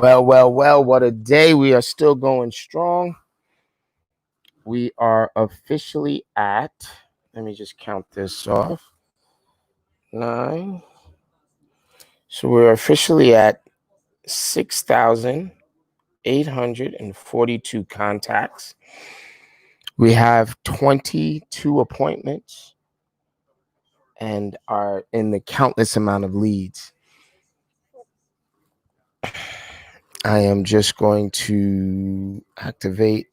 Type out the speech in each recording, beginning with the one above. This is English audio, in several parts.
Well, what a day. We are still going strong. We are officially at, let me just count this off, 9. So we're officially at 6,842 contacts. We have 22 appointments and are in the countless amount of leads. I am just going to activate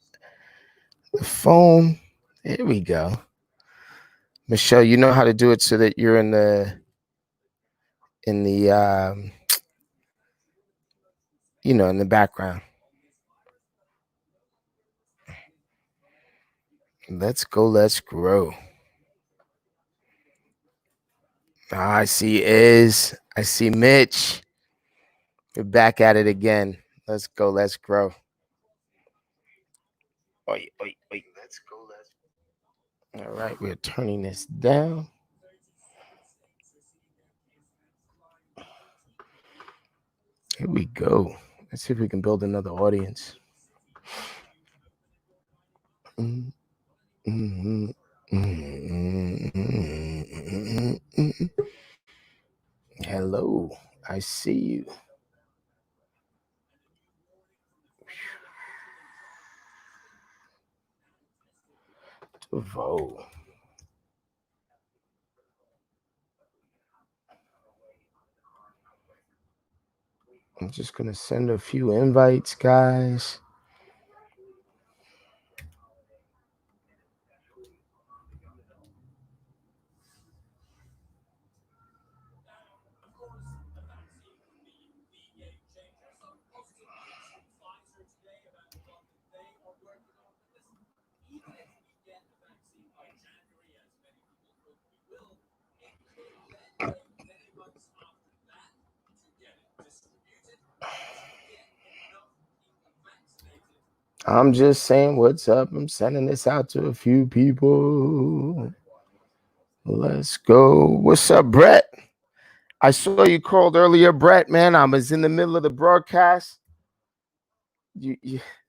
the phone. There we go. Michelle, you know how to do it so that you're in the in the background. Let's go, let's grow. I see I see Mitch. We're back at it again. Let's go, let's grow. Oi. Let's go, let's. All right, we're turning this down. Here we go. Let's see if we can build another audience. Hello, I see you. Devo. I'm just gonna send a few invites, guys. I'm just saying what's up. I'm sending this out to a few people. Let's go. What's up, Brett? I saw you called earlier, Brett, man. I was in the middle of the broadcast.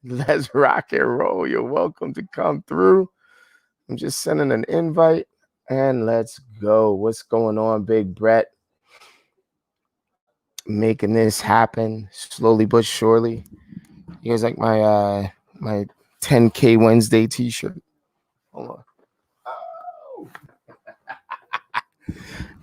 Let's rock and roll. You're welcome to come through. I'm just sending an invite and let's go. What's going on, Big Brett? Making this happen slowly but surely. You guys like my my 10K Wednesday t-shirt? Hold on. Oh.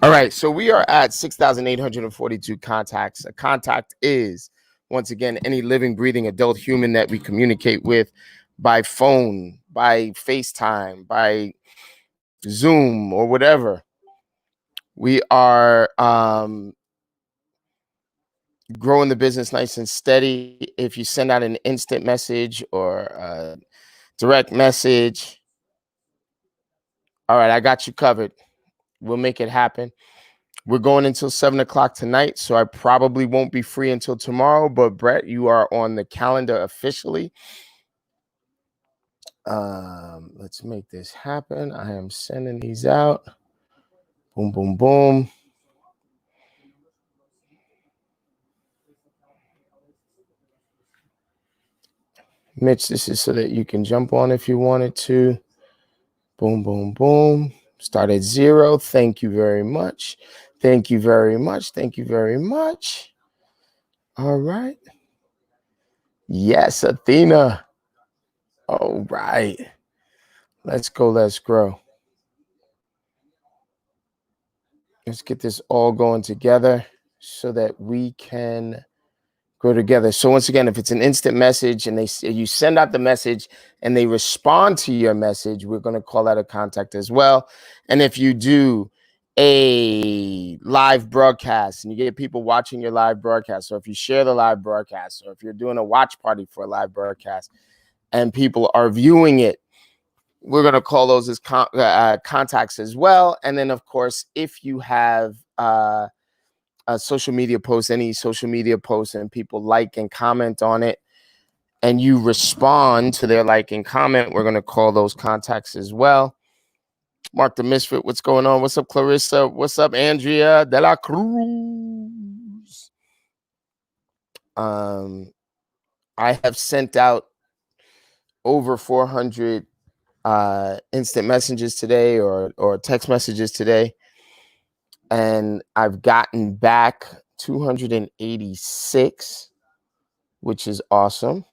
All right, so we are at 6,842 contacts. A contact is, once again, any living, breathing adult human that we communicate with by phone, by FaceTime, by Zoom, or whatever. We are growing the business nice and steady. If you send out an instant message or a direct message, all right, I got you covered. We'll make it happen. We're going until 7 o'clock tonight, so I probably won't be free until tomorrow. But Brett, you are on the calendar officially. Let's make this happen. I am sending these out. Boom, boom, boom. Mitch, this is so that you can jump on if you wanted to. Boom, boom, boom. Start at 0. Thank you very much. Thank you very much. Thank you very much. All right. Yes, Athena. All right. Let's go. Let's grow. Let's get this all going together so that we can go together. So once again, if it's an instant message and you send out the message and they respond to your message, we're going to call that a contact as well. And if you do a live broadcast and you get people watching your live broadcast, or if you share the live broadcast, or if you're doing a watch party for a live broadcast and people are viewing it, we're going to call those as contacts as well. And then, of course, if you have a social media post, any social media post, and people like and comment on it, and you respond to their like and comment, we're going to call those contacts as well. Mark the Misfit, what's going on? What's up, Clarissa? What's up, Andrea de la Cruz? I have sent out over 400 instant messages today or text messages today, and I've gotten back 286, which is awesome,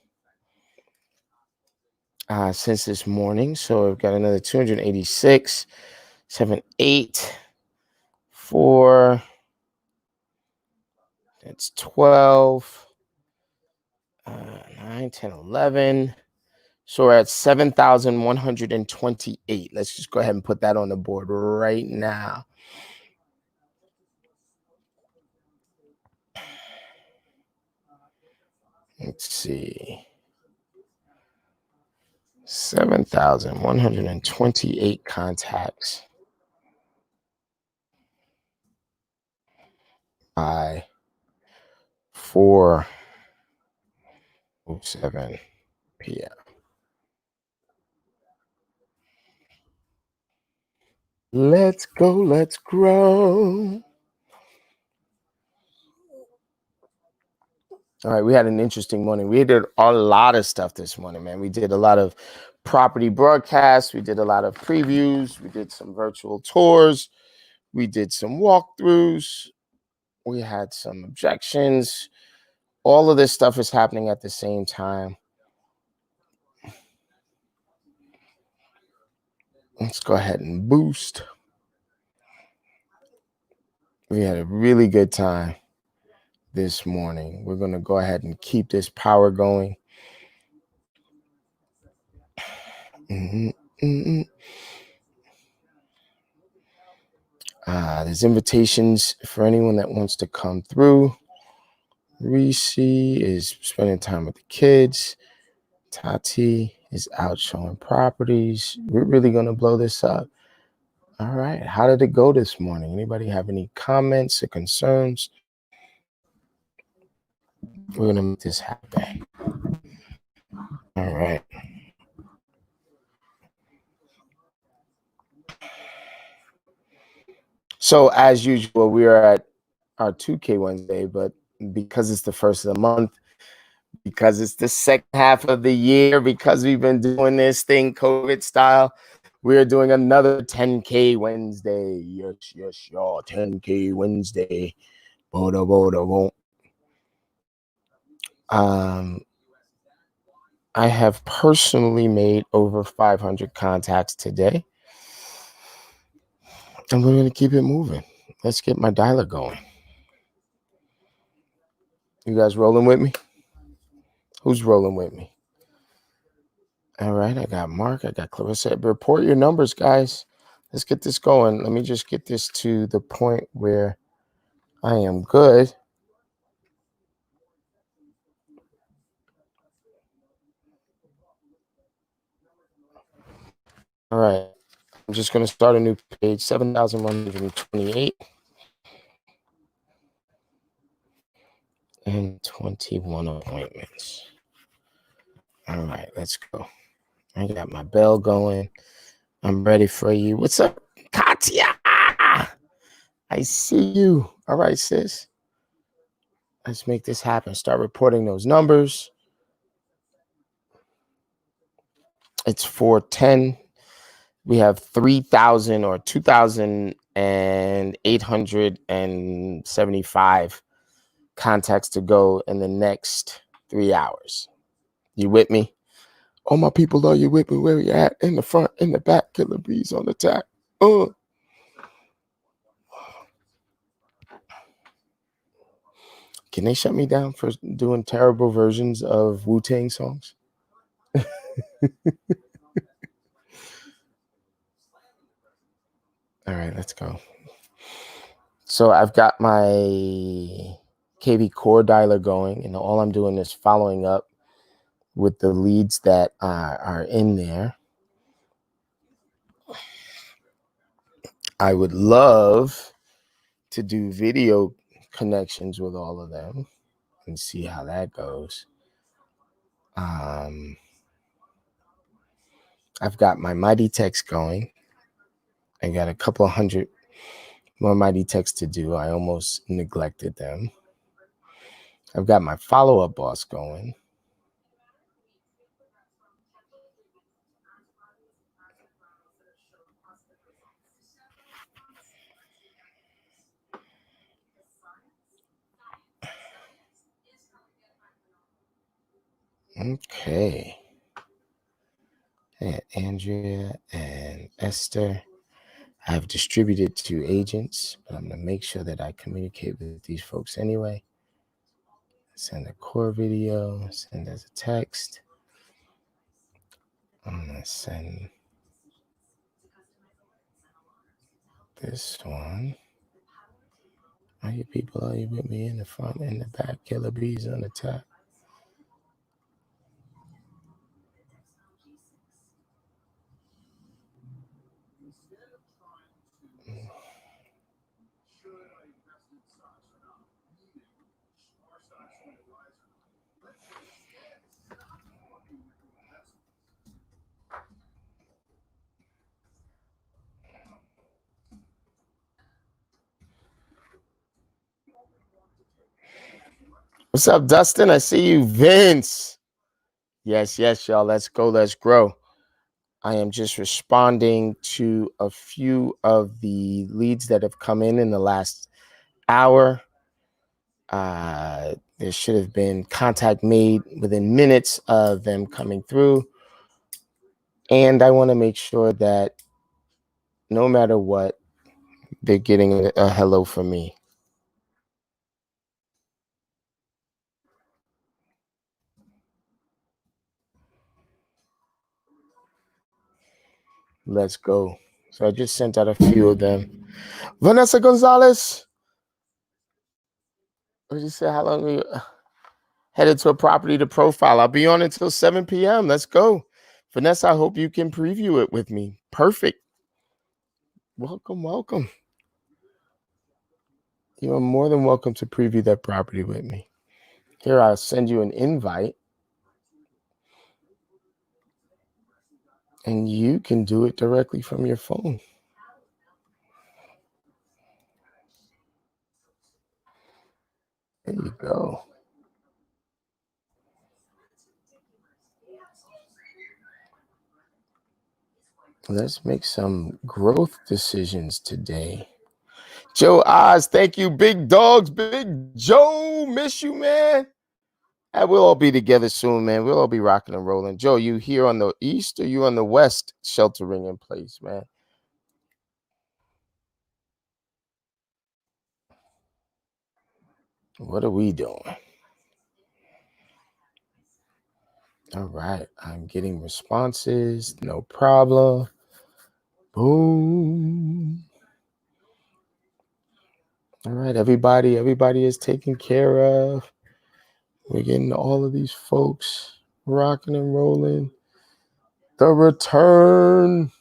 since this morning. So I've got another 286, 7, 8, 4, that's 12, 9, 10, 11. So we're at 7,128. Let's just go ahead and put that on the board right now. Let's see. 7,128 contacts by 4:07 p.m. Let's go, let's grow. All right, we had an interesting morning. We did a lot of stuff this morning, man. We did a lot of property broadcasts. We did a lot of previews. We did some virtual tours. We did some walkthroughs. We had some objections. All of this stuff is happening at the same time. Let's go ahead and boost. We had a really good time this morning. We're going to go ahead and keep this power going. There's invitations for anyone that wants to come through. Reese is spending time with the kids. Tati is out showing properties. We're really going to blow this up. All right. How did it go this morning? Anybody have any comments or concerns? We're going to make this happen. All right. So as usual, we are at our 2K Wednesday, but because it's the first of the month, because it's the second half of the year, because we've been doing this thing COVID style, we're doing another 10K Wednesday. Yes, y'all. 10K Wednesday. Boda, boda, won't. I have personally made over 500 contacts today. And we're going to keep it moving. Let's get my dialer going. You guys rolling with me? Who's rolling with me? All right, I got Mark, I got Clarissa. Report your numbers, guys. Let's get this going. Let me just get this to the point where I am good. All right, I'm just going to start a new page, 7,128 and 21 appointments. All right, let's go. I got my bell going. I'm ready for you. What's up, Katya? I see you. All right, sis. Let's make this happen. Start reporting those numbers. It's 4:10. We have 3,000 or 2,875 contacts to go in the next 3 hours. You with me? All my people are you with me? Where you at? In the front, in the back, killer bees on attack. Can they shut me down for doing terrible versions of Wu-Tang songs? All right, let's go. So I've got my KV core dialer going, and all I'm doing is following up with the leads that are in there. I would love to do video connections with all of them and see how that goes. I've got my Mighty Text going. I got a couple hundred more Mighty Texts to do. I almost neglected them. I've got my follow-up boss going. Okay. And Andrea and Esther, I've distributed to agents, but I'm going to make sure that I communicate with these folks anyway. Send a core video, send as a text. I'm going to send this one. Are you people, are you with me in the front and the back? Killer bees on the top. What's up, Dustin? I see you. Vince. Yes, y'all. Let's go. Let's grow. I am just responding to a few of the leads that have come in the last hour. There should have been contact made within minutes of them coming through. And I want to make sure that no matter what, they're getting a hello from me. Let's go. So I just sent out a few of them. Vanessa Gonzalez. What did you say? How long are you headed to a property to profile? I'll be on until 7 p.m. Let's go. Vanessa, I hope you can preview it with me. Perfect. Welcome, welcome. You are more than welcome to preview that property with me. Here, I'll send you an invite. And you can do it directly from your phone. There you go. Let's make some growth decisions today. Joe Oz, thank you. Big dogs, Big Joe, miss you, man. And we'll all be together soon, man. We'll all be rocking and rolling. Joe, you here on the east or you on the west sheltering in place, man? What are we doing? All right. I'm getting responses. No problem. Boom. All right, everybody is taken care of. We're getting all of these folks rocking and rolling. The return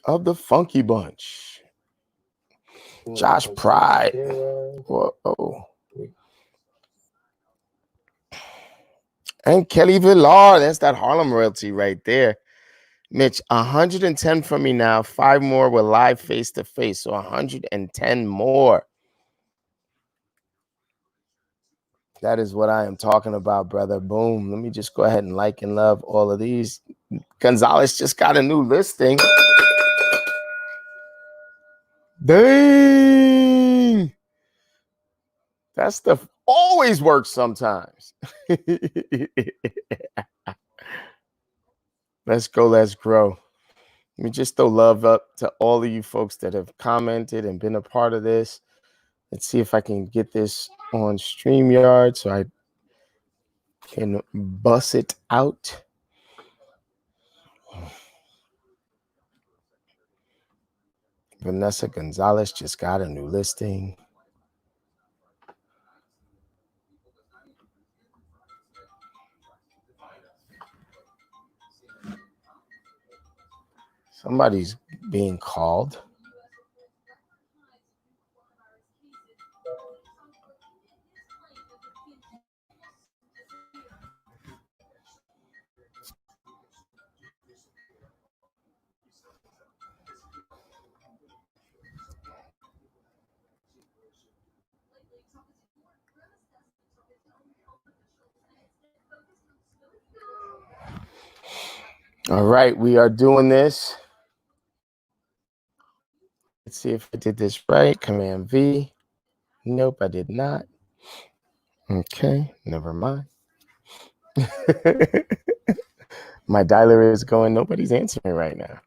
of the Funky Bunch. Josh Pride. Whoa. And Kelly Villar. That's that Harlem royalty right there. Mitch, 110 from me now. 5 more. We're live face to face. So 110 more. That is what I am talking about, brother. Boom. Let me just go ahead and like and love all of these. Gonzalez just got a new listing. Dang. That stuff always works sometimes. Let's go. Let's grow. Let me just throw love up to all of you folks that have commented and been a part of this. Let's see if I can get this on StreamYard so I can bust it out. Vanessa Gonzalez just got a new listing. Somebody's being called. All right, we are doing this. Let's see if I did this right. Command V. Nope, I did not. Okay, never mind. My dialer is going. Nobody's answering right now.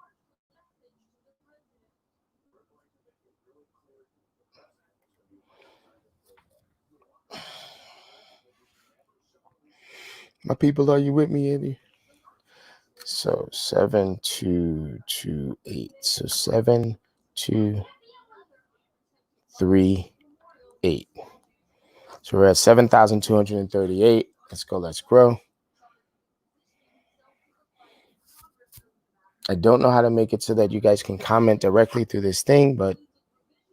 My people, are you with me, Eddie? So 7228. So 7238. So we're at 7,238. Let's go. Let's grow. I don't know how to make it so that you guys can comment directly through this thing, but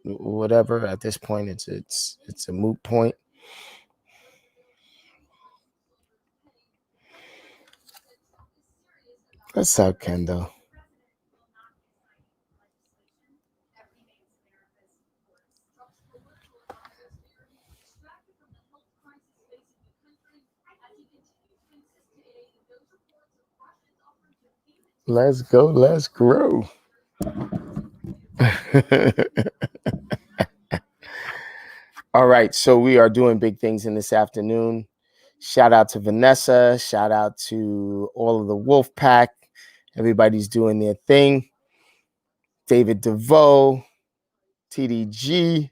whatever. At this point, it's a moot point. What's up, Kendall? Let's go. Let's grow. All right. So we are doing big things in this afternoon. Shout out to Vanessa. Shout out to all of the Wolf Pack. Everybody's doing their thing. David DeVoe, TDG.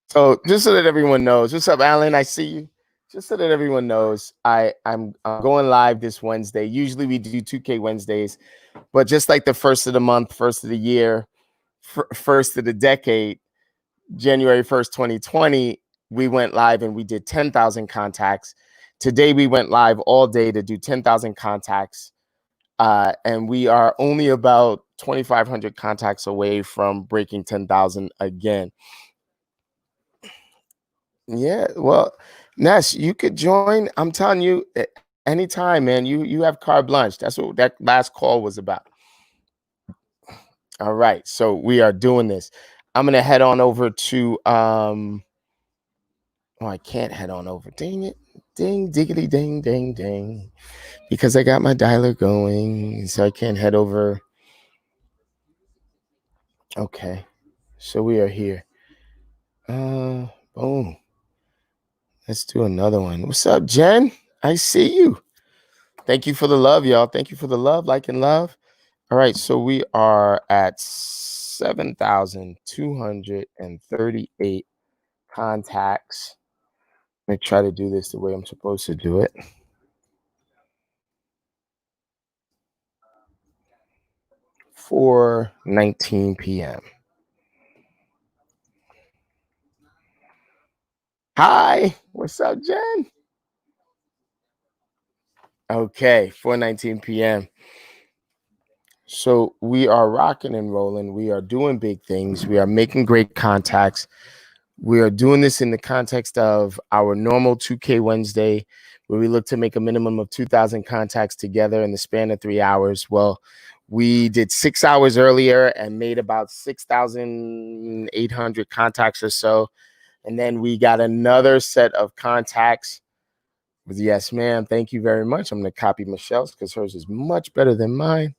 So just so that everyone knows, what's up, Alan? I see you. Just so that everyone knows, I'm going live this Wednesday. Usually we do 2K Wednesdays, but just like the first of the month, first of the year, first of the decade, January 1st, 2020, we went live and we did 10,000 contacts. Today we went live all day to do 10,000 contacts. And we are only about 2,500 contacts away from breaking 10,000 again. Yeah, well, Ness, you could join. I'm telling you, anytime, man. You have carte blanche. That's what that last call was about. All right, so we are doing this. I'm gonna head on over to Oh, I can't head on over. Dang it. Ding diggity ding ding ding. Because I got my dialer going, so I can't head over. Okay. So we are here. Boom. Let's do another one. What's up, Jen? I see you. Thank you for the love, y'all. Thank you for the love, like and love. All right, so we are at 7,238 contacts. Let me try to do this the way I'm supposed to do it. 4:19 p.m. Hi, what's up, Jen? Okay, 4:19 p.m. So we are rocking and rolling. We are doing big things. We are making great contacts. We are doing this in the context of our normal 2K Wednesday, where we look to make a minimum of 2,000 contacts together in the span of 3 hours. Well, we did 6 hours earlier and made about 6,800 contacts or so. And then we got another set of contacts with yes, ma'am. Thank you very much. I'm going to copy Michelle's because hers is much better than mine.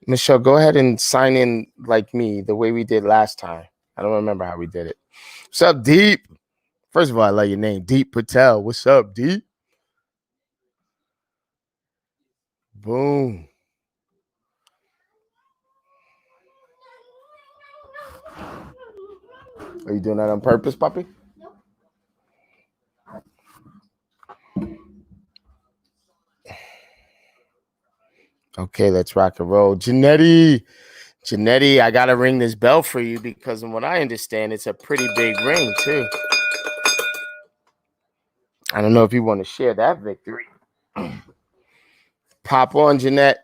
Michelle, go ahead and sign in like me the way we did last time. I don't remember how we did it. What's up, Deep? First of all, I love your name, Deep Patel. What's up, Deep? Boom. Are you doing that on purpose, puppy? Okay, let's rock and roll. Janetti, I got to ring this bell for you because from what I understand, it's a pretty big ring, too. I don't know if you want to share that victory. Pop on, Jeanette.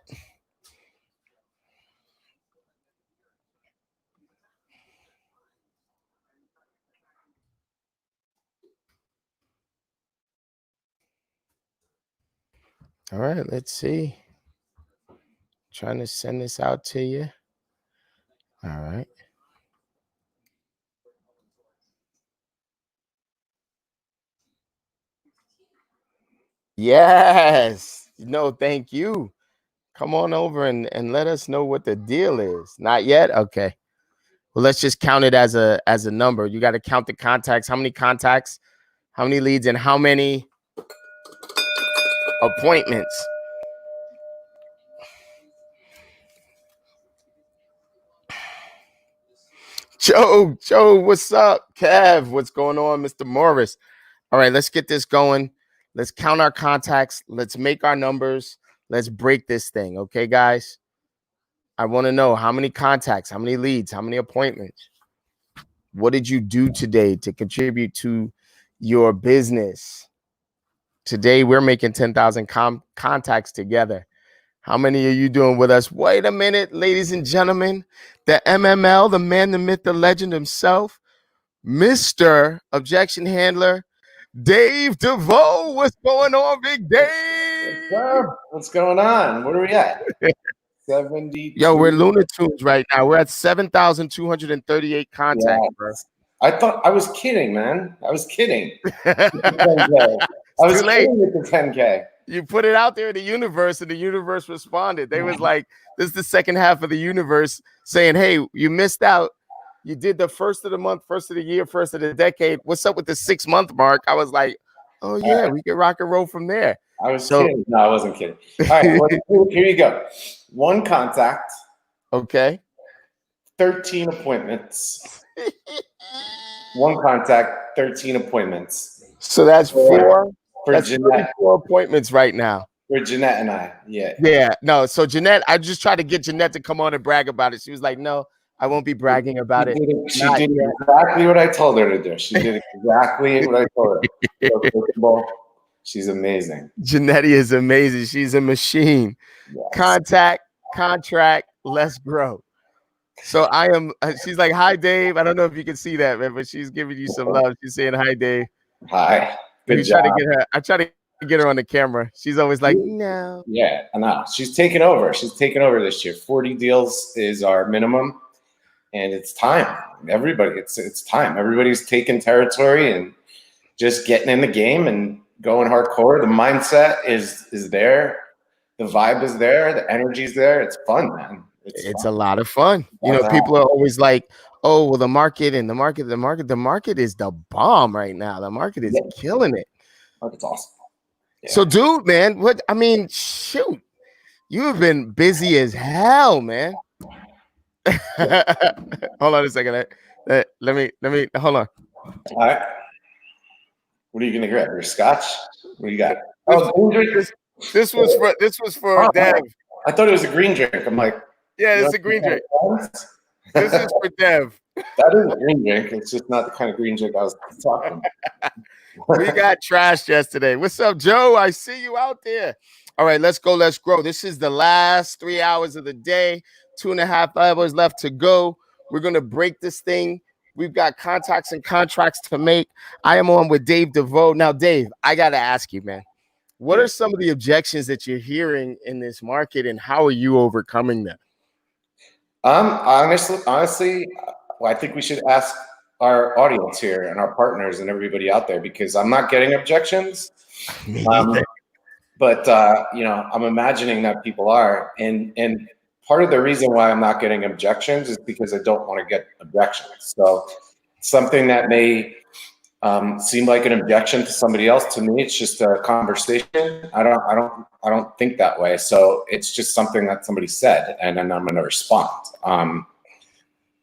All right, let's see. Trying to send this out to you. All right. Yes. No, thank you. Come on over and let us know what the deal is. Not yet? Okay. Well, let's just count it as a number. You got to count the contacts. How many contacts, how many leads, and how many appointments. Joe, what's up? Kev, what's going on? Mr. Morris. All right, let's get this going. Let's count our contacts. Let's make our numbers. Let's break this thing. Okay, guys? I want to know how many contacts, how many leads, how many appointments. What did you do today to contribute to your business? Today, we're making 10,000 contacts together. How many are you doing with us? Wait a minute, ladies and gentlemen. The MML, the man, the myth, the legend himself, Mr. Objection Handler, Dave DeVoe. What's going on, Big Dave? What's going on? What are we at? 70. Yo, we're Looney Tunes right now. We're at 7,238 contacts, bro. I thought I was kidding, man. I was kidding. I was kidding with the 10K. You put it out there in the universe, and the universe responded. They was like, this is the second half of the universe saying, hey, you missed out. You did the first of the month, first of the year, first of the decade. What's up with the 6 month mark? I was like, oh yeah, we can rock and roll from there. I was kidding. No, I wasn't kidding. All right, well, here you go. 1 contact. Okay. 13 appointments. 1 contact, 13 appointments. So that's 4. That's Jeanette. 34 appointments right now. For Jeanette and I. Yeah. Yeah. No. So Jeanette, I just tried to get Jeanette to come on and brag about it. She was like, no, I won't be bragging about it. She did exactly what I told her to do. She did exactly what I told her. So, she's amazing. Jeanette is amazing. She's a machine. Yes. Contact, contract, let's grow. So I am, she's like, hi, Dave. I don't know if you can see that, man, but she's giving you some love. She's saying, hi, Dave. Hi. Good job. I try to get her on the camera. She's always like, no. Yeah, I know. She's taking over. She's taking over this year. 40 deals is our minimum. And it's time. Everybody, it's time. Everybody's taking territory and just getting in the game and going hardcore. The mindset is there. The vibe is there. The energy is there. It's fun, man. It's a lot of fun. You know, people are always like, oh, well, the market is the bomb right now. The market is killing it. Market's awesome. Yeah. So, dude, man, shoot, you have been busy as hell, man. Hold on a second. Let me hold on. All right. What are you gonna grab? Your scotch? What do you got? This was for Dev. I thought it was a green drink. I'm like, yeah, it's a green drink. This is for Dev. That is a green drink. It's just not the kind of green drink I was talking about. We got trashed yesterday. What's up, Joe? I see you out there. All right, let's go. Let's grow. This is the last 3 hours of the day. 2.5 hours left to go. We're going to break this thing. We've got contacts and contracts to make. I am on with Dave DeVoe. Now, Dave, I got to ask you, man, what are some of the objections that you're hearing in this market, and how are you overcoming them? Honestly, well, I think we should ask our audience here and our partners and everybody out there, because I'm not getting objections. But you know, I'm imagining that people are, and part of the reason why I'm not getting objections is because I don't want to get objections. So something that may seem like an objection to somebody else, to me, it's just a conversation. I don't think that way. So it's just something that somebody said, and then I'm going to respond.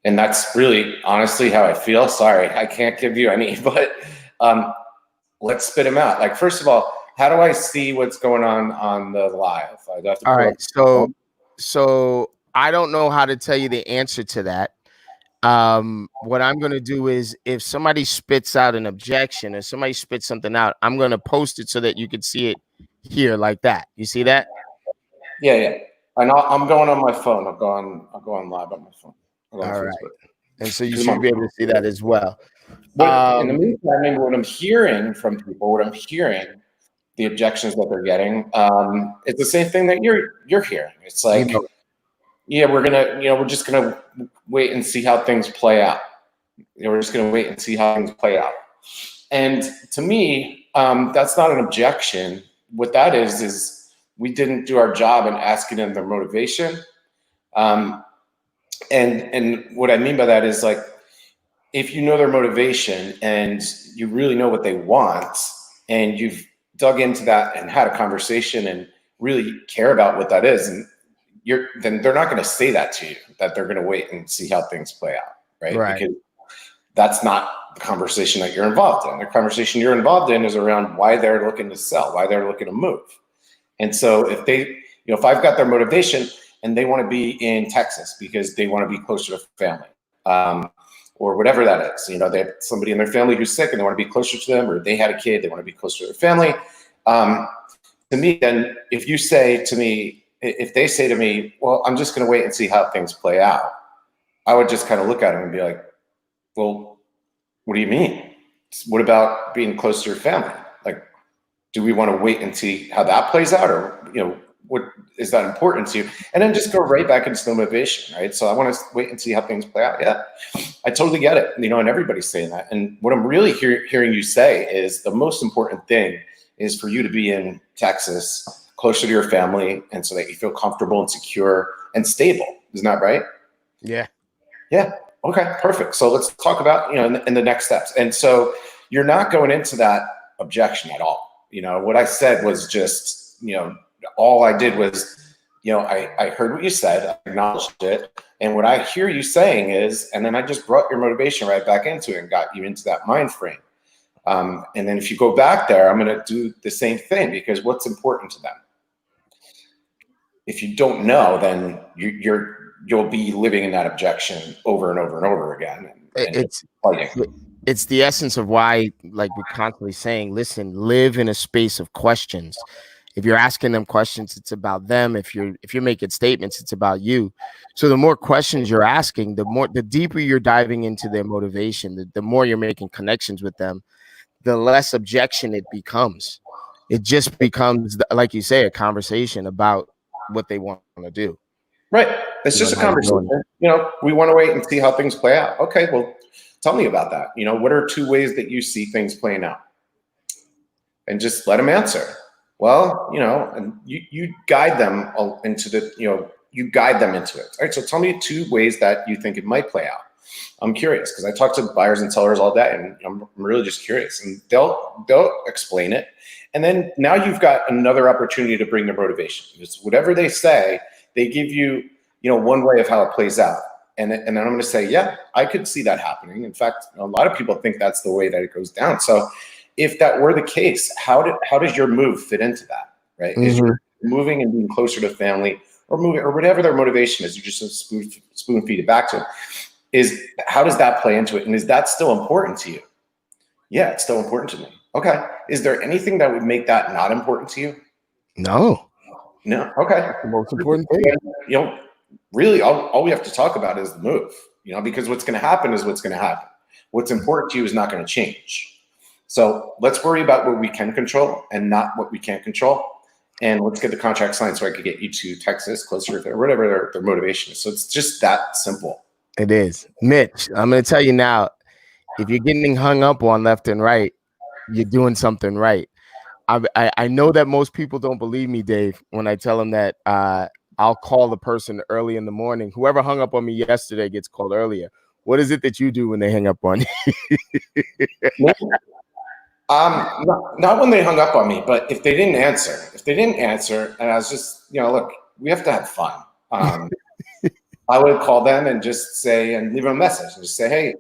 And that's really honestly how I feel. Sorry, I can't give you any, but let's spit them out. Like, first of all, how do I see what's going on the live? All right, so I don't know how to tell you the answer to that. What I'm going to do is, if somebody spits out an objection or somebody spits something out, I'm going to post it so that you can see it here like that. You see that? Yeah. And I'm going on my phone. I'll go on live on my phone. All right. And so you should be able to see that as well. But in the meantime, what I'm hearing from people, the objections that they're getting. It's the same thing that you're hearing. It's like, yeah, we're just gonna wait and see how things play out. We're just gonna wait and see how things play out. And to me, that's not an objection. What that is we didn't do our job in asking them their motivation. And what I mean by that is, like, if you know their motivation and you really know what they want, and you've dug into that and had a conversation and really care about what that is, and then they're not going to say that to you, that they're going to wait and see how things play out, right? Because that's not the conversation that you're involved in. The conversation you're involved in is around why they're looking to sell, why they're looking to move. And so if I've got their motivation and they want to be in Texas because they want to be closer to family, or whatever that is, they have somebody in their family who's sick and they want to be closer to them, or they had a kid, they want to be closer to their family. To me, then, if they say to me, well, I'm just going to wait and see how things play out, I would just kind of look at them and be like, well, what do you mean? What about being close to your family? Like, do we want to wait and see how that plays out? Or, what is that important to you? And then just go right back into the motivation, right? So I want to wait and see how things play out. Yeah, I totally get it. And everybody's saying that. And what I'm really hearing you say is the most important thing is for you to be in Texas, closer to your family, and so that you feel comfortable and secure and stable. Isn't that right? Yeah. Yeah. Okay, perfect. So let's talk about, in the next steps. And so you're not going into that objection at all. What I said was just, all I did was, I heard what you said, I acknowledged it. And what I hear you saying is, and then I just brought your motivation right back into it and got you into that mind frame. And then if you go back there, I'm going to do the same thing, because what's important to them? If you don't know, then you'll be living in that objection over and over and over again. It's the essence of why, like, we're constantly saying, listen, live in a space of questions. If you're asking them questions, it's about them. If you're making statements, it's about you. So the more questions you're asking, the deeper you're diving into their motivation, the more you're making connections with them, the less objection it becomes. It just becomes, like you say, a conversation about what they want to do. Right. It's just a conversation. We want to wait and see how things play out. Okay, well, tell me about that. What are 2 ways that you see things playing out? And just let them answer. Well, and you guide them into you guide them into it. All right, so tell me 2 ways that you think it might play out. I'm curious, because I talk to buyers and sellers all day, and I'm really just curious. And they'll explain it. And then now you've got another opportunity to bring their motivation. It's whatever they say, they give you, one way of how it plays out. And then I'm going to say, yeah, I could see that happening. In fact, a lot of people think that's the way that it goes down. So if that were the case, how does your move fit into that, right? Mm-hmm. Is you're moving and being closer to family, or moving, or whatever their motivation is, you just spoon feed it back to them. How does that play into it? And is that still important to you? Yeah, it's still important to me. Okay. Is there anything that would make that not important to you? No. Okay. That's the most important thing. Really, all we have to talk about is the move, because what's going to happen is what's going to happen. What's important to you is not going to change. So let's worry about what we can control and not what we can't control. And let's get the contract signed so I could get you to Texas, closer to whatever their motivation is. So it's just that simple. It is. Mitch, I'm going to tell you now, if you're getting hung up on left and right, you're doing something right. I know that most people don't believe me, Dave, when I tell them that I'll call the person early in the morning. Whoever hung up on me yesterday gets called earlier. What is it that you do when they hang up on you? Not when they hung up on me, but if they didn't answer, and I was just, look, we have to have fun. I would call them and just say, and leave them a message and just say, hey,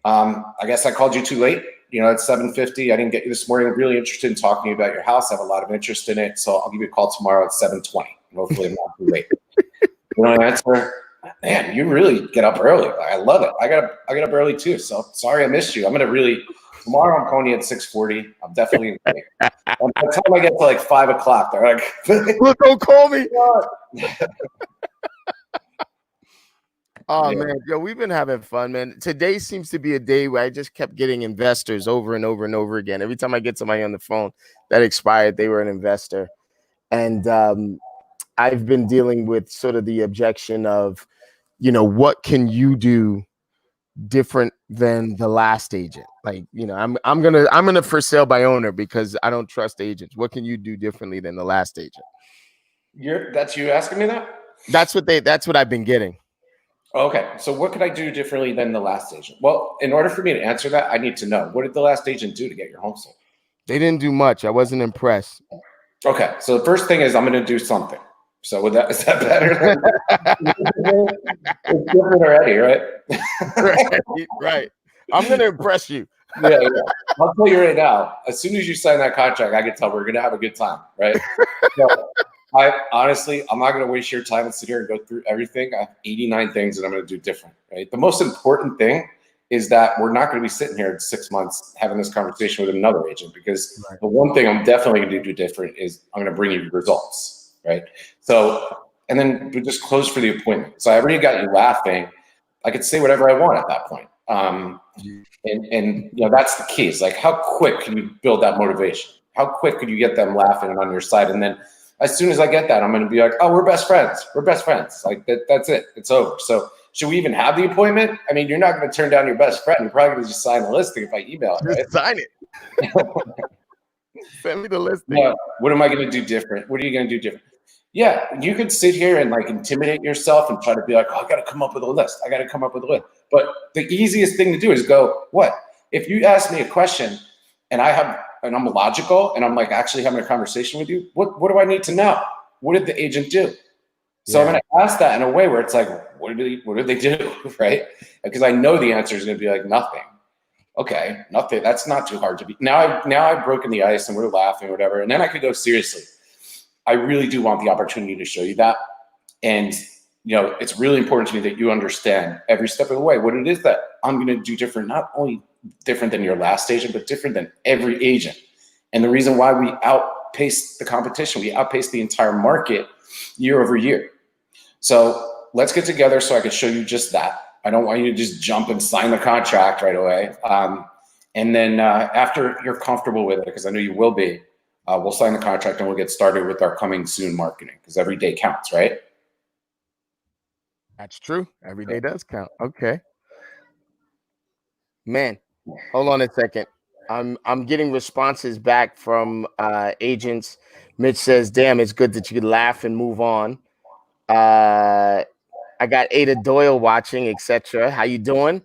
I guess I called you too late. It's 7:50. I didn't get you this morning. I'm really interested in talking to you about your house. I have a lot of interest in it. So I'll give you a call tomorrow at 7:20. Hopefully I'm not too late. Answer. Man, you really get up early. I love it. I get up early too. So sorry I missed you. Tomorrow I'm calling you at 6:40. I'm definitely by the time I get to like 5 o'clock, they're like, look, don't call me. Oh Yeah. man, yo, we've been having fun, man. Today seems to be a day where I just kept getting investors over and over and over again. Every time I get somebody on the phone that expired, they were an investor. And I've been dealing with sort of the objection of, what can you do different than the last agent? Like, I'm gonna for sale by owner because I don't trust agents. What can you do differently than the last agent? That's you asking me that? That's what I've been getting. Okay, so what could I do differently than the last agent? Well, in order for me to answer that, I need to know, what did the last agent do to get your home sold? They didn't do much. I wasn't impressed. Okay, so the first thing is I'm going to do something. So is that better? It's different already, right? Right. I'm gonna impress you. Yeah. I'll tell you right now, as soon as you sign that contract, I can tell we're gonna have a good time, right? So I'm not gonna waste your time and sit here and go through everything. I have 89 things that I'm gonna do different, right? The most important thing is that we're not gonna be sitting here in 6 months having this conversation with another agent, because Right. the one thing I'm definitely gonna do different is I'm gonna bring you results, right? So, and then we just close for the appointment. So I already got you laughing. I could say whatever I want at that point. And that's the key. Is like, how quick can you build that motivation? How quick could you get them laughing and on your side? And then as soon as I get that, I'm going to be like, oh, we're best friends. We're best friends. Like that's it. It's over. So should we even have the appointment? I mean, you're not going to turn down your best friend. You're probably going to just sign the listing if I email it, right? Just sign it. Send me the listing. Yeah. What am I going to do different? What are you going to do different? Yeah, you could sit here and like intimidate yourself and try to be like, oh, I got to come up with a list. I got to come up with a list. But the easiest thing to do is go, what? If you ask me a question and I'm logical and I'm like actually having a conversation with you, what do I need to know? What did the agent do? So I'm going to ask that in a way where it's like, what did they do, right? Because I know the answer is going to be like nothing. Okay, nothing. That's not too hard to be. Now I've broken the ice and we're laughing or whatever, and then I could go seriously. I really do want the opportunity to show you that. And, it's really important to me that you understand every step of the way what it is that I'm going to do different, not only different than your last agent, but different than every agent. And the reason why we outpace the competition, we outpace the entire market year over year. So let's get together so I can show you just that. I don't want you to just jump and sign the contract right away. And then after you're comfortable with it, because I know you will be, we'll sign the contract and we'll get started with our coming soon marketing, because every day counts, right? That's true. Every day does count. Okay. Man, hold on a second. I'm getting responses back from agents. Mitch says, damn, it's good that you could laugh and move on. I got Ada Doyle watching, etc. How you doing?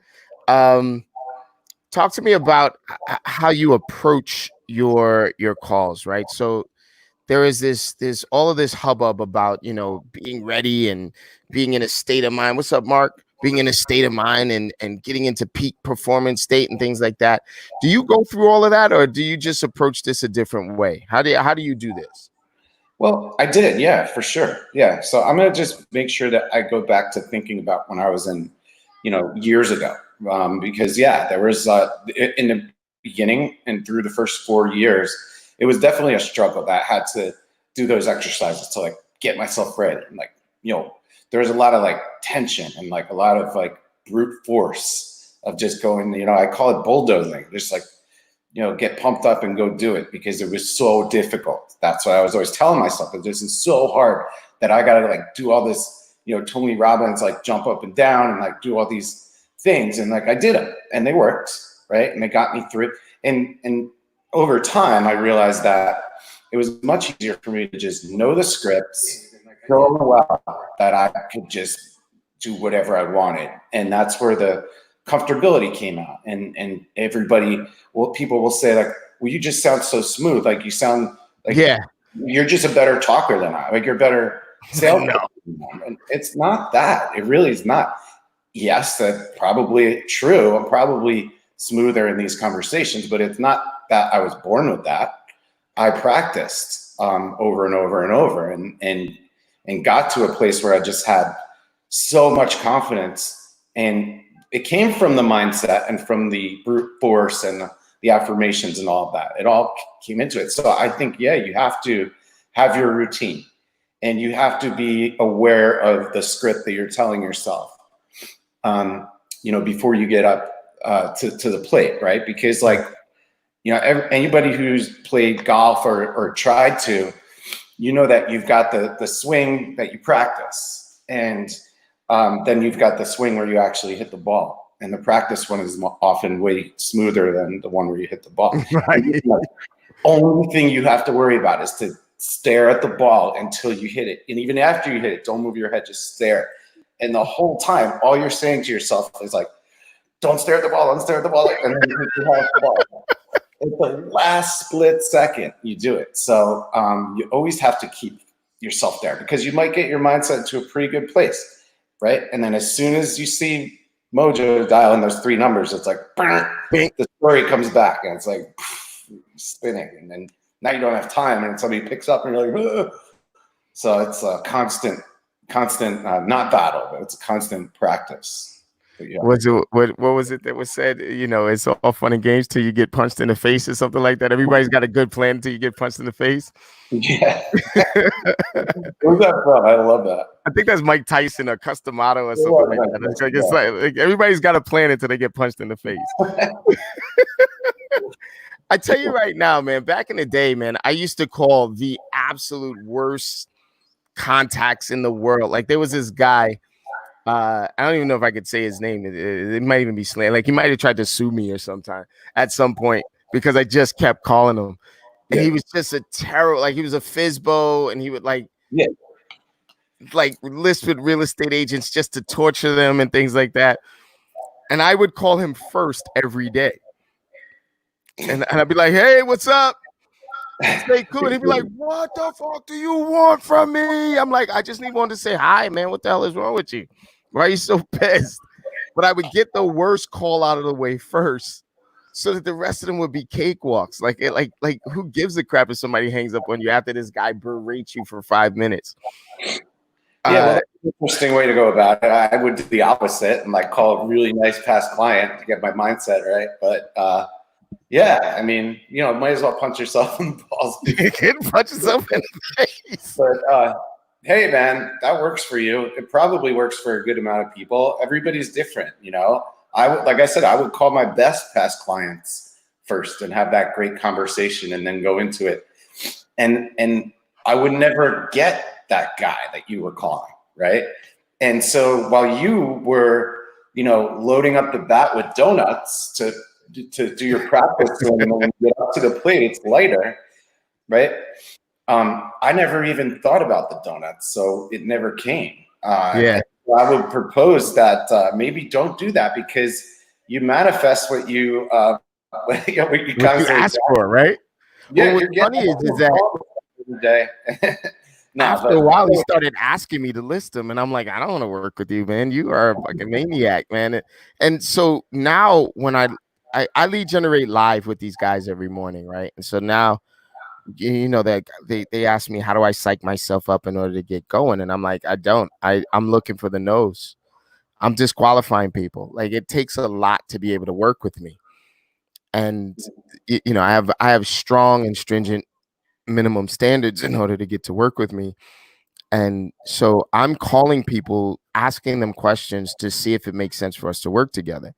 Talk to me about how you approach your calls, right? So there's all of this hubbub about being ready and being in a state of mind. What's up, Mark? Being in a state of mind and getting into peak performance state and things like that. Do you go through all of that, or do you just approach this a different way? How do you do this? Well, I did, yeah, for sure. Yeah. So I'm going to just make sure that I go back to thinking about when I was in, years ago. Because there was in the beginning and through the first 4 years, it was definitely a struggle that I had to do those exercises to like get myself ready. And like, there was a lot of like tension and like a lot of like brute force of just going, I call it bulldozing, just like, get pumped up and go do it, because it was so difficult. That's what I was always telling myself, that this is so hard that I got to like do all this, Tony Robbins, like jump up and down and like do all these things. And like, I did them and they worked. Right. And they got me through it. And over time, I realized that it was much easier for me to just know the scripts so well that I could just do whatever I wanted. And that's where the comfortability came out. And everybody, people will say like, well, you just sound so smooth. Like you sound like you're just a better talker than I. Like you're better salesperson. No. And it's not that. It really is not. Yes, that's probably true. I'm probably smoother in these conversations, but it's not that I was born with that. I practiced over and over and over and got to a place where I just had so much confidence. And it came from the mindset and from the brute force and the affirmations and all of that. It all came into it. So I think, you have to have your routine and you have to be aware of the script that you're telling yourself. before you get up to the plate, right? Because like, anybody who's played golf or tried to, that you've got the swing that you practice, and then you've got the swing where you actually hit the ball. And the practice one is often way smoother than the one where you hit the ball. Right. The only thing you have to worry about is to stare at the ball until you hit it. And even after you hit it, don't move your head, just stare. And the whole time, all you're saying to yourself is like, don't stare at the ball, don't stare at the ball. And then you have the ball. It's the last split second you do it. So you always have to keep yourself there, because you might get your mindset to a pretty good place, right? And then as soon as you see Mojo dial in those 3 numbers, it's like, the story comes back, and it's like spinning. And then now you don't have time, and somebody picks up and you're like, ugh. So it's a constant, not battle, but it's a constant practice. Yeah. What was it that was said? It's all fun and games till you get punched in the face or something like that. Everybody's got a good plan until you get punched in the face. Yeah. Where's that from? I love that. I think that's Mike Tyson or Customato or something like that. It's like everybody's got a plan until they get punched in the face. I tell you right now, man, back in the day, man, I used to call the absolute worst contacts in the world. Like there was this guy. I don't even know if I could say his name. It might even be slang. Like he might have tried to sue me or sometime at some point because I just kept calling him. And he was just a terror. Like he was a Fizbo, and he would like list with real estate agents just to torture them and things like that. And I would call him first every day. And I'd be like, hey, what's up? Stay cool. And he'd be like, what the fuck do you want from me? I'm like, I just need one to say hi, man. What the hell is wrong with you? Why are you so pissed? But I would get the worst call out of the way first, so that the rest of them would be cakewalks. Like who gives a crap if somebody hangs up on you after this guy berates you for 5 minutes? Yeah, well, that's an interesting way to go about it. I would do the opposite and like call a really nice past client to get my mindset right. But yeah, I mean, might as well punch yourself in the balls. You can punch yourself in the face. But hey, man, that works for you. It probably works for a good amount of people. Everybody's different, like I said, I would call my best past clients first and have that great conversation and then go into it. And I would never get that guy that you were calling, right? And so while you were, loading up the bat with donuts to do your practice when you get up to the plate, it's lighter, right? I never even thought about the donuts, so it never came. I would propose that maybe don't do that, because you manifest what you ask for, right? Yeah, what's funny is that every day. After a while, he started asking me to list them, and I'm like, I don't want to work with you, man. You are like a maniac, man. And so now when I lead generate live with these guys every morning, right? And so now, that they ask me, how do I psych myself up in order to get going? And I'm like, I'm looking for the no's. I'm disqualifying people. Like it takes a lot to be able to work with me. And I have strong and stringent minimum standards in order to get to work with me. And so I'm calling people, asking them questions to see if it makes sense for us to work together.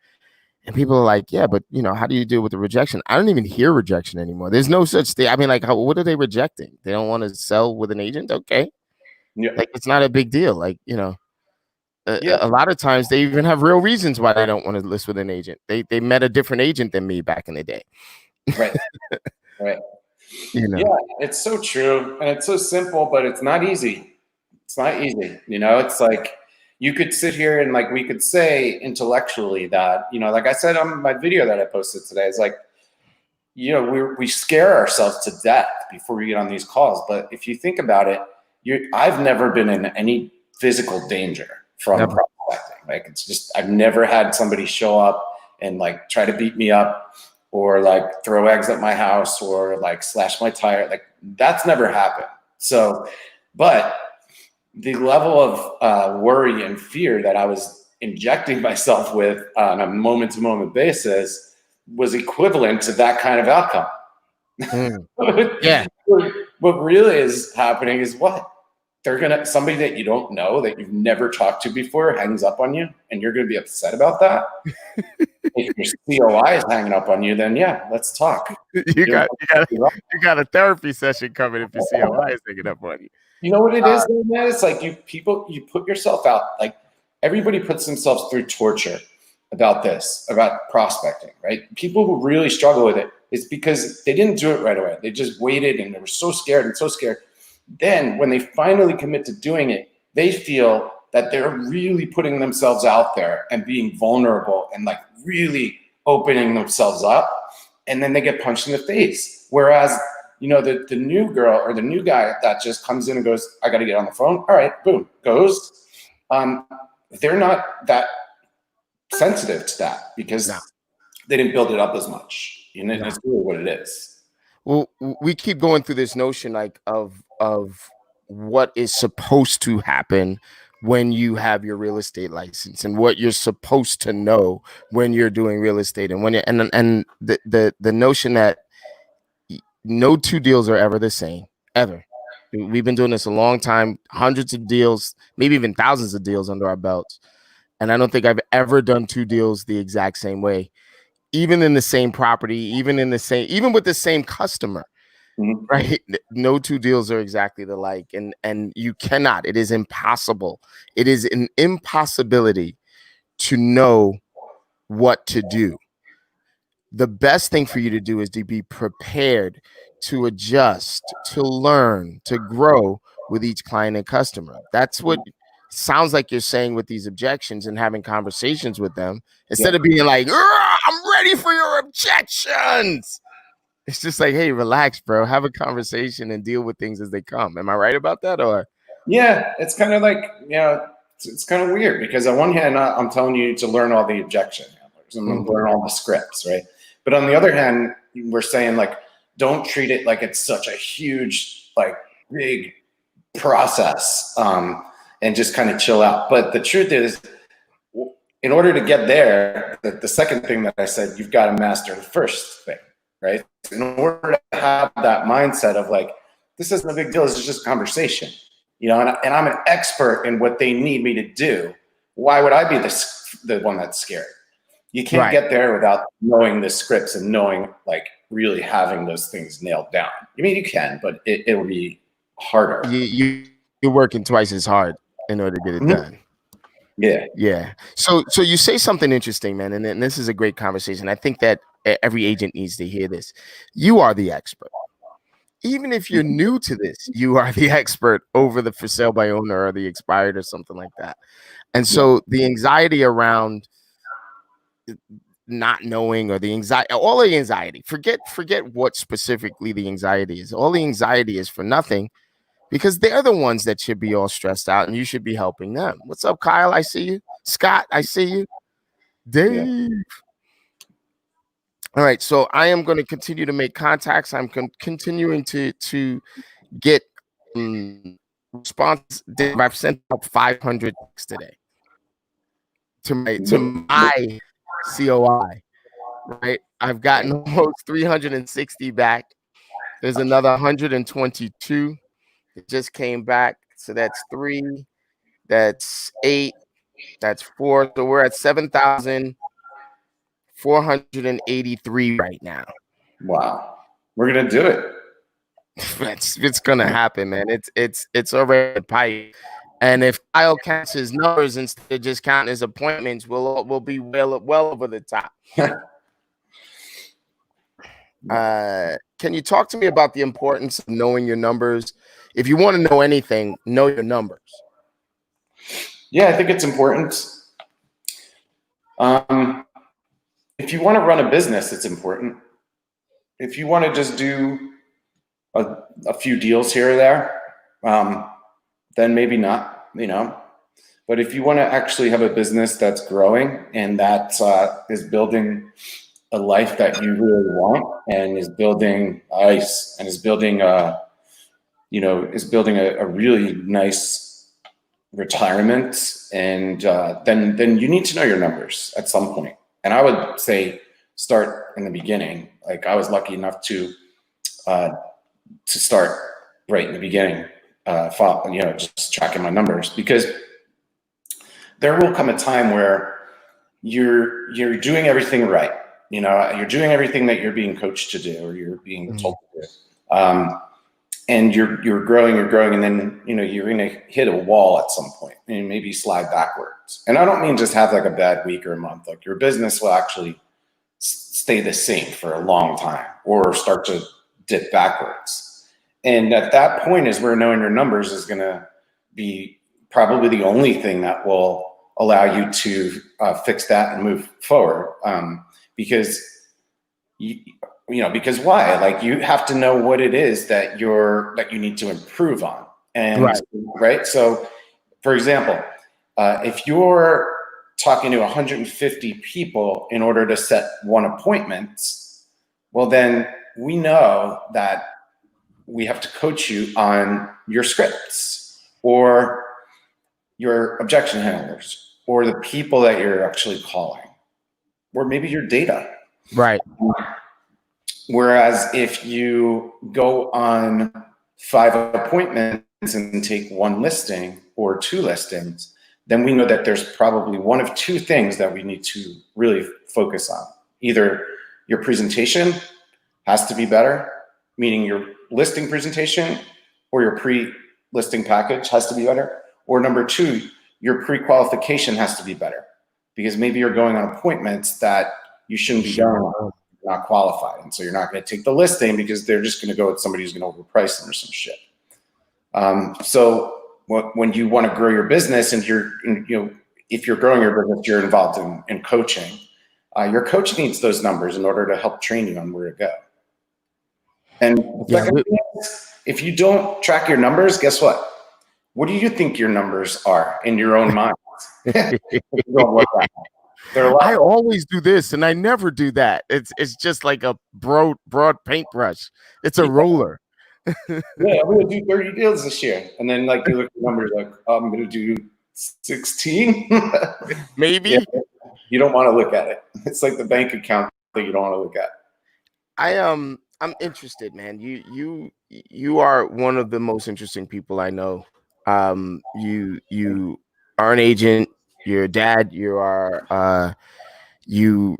And people are like, yeah, but how do you deal with the rejection? I don't even hear rejection anymore. There's no such thing. I mean, like, what are they rejecting? They don't want to sell with an agent? Okay. Yeah. Like, it's not a big deal. Like, a lot of times they even have real reasons why they don't want to list with an agent. They met a different agent than me back in the day. Right. Right. Yeah, it's so true. And it's so simple, but it's not easy. It's not easy. It's like, you could sit here and like we could say intellectually that, like I said on my video that I posted today, it's like, we scare ourselves to death before we get on these calls. But if you think about it, I've never been in any physical danger from prospecting. Like it's just, I've never had somebody show up and like try to beat me up or like throw eggs at my house or like slash my tire. Like that's never happened. So, but the level of worry and fear that I was injecting myself with on a moment-to-moment basis was equivalent to that kind of outcome. Yeah. What really is happening is what? somebody that you don't know, that you've never talked to before, hangs up on you, and you're going to be upset about that. If your COI is hanging up on you, then yeah, let's talk. You got a therapy session coming if your COI is hanging up on you. You know what it is, man? It's like you put yourself out. Like, everybody puts themselves through torture about this, about prospecting, right? People who really struggle with it, it's because they didn't do it right away. They just waited, and they were so scared and so scared. Then when they finally commit to doing it, they feel that they're really putting themselves out there and being vulnerable and like really opening themselves up. And then they get punched in the face. Whereas, you know, the new girl or the new guy that just comes in and goes, I got to get on the phone. All right, boom, goes. They're not that sensitive to that because they didn't build it up as much. You know, it's really what it is. Well, we keep going through this notion like of what is supposed to happen when you have your real estate license and what you're supposed to know when you're doing real estate, and when and the notion that no two deals are ever the same, ever. We've been doing this a long time, hundreds of deals, maybe even thousands of deals under our belts, and I don't think I've ever done two deals the exact same way. Even in the same property, even with the same customer, right? No two deals are exactly alike, and you cannot. It is impossible. It is an impossibility to know what to do. The best thing for you to do is to be prepared to adjust, to learn, to grow with each client and customer. That's what sounds like you're saying with these objections and having conversations with them instead of being like, I'm ready for your objections. It's just like, hey, relax, bro. Have a conversation and deal with things as they come. Am I right about that? Or yeah, it's kind of like, you know, it's kind of weird because on one hand, I'm telling you to learn all the objection handlers and learn all the scripts, right? But on the other hand, we're saying like, don't treat it like it's such a huge, like big process. And just kind of chill out. But the truth is, in order to get there, the second thing that I said, you've got to master the first thing, right? In order to have that mindset of like, this isn't a big deal, this is just a conversation, you know, and I'm an expert in what they need me to do. Why would I be the one that's scared? You can't get there without knowing the scripts and knowing, like, really having those things nailed down. I mean, you can, but it will be harder. You're working twice as hard in order to get it done. Yeah. So you say something interesting, man, and this is a great conversation. I think that every agent needs to hear this. You are the expert. Even if you're new to this, you are the expert over the for sale by owner or the expired or something like that. And so the anxiety around not knowing, or the anxiety, all the anxiety, forget what specifically the anxiety is. All the anxiety is for nothing, because they're the ones that should be all stressed out and you should be helping them. What's up, Kyle? I see you. Scott, I see you. Dave. All right. So I am going to continue to make contacts. I'm continuing to get response. I've sent out 500 today to my COI, right? I've gotten almost 360 back. There's another 122. It just came back. So that's 3, that's 8, that's 4. So we're at 7,483 right now. Wow. We're going to do it. It's going to happen, man. It's already a pipe. And if Kyle counts his numbers instead of just counting his appointments, we'll be well over the top. Can you talk to me about the importance of knowing your numbers? If you want to know anything, know your numbers. Yeah, I think it's important. If you want to run a business, it's important. If you want to just do a few deals here or there, then maybe not, you know. But if you want to actually have a business that's growing and that is building a life that you really want, and is building ice, and is building a really nice retirement, and then you need to know your numbers at some point. And I would say start in the beginning. Like, I was lucky enough to start right in the beginning, just tracking my numbers, because there will come a time where you're doing everything right. You're doing everything that you're being coached to do, or you're being told to do. And you're growing, and then, you're going to hit a wall at some point and maybe slide backwards. And I don't mean just have like a bad week or a month. Like, your business will actually stay the same for a long time, or start to dip backwards. And at that point is where knowing your numbers is going to be probably the only thing that will allow you to fix that and move forward. Because because why? Like, you have to know what it is that you need to improve on. And right. So, for example, if you're talking to 150 people in order to set one appointment, well, then we know that we have to coach you on your scripts, or your objection handlers, or the people that you're actually calling, or maybe your data. Right. Whereas if you go on 5 appointments and take 1 listing or 2 listings, then we know that there's probably one of 2 things that we need to really focus on. Either your presentation has to be better, meaning your listing presentation or your pre-listing package has to be better. Or number 2, your pre-qualification has to be better, because maybe you're going on appointments that you shouldn't be going on. You're not qualified. And so you're not going to take the listing because they're just going to go with somebody who's going to overprice them or some shit. So when you want to grow your business, and if you're growing your business, you're involved in coaching. Your coach needs those numbers in order to help train you on where to go. And the second thing is, if you don't track your numbers, guess what? What do you think your numbers are in your own mind? I always do this, and I never do that. It's just like a broad paintbrush. It's a roller. Yeah, I'm going to do 30 deals this year. And then, like, you look at the numbers, like, oh, I'm going to do 16. Maybe. Yeah, you don't want to look at it. It's like the bank account that you don't want to look at. I'm interested, man. You are one of the most interesting people I know. You are an agent. You're a dad. You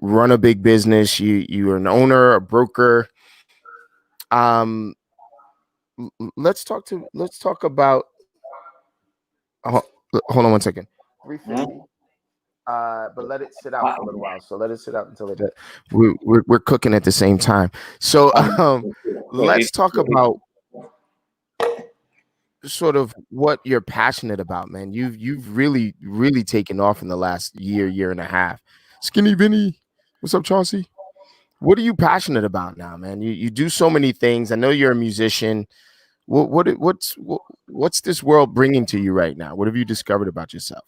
run a big business. You are an owner, a broker. Let's talk about. Hold on one second. 350. But let it sit out for a little while. So let it sit out until we're cooking at the same time. So let's talk about sort of what you're passionate about, man. You've really taken off in the last year and a half. Skinny Vinny, what's up, Chauncey? What are you passionate about now, man? You do so many things. I know you're a musician. What's this world bringing to you right now? What have you discovered about yourself?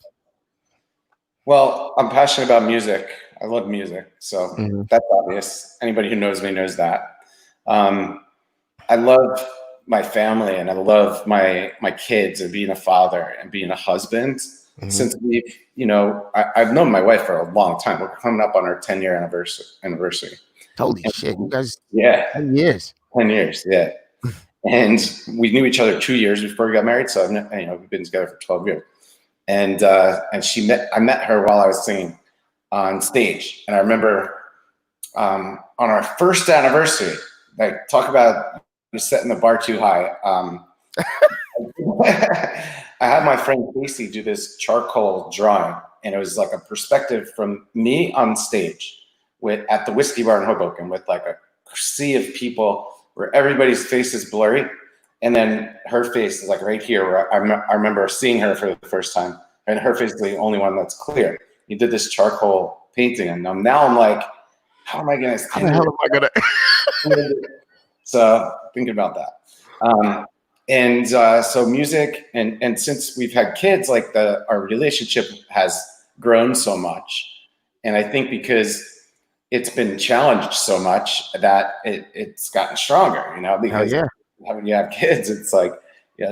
Well, I'm passionate about music. I love music, so that's obvious. Anybody who knows me knows that. I love my family, and I love my kids, and being a father and being a husband. Since I've known my wife for a long time. We're coming up on our 10-year anniversary. Holy shit, you guys! Yeah, 10 years. 10 years, yeah. And we knew each other 2 years before we got married. So we've been together for 12 years. And I met her while I was singing on stage. And I remember on our first anniversary, like, talk about setting the bar too high. I had my friend Casey do this charcoal drawing, and it was like a perspective from me on stage at the Whiskey Bar in Hoboken, with like a sea of people where everybody's face is blurry. And then her face is like right here, where I remember seeing her for the first time, and her face is the only one that's clear. He did this charcoal painting, and now I'm like, how am I going to? How the hell am I going to? So thinking about that. So music, and since we've had kids, like our relationship has grown so much. And I think because it's been challenged so much that it's gotten stronger, because when you have kids, it's like,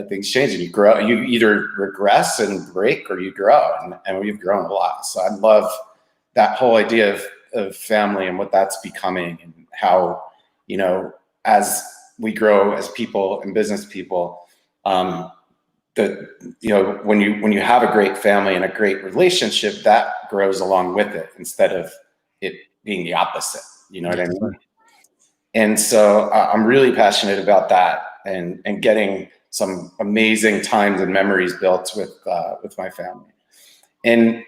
things change, and you grow. You either regress and break, or you grow, and we've grown a lot. So I love that whole idea of family and what that's becoming, and how, as we grow as people and business people, when you have a great family and a great relationship, that grows along with it instead of it being the opposite. You know what I mean? And so I'm really passionate about that and getting some amazing times and memories built with my family. And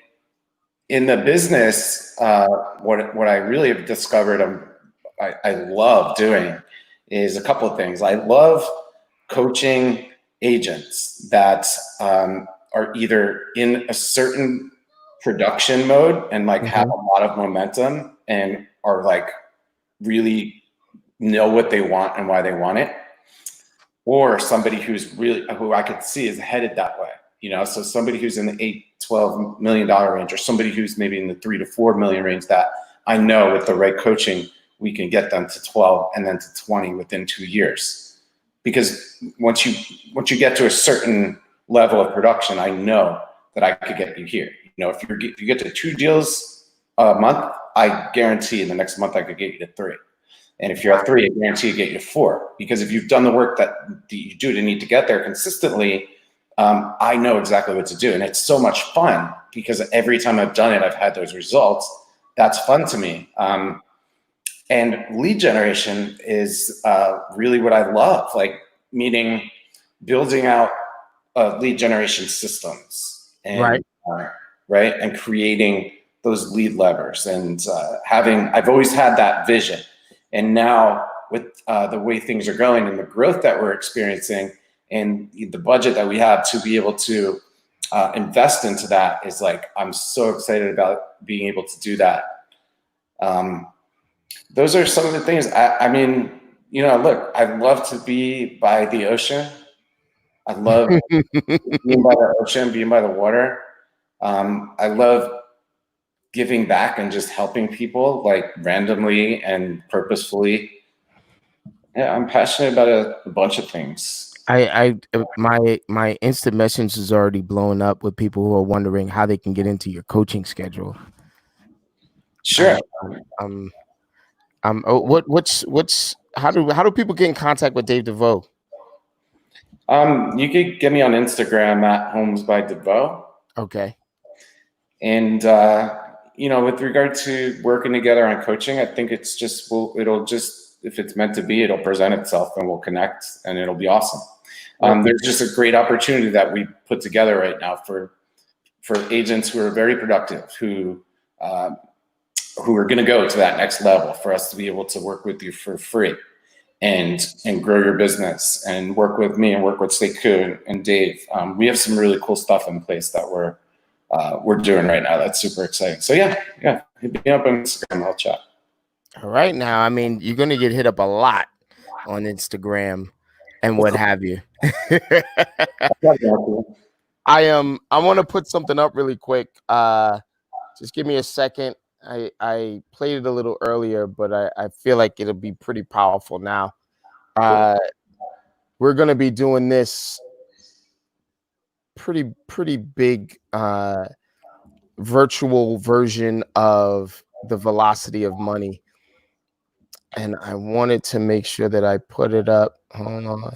in the business, what I really have discovered I love doing is a couple of things. I love coaching agents that are either in a certain production mode and like have a lot of momentum and are like really know what they want and why they want it, or somebody who I could see is headed that way. So somebody who's in the $8-12 million range, or somebody who's maybe in the $3 to $4 million range that I know with the right coaching, we can get them to 12 and then to 20 within 2 years. Because once you get to a certain level of production, I know that I could get you here. If you get to 2 deals a month, I guarantee in the next month I could get you to 3. And if you're at 3, I guarantee you get you to 4. Because if you've done the work that you do to need to get there consistently, I know exactly what to do. And it's so much fun because every time I've done it, I've had those results. That's fun to me. And lead generation is really what I love, like meaning building out lead generation systems and and creating those lead levers and I've always had that vision. And now with the way things are going and the growth that we're experiencing and the budget that we have to be able to invest into that is like, I'm so excited about being able to do that. Those are some of the things. I mean, look, I love to be by the ocean. I love being by the ocean, being by the water. I love giving back and just helping people like randomly and purposefully. Yeah, I'm passionate about a bunch of things. My instant message is already blowing up with people who are wondering how they can get into your coaching schedule. Sure. How do people get in contact with Dave DeVoe? You could get me on Instagram at Homes by DeVoe. Okay. And with regard to working together on coaching, I think it's just if it's meant to be, it'll present itself and we'll connect and it'll be awesome. There's just a great opportunity that we put together right now for agents who are very productive, who are going to go to that next level, for us to be able to work with you for free and grow your business and work with me and work with Sekou and Dave. We have some really cool stuff in place that we're doing right now. That's super exciting. So yeah, hit me up on Instagram. I'll chat. All right. Now, I mean, you're going to get hit up a lot on Instagram and what have you. I want to put something up really quick. Just give me a second. I played it a little earlier, but I feel like it'll be pretty powerful now. We're going to be doing this pretty big virtual version of the velocity of money. And I wanted to make sure that I put it up. Hold on.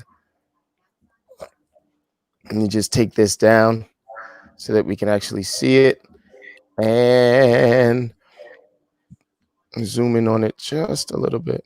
Let me just take this down so that we can actually see it. And zoom in on it just a little bit.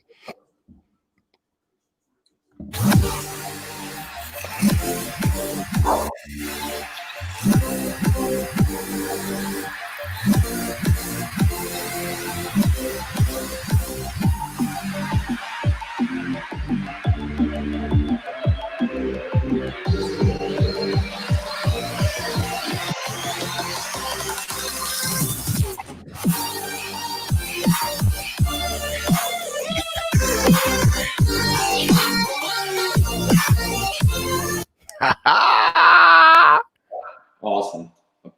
Awesome.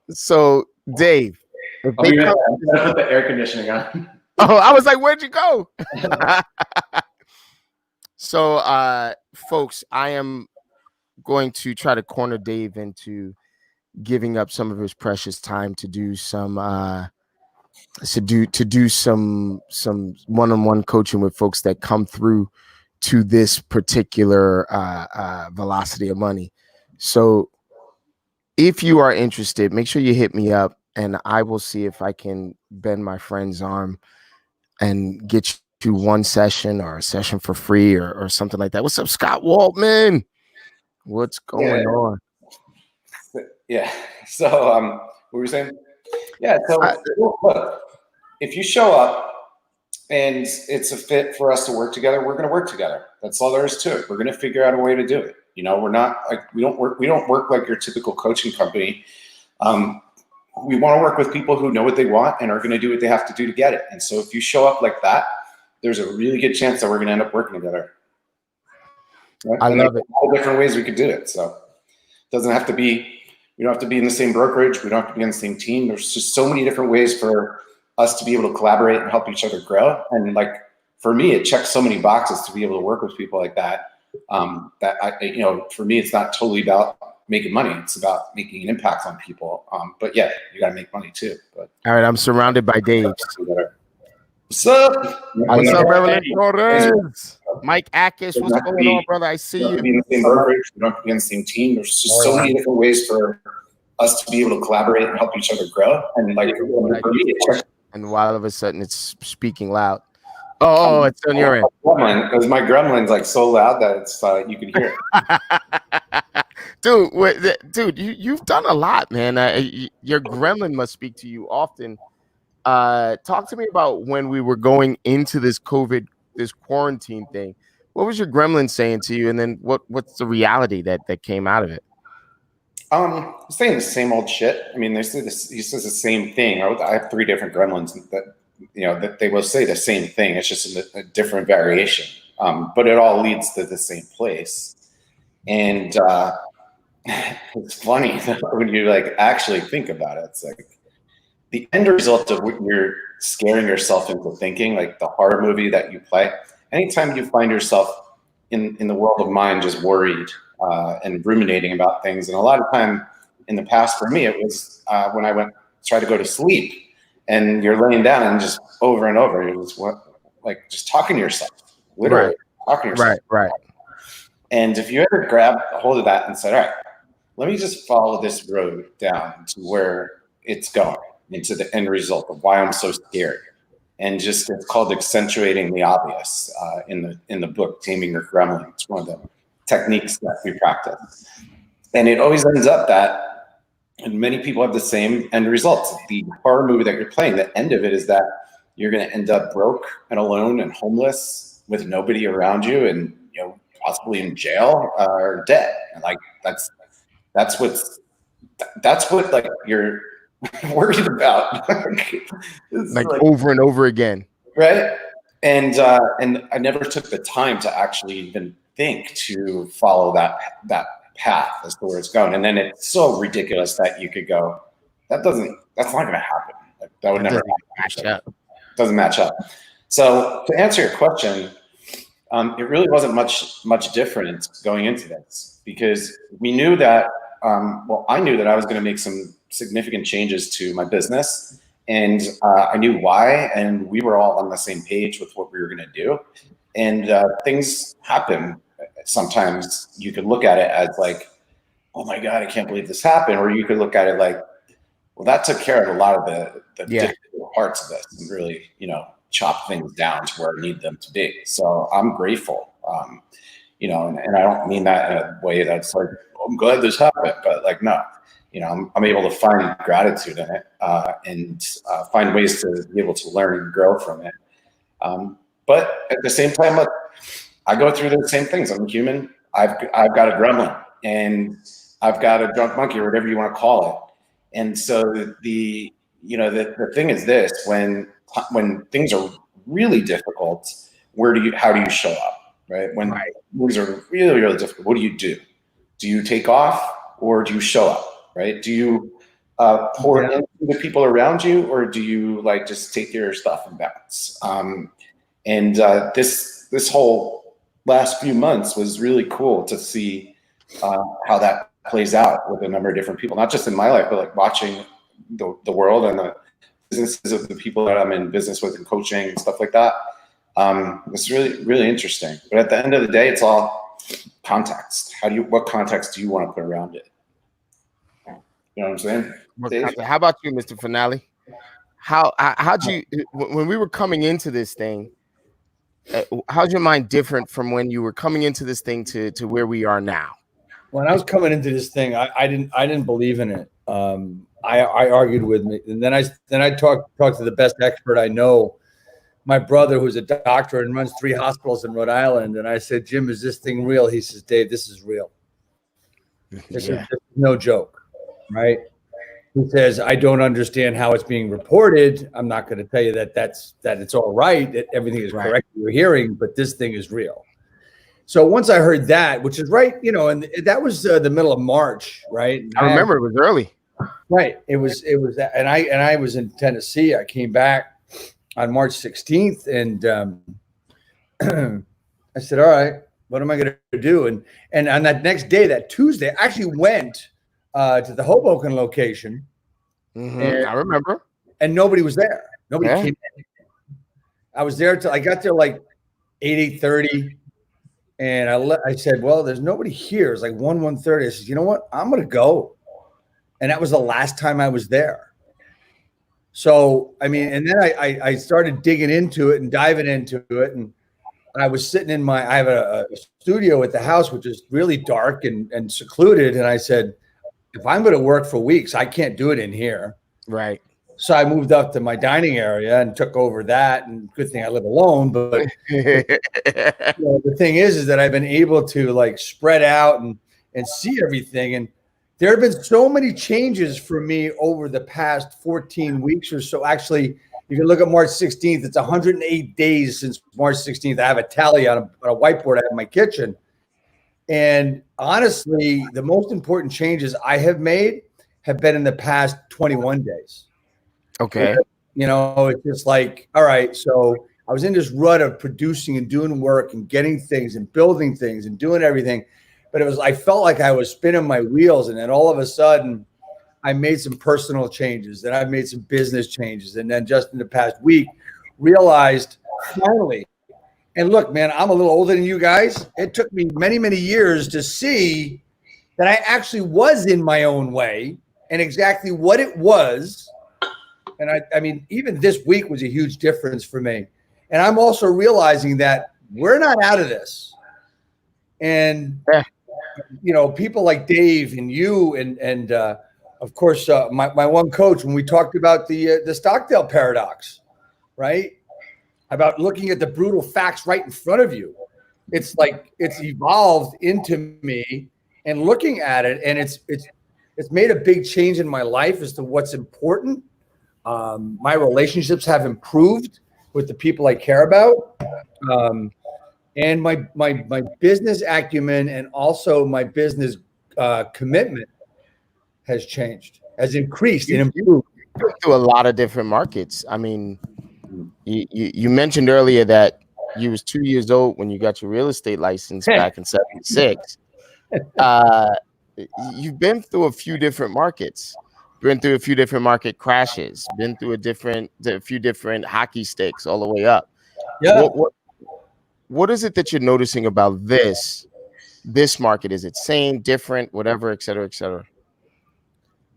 So, Dave, I'm gonna put the air conditioning on. Oh, I was like, where'd you go? So, folks, I am going to try to corner Dave into giving up some of his precious time to do some some one-on-one coaching with folks that come through to this particular velocity of money. So if you are interested, make sure you hit me up, and I will see if I can bend my friend's arm and get you one session or a session for free or something like that. What's up, Scott Waltman? What's going on? Yeah. So, what were you saying? Yeah. So, look, if you show up and it's a fit for us to work together, we're going to work together. That's all there is to it. We're going to figure out a way to do it. You know, we're not like we don't work like your typical coaching company. We want to work with people who know what they want and are going to do what they have to do to get it. And so, if you show up like that, there's a really good chance that we're going to end up working together. Right? I love it. A lot of different ways we could do it. So, it doesn't have to be. We don't have to be in the same brokerage. We don't have to be on the same team. There's just so many different ways for us to be able to collaborate and help each other grow. And like for me, it checks so many boxes to be able to work with people like that. That for me, it's not totally about making money. It's about making an impact on people. But yeah, you got to make money too. But all right, I'm surrounded by Daves. What's up? What's up, Reverend Torres? Mike Ackes, what's going on, brother? I see you. Be in the same brokerage. We don't have to be on the same team. There's just so many different ways for us to be able to collaborate and help each other grow. And like for me, and while all of a sudden it's speaking loud. Oh, it's on your end. Because my gremlin's like so loud that it's you can hear it. Dude, you've done a lot, man. Your gremlin must speak to you often. Talk to me about when we were going into this quarantine thing. What was your gremlin saying to you, and then what's the reality that came out of it? Saying the same old shit. I mean, he says the same thing. I have 3 different gremlins that they will say the same thing. It's just a different variation, but it all leads to the same place. And it's funny when you like actually think about it. It's like the end result of what you're scaring yourself into thinking, like the horror movie that you play. Anytime you find yourself in the world of mind, just worried and ruminating about things, and a lot of time in the past for me, it was when I try to go to sleep, and you're laying down and just over and over, it was just talking to yourself, literally talking to yourself. Right. And if you ever grab a hold of that and said, all right, let me just follow this road down to where it's going, into the end result of why I'm so scared. And just, it's called accentuating the obvious in the book, Taming Your Gremlin. It's one of the techniques that we practice. And it always ends up that, and many people have the same end results. The horror movie that you're playing, the end of it is that you're going to end up broke and alone and homeless with nobody around you, and possibly in jail or dead. And like that's what like you're worried about. like over and over again, right? And I never took the time to actually even think to follow that path as to where it's going. And then it's so ridiculous that you could go, that's not going to happen. Like, that would never happen. Doesn't match up. So to answer your question, it really wasn't much different going into this, because we knew that, I knew that I was going to make some significant changes to my business, and I knew why, and we were all on the same page with what we were going to do. And things happen. Sometimes you could look at it as like, oh my God, I can't believe this happened. Or you could look at it like, well, that took care of a lot of the difficult parts of this, and really, chop things down to where I need them to be. So I'm grateful, and I don't mean that in a way that's like, oh, I'm glad this happened, but like, no, I'm able to find gratitude in it, and find ways to be able to learn and grow from it. But at the same time, look, I go through the same things. I'm human. I've got a gremlin, and I've got a drunk monkey, or whatever you want to call it. And so the thing is this: when things are really difficult, how do you show up, right? When things are really, really difficult, what do you do? Do you take off, or do you show up, right? Do you pour into the people around you, or do you like just take your stuff and bounce? And this whole last few months was really cool to see how that plays out with a number of different people, not just in my life, but like watching the world and the businesses of the people that I'm in business with and coaching and stuff like that. It's really, really interesting. But at the end of the day, it's all context. What context do you want to put around it? You know what I'm saying? Well, Dave? how about you, Mr. Finale? How'd you, when we were coming into this thing, how's your mind different from when you were coming into this thing to where we are now? When I was coming into this thing, I didn't believe in it. I argued with me, and then I talked to the best expert I know, my brother, who's a doctor and runs 3 hospitals in Rhode Island. And I said, Jim, is this thing real? He says, Dave, this is real. This is no joke, right? He says, I don't understand how it's being reported. I'm not going to tell you that it's all right, that everything is correct you're hearing, but this thing is real. So once I heard that, which is right, and that was the middle of March, right? I remember it was early. Right. It was that, and I was in Tennessee. I came back on March 16th, and I said, all right, what am I going to do? And on that next day, that Tuesday, I actually went to the Hoboken location. I remember. And nobody was there. Nobody came in. I was there till I got there like 8:30. And I said, well, there's nobody here. It's like 1:30. I said, you know what? I'm going to go. And that was the last time I was there. So, I mean, and then I started digging into it and diving into it. And I was sitting I have a studio at the house, which is really dark and secluded. And I said, if I'm going to work for weeks, I can't do it in here. Right. So I moved up to my dining area and took over that. And good thing I live alone. But the thing is that I've been able to like spread out and see everything. And there have been so many changes for me over the past 14 weeks or so. Actually, you can look at March 16th. It's 108 days since March 16th. I have a tally on a whiteboard I have in my kitchen. And honestly, the most important changes I have made have been in the past 21 days. Okay. It's just like, all right, so I was in this rut of producing and doing work and getting things and building things and doing everything. But I felt like I was spinning my wheels. And then all of a sudden, I made some personal changes. Then I've made some business changes. And then just in the past week, realized finally, and look, man, I'm a little older than you guys. It took me many, many years to see that I actually was in my own way and exactly what it was. And I mean, even this week was a huge difference for me. And I'm also realizing that we're not out of this. And, people like Dave and you and of course, my one coach, when we talked about the Stockdale paradox, right? About looking at the brutal facts right in front of you. It's like it's evolved into me and looking at it. And it's made a big change in my life as to what's important. My relationships have improved with the people I care about. And my business acumen and also my business commitment has changed, has increased and improved. To a lot of different markets. I mean, you mentioned earlier that you was 2 years old when you got your real estate license back in '76. You've been through a few different markets, been through a few different market crashes, been through a few different hockey sticks all the way up. Yeah. What is it that you're noticing about this market? Is it same, different, whatever, et cetera, et cetera?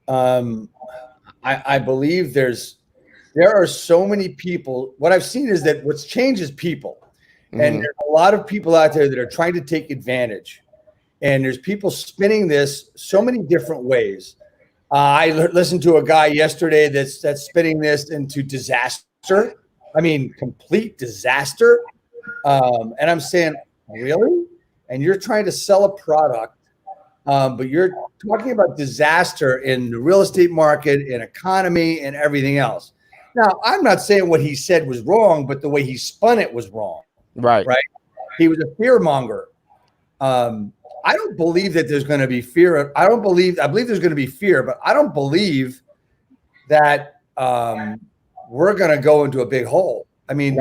I believe there are so many people. What I've seen is that what's changed is people. And there's a lot of people out there that are trying to take advantage. And there's people spinning this so many different ways. I listened to a guy yesterday that's spinning this into disaster. I mean, complete disaster. And I'm saying, really? And you're trying to sell a product, but you're talking about disaster in the real estate market, in economy, and everything else. Now, I'm not saying what he said was wrong, but the way he spun it was wrong. Right. He was a fear monger. I don't believe that there's going to be fear. I believe there's going to be fear, but I don't believe that we're going to go into a big hole. I mean,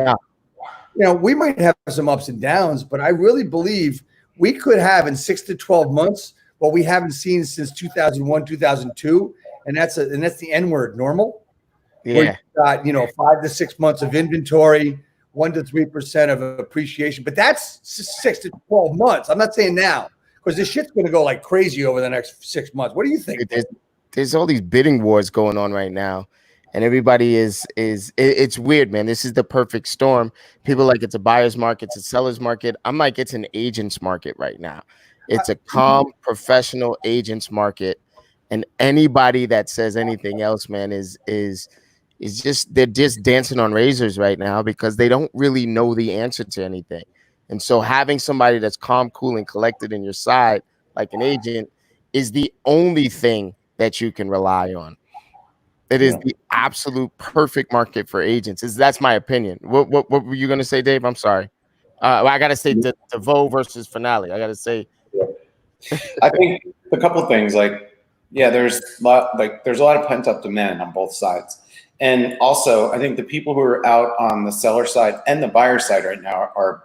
we might have some ups and downs, but I really believe we could have in 6 to 12 months what we haven't seen since 2001, 2002, and that's the N word, normal. Yeah. Where you got 5 to 6 months of inventory, 1 to 3% of appreciation, but that's 6 to 12 months. I'm not saying now, because this shit's going to go like crazy over the next 6 months. What do you think? there's all these bidding wars going on right now, and everybody it's weird, man. This is the perfect storm. People like it's a buyer's market, it's a seller's market. I'm like, it's an agent's market right now. It's a calm professional agent's market, and anybody that says anything else, man, is just, they're just dancing on razors right now because they don't really know the answer to anything. And so having somebody that's calm, cool, and collected in your side, like an agent, is the only thing that you can rely on. It is the absolute perfect market for agents. That's my opinion. What were you gonna say, Dave? I'm sorry. Well, I gotta say DeVoe versus Finale. I gotta say. I think a couple of things, like, yeah, there's a lot of pent up demand on both sides. And also, I think the people who are out on the seller side and the buyer side right now are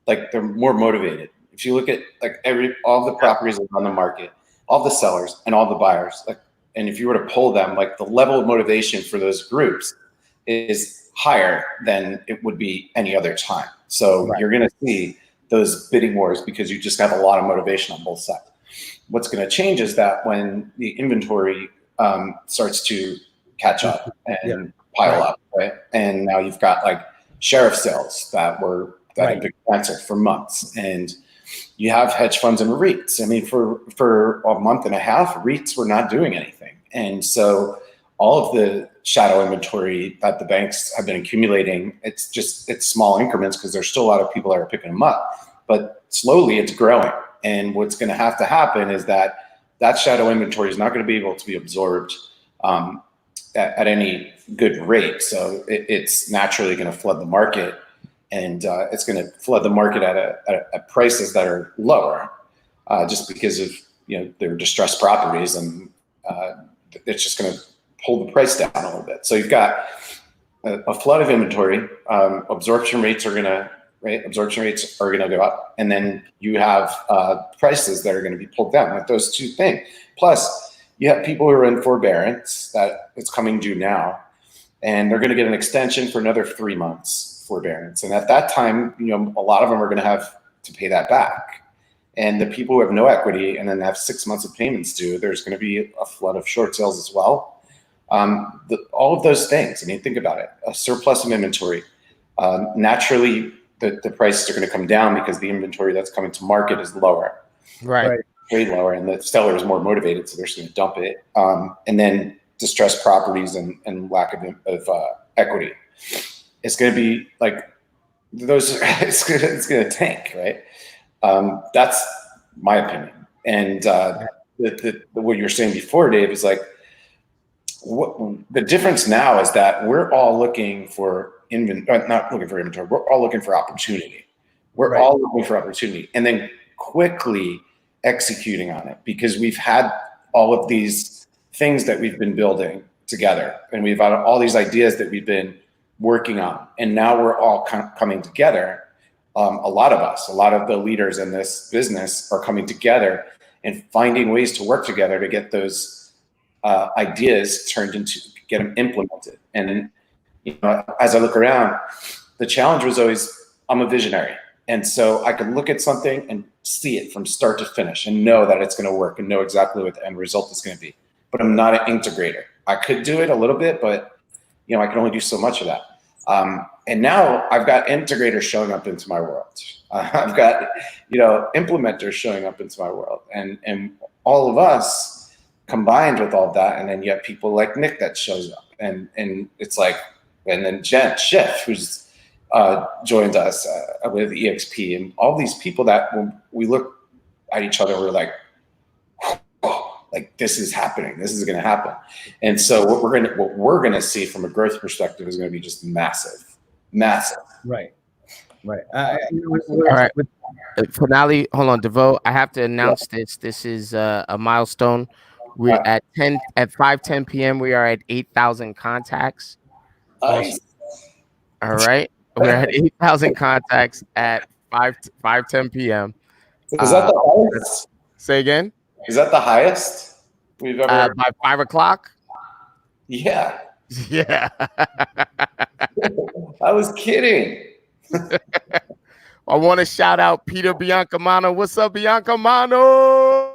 like, they're more motivated. If you look at like all the properties that are on the market, all the sellers and all the buyers, like, and if you were to poll them, like the level of motivation for those groups is higher than it would be any other time. So you're going to see those bidding wars because you just have a lot of motivation on both sides. What's going to change is that when the inventory starts to catch up and pile up, right? And now you've got like sheriff sales that have been canceled for months, and you have hedge funds and REITs. I mean, for a month and a half, REITs were not doing anything, and so all of the shadow inventory that the banks have been accumulating, it's small increments because there's still a lot of people that are picking them up, but slowly it's growing. And what's going to have to happen is that shadow inventory is not going to be able to be absorbed at any good rate. So it's naturally going to flood the market, and it's going to flood the market at prices that are lower, just because of they're distressed properties, and it's just going to pull the price down a little bit. So you've got a flood of inventory. Absorption rates are going to go up, and then you have prices that are going to be pulled down with those two things. Plus, you have people who are in forbearance that it's coming due now, and they're going to get an extension for another 3 months forbearance. And at that time, a lot of them are going to have to pay that back. And the people who have no equity and then have 6 months of payments due, there's going to be a flood of short sales as well. All of those things. I mean, think about it. A surplus of inventory. Naturally, the prices are going to come down because the inventory that's coming to market is lower. Right. Way lower, and the seller is more motivated, so they're just going to dump it. And then distressed properties and lack of equity. It's going to be like those. It's going to tank, right? That's my opinion. And what you're saying before, Dave, is like the difference now is that we're all looking for not looking for inventory. We're all looking for opportunity. We're all looking for opportunity, and then quickly executing on it, because we've had all of these things that we've been building together, and we've had all these ideas that we've been working on, and now we're all coming together. A lot of the leaders in this business are coming together and finding ways to work together to get those ideas get them implemented. And as I look around, the challenge was always, I'm a visionary. And so I can look at something and see it from start to finish and know that it's going to work and know exactly what the end result is going to be. But I'm not an integrator. I could do it a little bit, but I can only do so much of that. And now I've got integrators showing up into my world. I've got implementers showing up into my world, and all of us combined with all of that, and then you have people like Nick that shows up, and it's like, and then Jen Schiff, who's joined us with EXP, and all these people that when we look at each other, we're like, like this is happening. This is going to happen. And so what we're going to see from a growth perspective is going to be just massive. Right. All right. Finale. Hold on, DeVoe. I have to announce this. This is a milestone. We're at 5:10 p.m. We are at 8,000 contacts. Nice. All right. We're at 8,000 contacts at 5:10 p.m. Is that the highest? Say again? Is that the highest we've ever? By 5 o'clock? Yeah. Yeah. I was kidding. I want to shout out Peter Biancamano. What's up, Biancamano?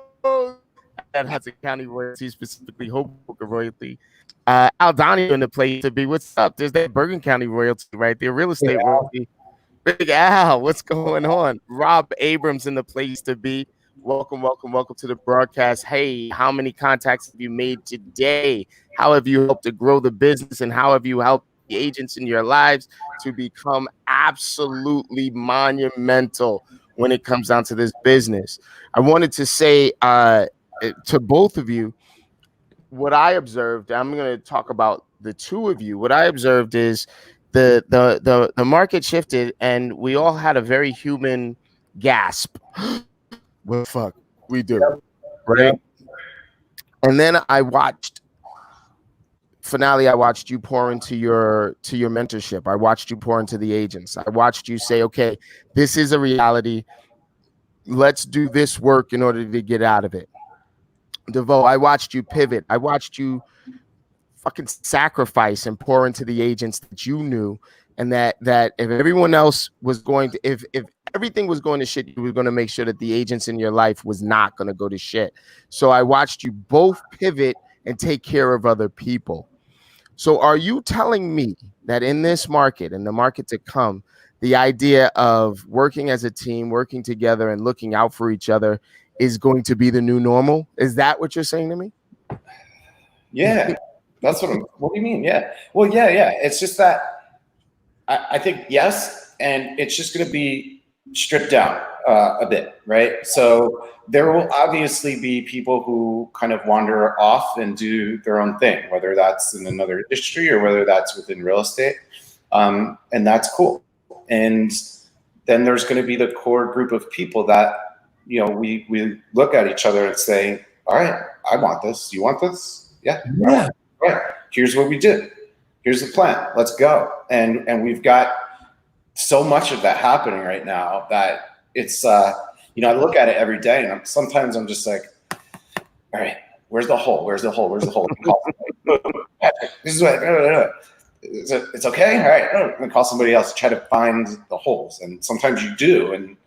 that has a county royalty, specifically Hoboken royalty. Aldani in the place to be. What's up? There's that Bergen County royalty right there, real estate royalty. Big Al, what's going on? Rob Abrams in the place to be. Welcome, welcome, welcome to the broadcast. Hey, how many contacts have you made today? How have you helped to grow the business, and how have you helped the agents in your lives to become absolutely monumental when it comes down to this business? I wanted to say to both of you, what I observed, I'm going to talk about the two of you. What I observed is the market shifted, and we all had a very human gasp. What the fuck we do, right? Yep. And then I watched you pour into your mentorship. I watched you pour into the agents. I watched you say, okay, this is a reality. Let's do this work in order to get out of it. DeVoe, I watched you pivot. I watched you fucking sacrifice and pour into the agents that you knew, and that if everyone else was going to, if everything was going to shit, you were going to make sure that the agents in your life was not going to go to shit. So I watched you both pivot and take care of other people. So are you telling me that in this market, in the market to come, the idea of working as a team, working together and looking out for each other is going to be the new normal? Is that what you're saying to me? Yeah, that's what do you mean? Yeah. Well, yeah. It's just that I think yes. And it's just going to be stripped down a bit, right? So there will obviously be people who kind of wander off and do their own thing, whether that's in another industry or whether that's within real estate. And that's cool. And then there's going to be the core group of people that, you know, we look at each other and say, all right, I want this. You want this? Yeah. Yeah. All right. Here's what we did. Here's the plan. Let's go. And we've got so much of that happening right now that it's, you know, I look at it every day, and sometimes I'm just like, all right, where's the hole? Where's the hole? Where's the hole? This is what, it's okay. All right. I'm going to call somebody else to try to find the holes. And sometimes you do. And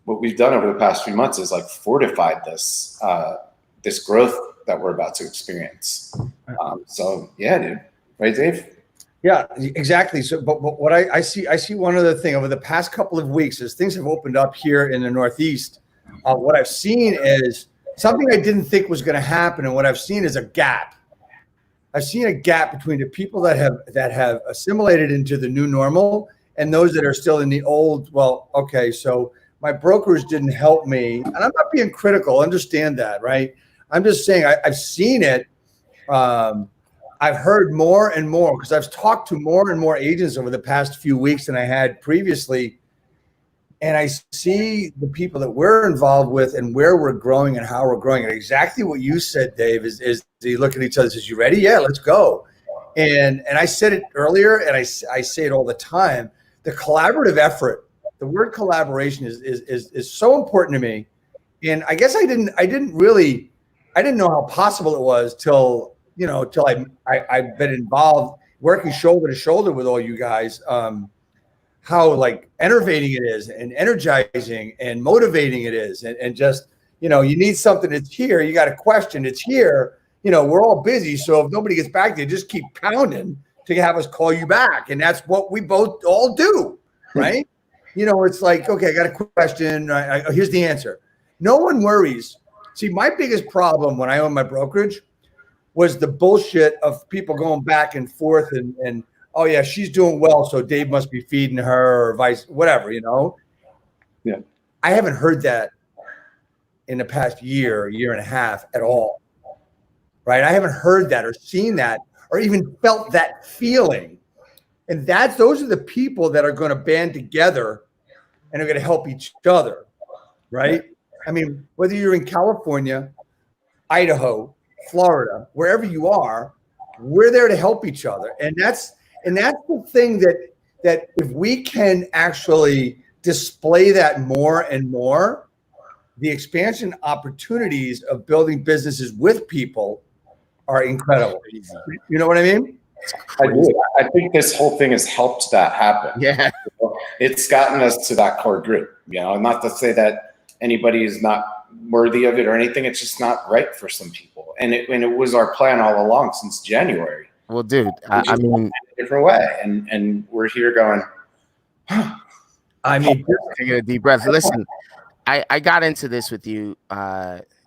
what we've done over the past few months is like fortified this, this growth that we're about to experience. So yeah, dude. Right, Dave? Yeah, exactly. So, but what I see one other thing over the past couple of weeks as things have opened up here in the Northeast. What I've seen is something I didn't think was going to happen, and what I've seen is a gap. I've seen a gap between the people that have assimilated into the new normal and those that are still in the old. Well, okay, so my brokers didn't help me, and I'm not being critical. Understand that, right? I'm just saying I've seen it. I've heard more and more because I've talked to more and more agents over the past few weeks than I had previously. And I see the people that we're involved with and where we're growing and how we're growing. And exactly what you said, Dave, is they look at each other and says, you ready? Yeah, let's go. And I said it earlier, and I say it all the time. The collaborative effort, the word collaboration is so important to me. And I guess I didn't know how possible it was till I've been involved working shoulder to shoulder with all you guys, how like enervating it is and energizing and motivating it is. And just, you need something that's here. You got a question. It's here. We're all busy. So if nobody gets back to you, just keep pounding to have us call you back. And that's what we both all do. Right. It's like, okay, I got a question. Here's the answer. No one worries. See, my biggest problem when I owned my brokerage was the bullshit of people going back and forth and oh yeah, she's doing well, so Dave must be feeding her or whatever. Yeah. I haven't heard that in the past year and a half at all. Right? I haven't heard that or seen that or even felt that feeling. And those are the people that are going to band together and are going to help each other. Right? I mean, whether you're in California, Idaho, Florida, wherever you are, we're there to help each other. And that's the thing that if we can actually display that more and more, the expansion opportunities of building businesses with people are incredible. You know what I mean? I do. I think this whole thing has helped that happen. Yeah. It's gotten us to that core group, not to say that anybody is not worthy of it or anything. It's just not right for some people. And it was our plan all along since January. Well, dude, I mean, a different way. And we're here going, I mean, taking a deep breath. Listen, I got into this with you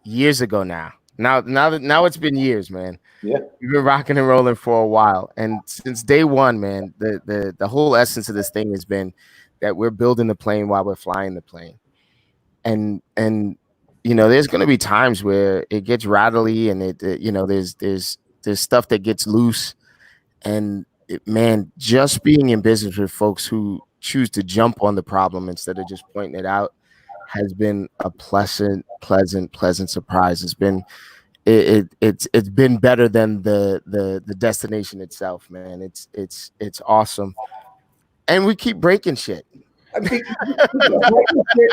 years ago now. Now it's been years, man. Yeah. We've been rocking and rolling for a while. And since day one, man, the whole essence of this thing has been that we're building the plane while we're flying the plane. And you know, there's going to be times where it gets rattly and there's stuff that gets loose. And man, just being in business with folks who choose to jump on the problem instead of just pointing it out has been a pleasant surprise. It's been been better than the destination itself, man. It's awesome. And we keep breaking shit. I mean,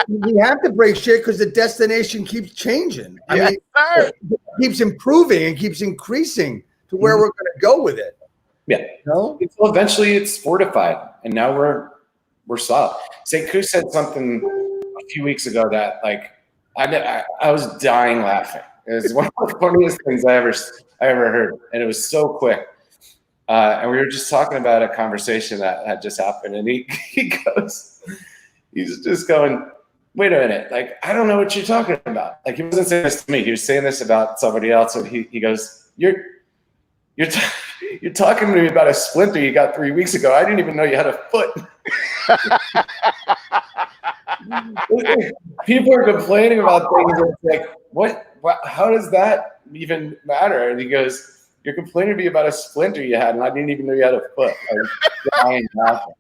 we have to break shit because the destination keeps changing. I mean, it keeps improving and keeps increasing to where we're going to go with it. Yeah. No? Well, eventually it's fortified, and now we're solid. St. Coup said something a few weeks ago that like I was dying laughing. It was one of the funniest things I ever heard, and it was so quick. And we were just talking about a conversation that had just happened, and he's just going, wait a minute, like, I don't know what you're talking about. Like, he wasn't saying this to me. He was saying this about somebody else. And he goes, you're talking to me about a splinter you got 3 weeks ago. I didn't even know you had a foot. People are complaining about things. And it's like, what? How does that even matter? And he goes, you're complaining to me about a splinter you had, and I didn't even know you had a foot. I was dying laughing.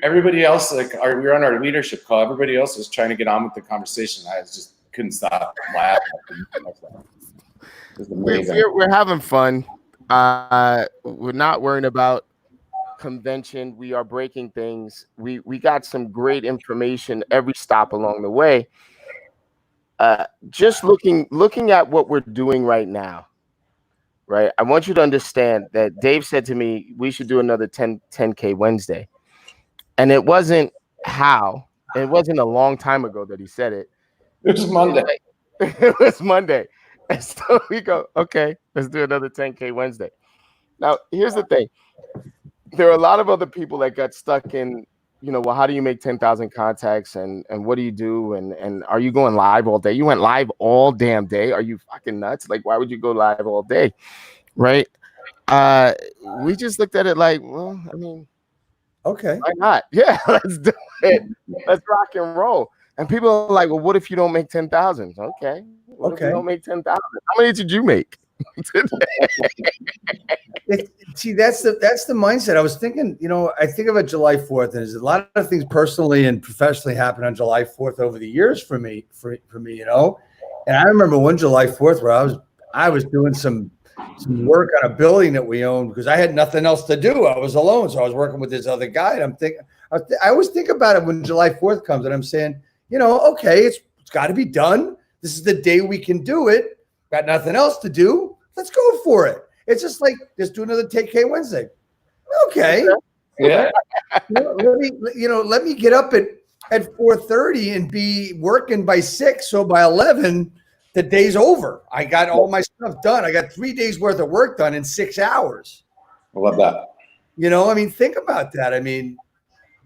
Everybody else, like, we're on our leadership call. Everybody else was trying to get on with the conversation. I just couldn't stop laughing. It was amazing. We're having fun. We're not worrying about convention. We are breaking things. We got some great information every stop along the way. Just looking at what we're doing right now. Right. I want you to understand that Dave said to me, we should do another 10K Wednesday. And it wasn't it wasn't a long time ago that he said it. It was Monday. It was Monday. And so we go, okay, let's do another 10K Wednesday. Now, here's the thing. There are a lot of other people that got stuck in, well, how do you make 10,000 contacts and what do you do? And are you going live all day? You went live all damn day. Are you fucking nuts? Like, why would you go live all day? Right. We just looked at it like, well, I mean, okay, why not? Yeah, let's do it. Let's rock and roll. And people are like, well, what if you don't make 10,000? Okay. What if you don't make 10,000? How many did you make? See, that's the mindset. I was thinking, I think about July 4th, and there's a lot of things personally and professionally happen on July 4th over the years for me, And I remember one July 4th where I was doing some work on a building that we owned because I had nothing else to do. I was alone, so I was working with this other guy. And I always think about it when July 4th comes, and I'm saying, okay, it's got to be done. This is the day we can do it. Got nothing else to do. Let's go for it. It's just like, let's do another 10K Wednesday. Okay. Yeah. Let me get up at 4:30 and be working by 6. So by 11, the day's over. I got all my stuff done. I got 3 days worth of work done in 6 hours. I love that. Think about that.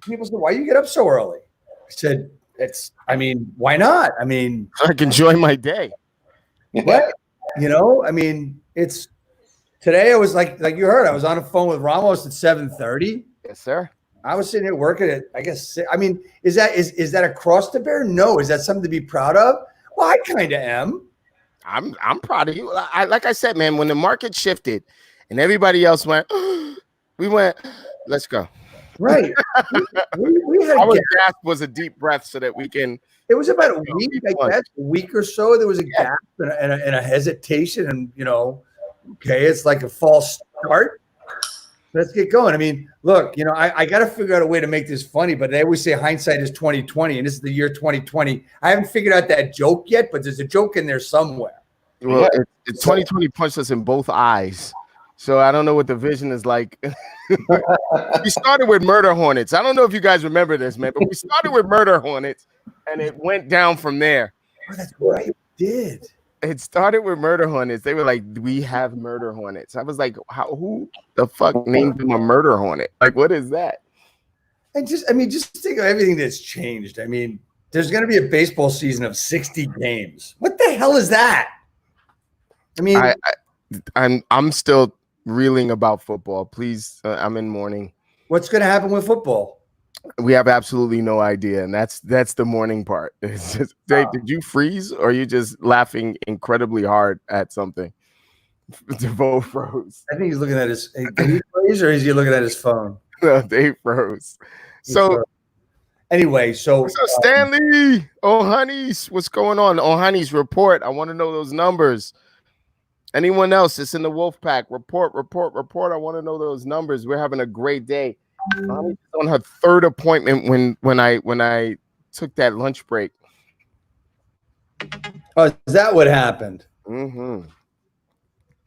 People say, why you get up so early? I said, why not? So I can enjoy my day. What? It's today. I was like you heard, I was on the phone with Ramos at 7:30. Yes, sir. I was sitting here working at, I guess, is that a cross to bear? No. Is that something to be proud of? Well, I kind of am. I'm proud of you. Like I said, man, when the market shifted and everybody else went, we went, let's go. Right. we had our gasp was a deep breath so that we can. It was about a week, I guess, a week or so. There was a gap and a hesitation, and okay, it's like a false start. Let's get going. Look, I got to figure out a way to make this funny, but they always say hindsight is 20/20, and this is the year 2020. I haven't figured out that joke yet, but there's a joke in there somewhere. Well, 2020 punched us in both eyes. So I don't know what the vision is like. We started with murder hornets. I don't know if you guys remember this, man, but we started with murder hornets, and it went down from there. Oh, that's right. You did. It started with murder hornets. They were like, we have murder hornets. I was like, who the fuck named them a murder hornet? Like, what is that? And just think of everything that's changed. I mean, there's going to be a baseball season of 60 games. What the hell is that? I mean, I'm still reeling about football. Please, I'm in mourning. What's going to happen with football? We have absolutely no idea, and that's the mourning part. It's just, Dave, did you freeze, or are you just laughing incredibly hard at something? DeVoe froze. I think he's looking at his. Did he freeze, or is he looking at his phone? No, Dave froze. So anyway, so Stanley, oh honeys, what's going on? Oh honeys, report. I want to know those numbers. Anyone else that's in the wolf pack, report. I want to know those numbers. We're having a great day. On her third appointment when I took that lunch break. Oh, is that what happened? Mm-hmm.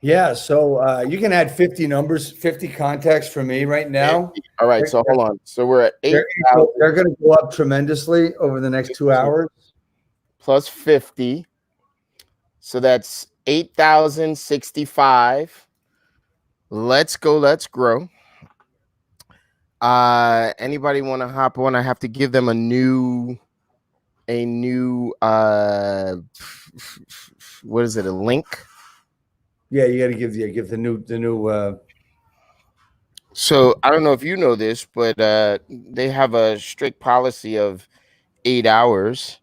Yeah, so you can add 50 numbers, 50 contacts for me right now. All right, so hold on. So we're at 8. They're going to go up tremendously over the next 2 hours. Plus 50. So that's 8,065. Let's go. Let's grow. Anybody want to hop on? I have to give them a new what is it? A link? Yeah, you got to give the new So I don't know if you know this, but they have a strict policy of 8 hours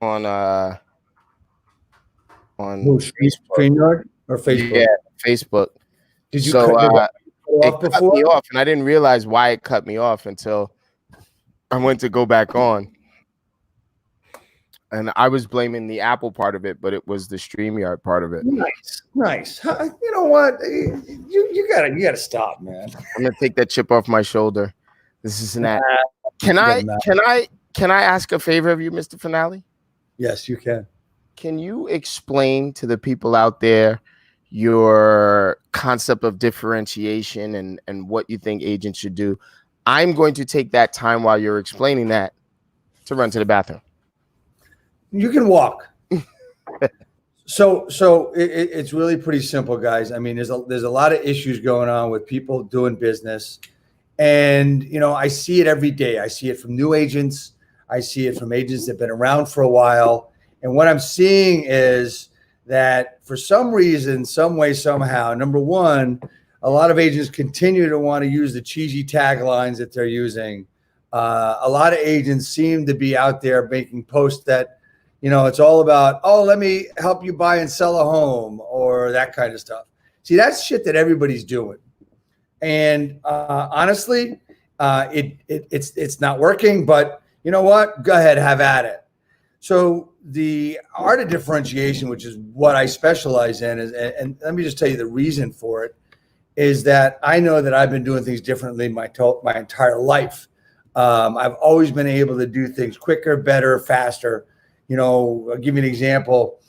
on StreamYard or Facebook. Yeah, Facebook. Did you cut off cut me off, and I didn't realize why it cut me off until I went to go back on. And I was blaming the Apple part of it, but it was the StreamYard part of it. Nice. You know what? You gotta stop, man. I'm gonna take that chip off my shoulder. This is an ad. Can I ask a favor of you, Mr. Finale? Yes, you can. Can you explain to the people out there your concept of differentiation and what you think agents should do? I'm going to take that time while you're explaining that to run to the bathroom. You can walk. So it's really pretty simple, guys. I mean, there's a lot of issues going on with people doing business, and I see it every day. I see it from new agents. I see it from agents that have been around for a while, and what I'm seeing is that for some reason, some way, somehow, number one, a lot of agents continue to want to use the cheesy taglines that they're using. A lot of agents seem to be out there making posts that, it's all about, oh, let me help you buy and sell a home or that kind of stuff. See, that's shit that everybody's doing. And honestly, it's not working, but you know what? Go ahead, have at it. So the art of differentiation, which is what I specialize in, and let me just tell you the reason for it, is that I know that I've been doing things differently my entire life. I've always been able to do things quicker, better, faster. I'll give you an example.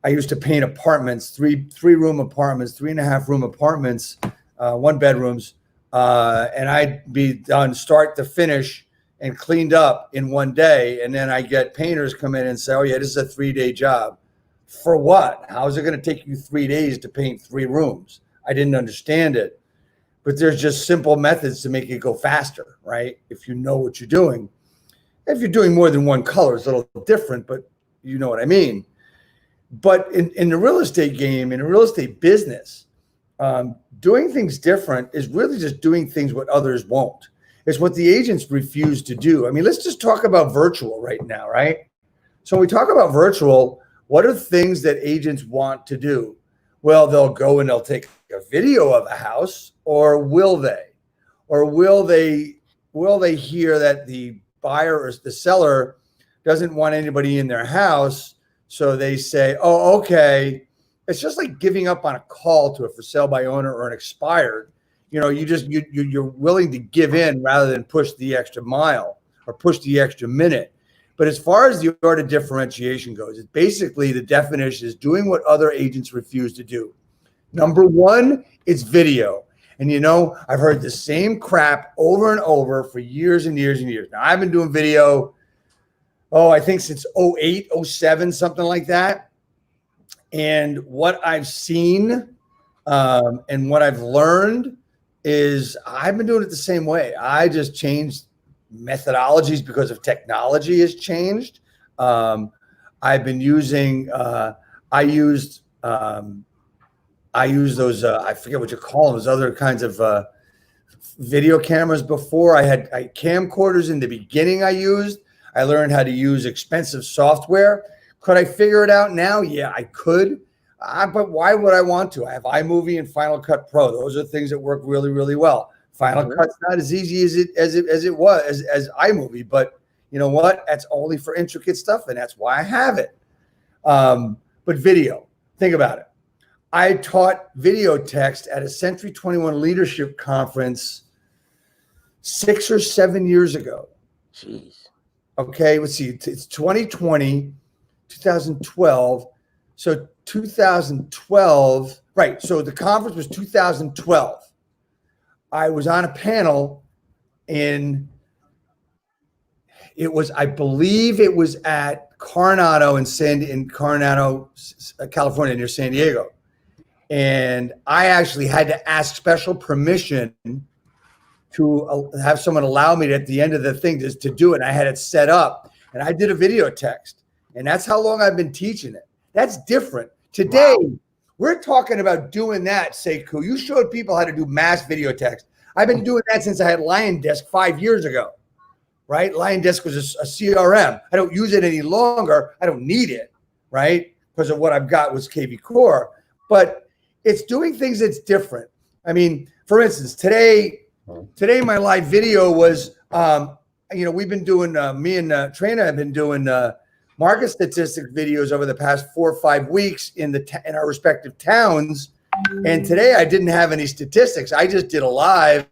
I used to paint apartments, three-room apartments, 3.5-room apartments, 1-bedrooms, and I'd be done start to finish and cleaned up in one day. And then I get painters come in and say, oh yeah, this is a 3-day job. For what? How is it going to take you 3 days to paint 3 rooms? I didn't understand it, but there's just simple methods to make it go faster, right? If you know what you're doing. If you're doing more than one color, it's a little different, but you know what I mean. But in the real estate game, in the real estate business, doing things different is really just doing things what others won't. It's what the agents refuse to do. I mean, let's just talk about virtual right now, right? So when we talk about virtual, what are things that agents want to do? Well, they'll go and they'll take a video of a house, or will they? Or will they hear that the buyer or the seller doesn't want anybody in their house, so they say, oh, okay. It's just like giving up on a call to a for sale by owner or an expired. You're willing to give in rather than push the extra mile or push the extra minute. But as far as the art of differentiation goes, it's basically the definition is doing what other agents refuse to do. Number one, it's video. And I've heard the same crap over and over for years and years and years. Now, I've been doing video, I think since 08, 07, something like that. And what I've seen and what I've learned is I've been doing it the same way. I just changed methodologies because of technology has changed. I've been using, I used those, I forget what you call them, those other kinds of video cameras before. I had camcorders in the beginning I used. I learned how to use expensive software. Could I figure it out now? Yeah, I could. But why would I want to? I have iMovie and Final Cut Pro. Those are things that work really, really well. Final Cut's not as easy as it was as iMovie, but you know what? That's only for intricate stuff, and that's why I have it. But video, think about it. I taught video text at a Century 21 leadership conference 6 or 7 years ago. Jeez. Okay, let's see. It's 2020, 2012. So 2012, right. So the conference was 2012. I was on a panel I believe it was at Coronado in Coronado, California, near San Diego. And I actually had to ask special permission to have someone allow me to, at the end of the thing to do it. And I had it set up and I did a video text, and that's how long I've been teaching it. That's different. Today, we're talking about doing that, Sekou. You showed people how to do mass video text. I've been doing that since I had Lion Desk 5 years ago, right? Lion Desk was a CRM. I don't use it any longer. I don't need it, right? Because of what I've got was KV Core. But it's doing things that's different. I mean, for instance, today my live video was, we've been doing, me and Trina have been doing market statistic videos over the past 4 or 5 weeks in our respective towns. And today I didn't have any statistics. I just did a live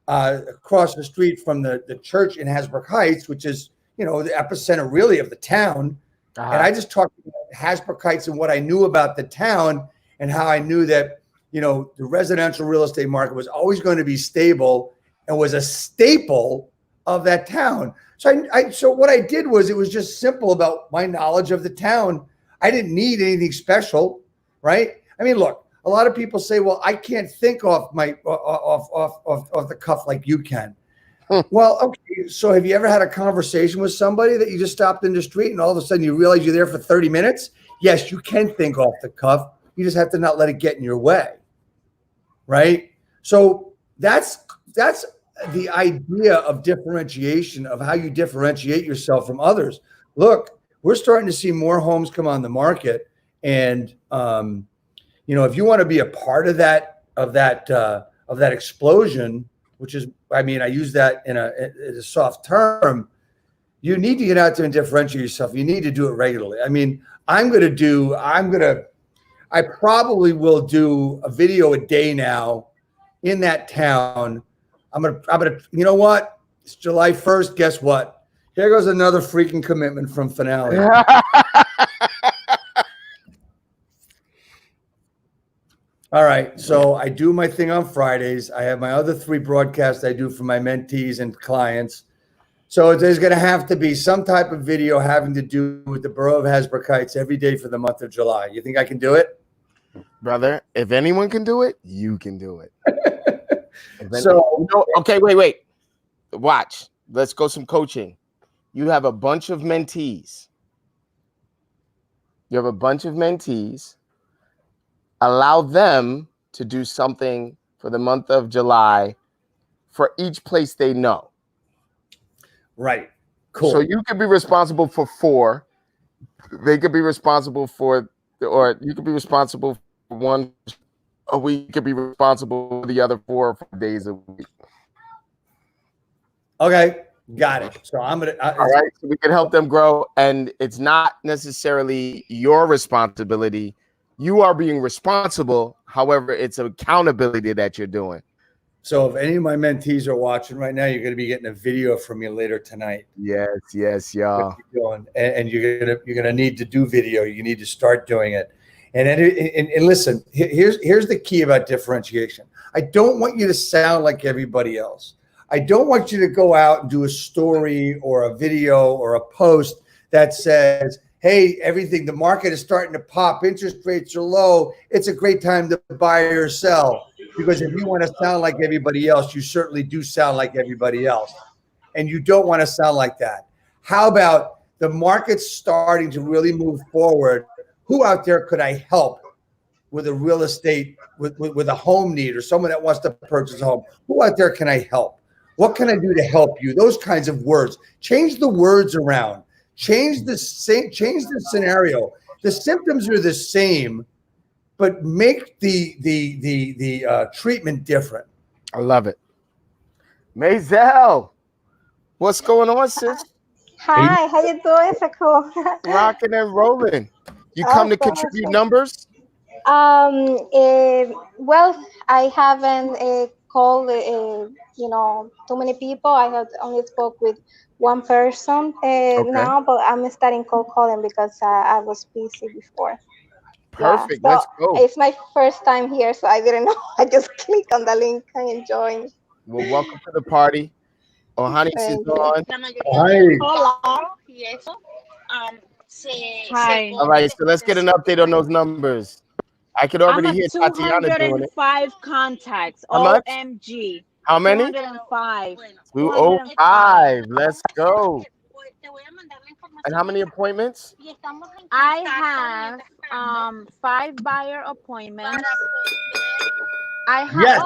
across the street from the church in Hasbrook Heights, which is, the epicenter really of the town. And I just talked about Hasbrook Heights and what I knew about the town and how I knew that, the residential real estate market was always going to be stable and was a staple of that town. So what I did was, it was just simple about my knowledge of the town. I didn't need anything special, right? I mean, look, a lot of people say, well, I can't think off the cuff like you can. Well, okay. So have you ever had a conversation with somebody that you just stopped in the street and all of a sudden you realize you're there for 30 minutes? Yes, you can think off the cuff. You just have to not let it get in your way, right? So that's the idea of differentiation, of how you differentiate yourself from others. Look, we're starting to see more homes come on the market, and if you want to be a part of that explosion, which is, I use that in a soft term, you need to get out there and differentiate yourself. You need to do it regularly. I mean, I probably will do a video a day now in that town. I'm gonna, you know what? It's July 1st. Guess what? Here goes another freaking commitment from Finale. All right. So I do my thing on Fridays. I have my other 3 broadcasts I do for my mentees and clients. So there's going to have to be some type of video having to do with the borough of Hasbrook Heights every day for the month of July. You think I can do it? Brother, if anyone can do it, you can do it. Okay, wait. Watch. Let's go some coaching. You have a bunch of mentees. Allow them to do something for the month of July for each place they know. Right. Cool. So you could be responsible for 4. They could be responsible for, or you could be responsible for 1 a week. Could be responsible for the other 4 or 5 days a week. Okay. Got it. So I'm going to. All right. So we can help them grow. And it's not necessarily your responsibility. You are being responsible. However, it's accountability that you're doing. So if any of my mentees are watching right now, you're going to be getting a video from me later tonight. Yes, y'all. And you're gonna need to do video. You need to start doing it. And listen, here's the key about differentiation. I don't want you to sound like everybody else. I don't want you to go out and do a story or a video or a post that says, hey, the market is starting to pop. Interest rates are low. It's a great time to buy or sell. Because if you want to sound like everybody else, you certainly do sound like everybody else. And you don't want to sound like that. How about the market's starting to really move forward? Who out there could I help with a real estate, with a home need, or someone that wants to purchase a home? Who out there can I help? What can I do to help you? Those kinds of words. Change the words around. Change the scenario. The symptoms are the same, but make the treatment different. I love it. Maisel, what's going on, sis? Hi, how you doing? So cool. Rocking and rolling. You come to contribute numbers? Well, I haven't called, too many people. I have only spoke with one person now, but I'm starting cold calling because I was busy before. Perfect. Yeah, so Let's go. it's my first time here, so I didn't know. I just clicked on the link and joined. Well, welcome to the party. Ohani is Thank you. on. Hi. All right, so let's get an update on those numbers. I could I'm already at hear Tatiana doing it. 205 contacts. How much? OMG. How many? 205. 205. Let's go. And how many appointments? I have 5 buyer appointments. I have Yes.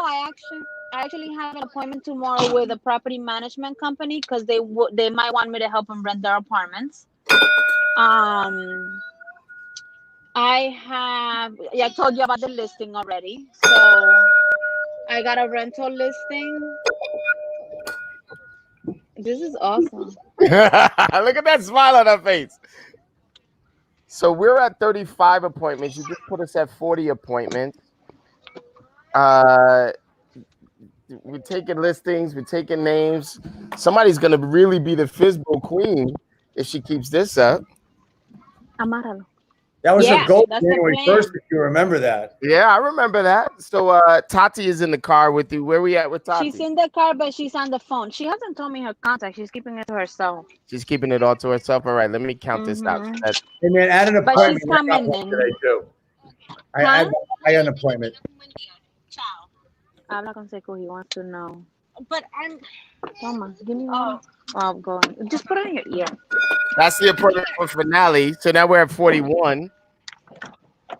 I actually have an appointment tomorrow with a property management company because they might want me to help them rent their apartments. I told you about the listing already. So I got a rental listing. This is awesome. Look at that smile on her face. So we're at 35 appointments. You just put us at 40 appointments. We're taking listings. We're taking names. Somebody's going to really be the Fizbo queen if she keeps this up. Amáralo. That was Yeah, a goal that's the January plan. 1st, if you remember that. Yeah, I remember that. So Tati is in the car with you. Where we at with Tati? She's in the car, but she's on the phone. She hasn't told me her contact. She's keeping it to herself. She's keeping it all to herself. All right, let me count this out. So that's And then add an But appointment. she's I got coming one in. today too. Huh? I had an appointment. Habla con Seco. He wants to know. But Toma, give me one. Oh, go on. Just put it in your ear. That's the appointment for finale. So now we're at 41. Put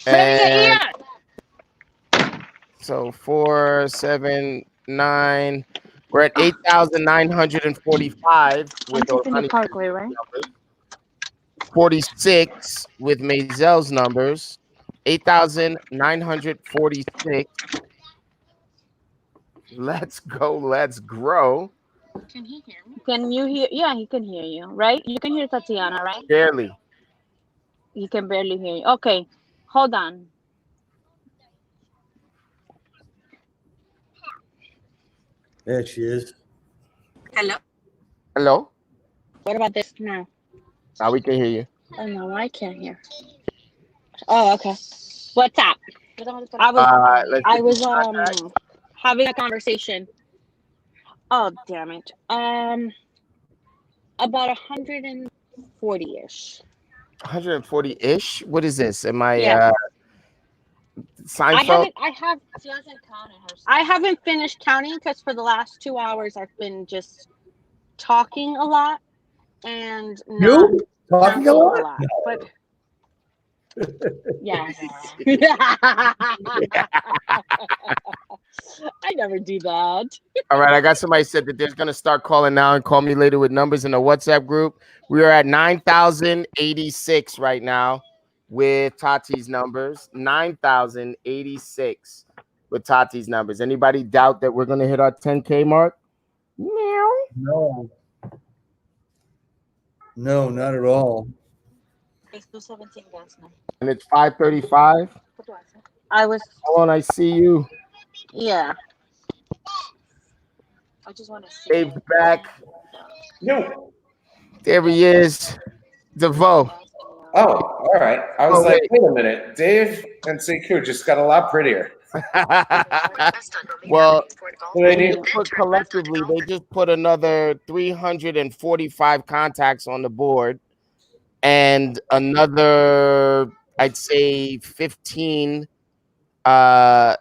it in your ear. So 4, 7, 9. We're at 8,945 I'm with taking the Ohani's Parkway, right? numbers. 46 with Maisel's numbers. 8,946. Let's go. Let's grow. Can he hear me? Can you hear? Yeah, he can hear you, right? You can hear Tatiana, right? Barely. He can barely hear you. Okay, hold on. There she is. Hello? What about this now? Now we can hear you. Oh no, I can't hear. Oh, okay. What's up? I was having a conversation. Oh damn it. About 140-ish. 140-ish? What is this? Am I Yeah. Seinfeld? I haven't finished counting because for the last 2 hours I've been just talking a lot and not You talking a lot? but yes. I never do that. All right, I got somebody said that they're gonna start calling now and call me later with numbers in the WhatsApp group. We are at 9,086 right now with Tati's numbers. 9,086 with Tati's numbers. Anybody doubt that we're gonna hit our 10K mark? Meow. No, not at all. And it's 5:35. I was Hold on, I see you. yeah. I just want to see. Dave's back. No. There he is. DeVoe. Oh, all right. I was like, wait a minute. Dave and CQ just got a lot prettier. Well, they just put collectively, they just put another 345 contacts on the board, and another, I'd say 15. No.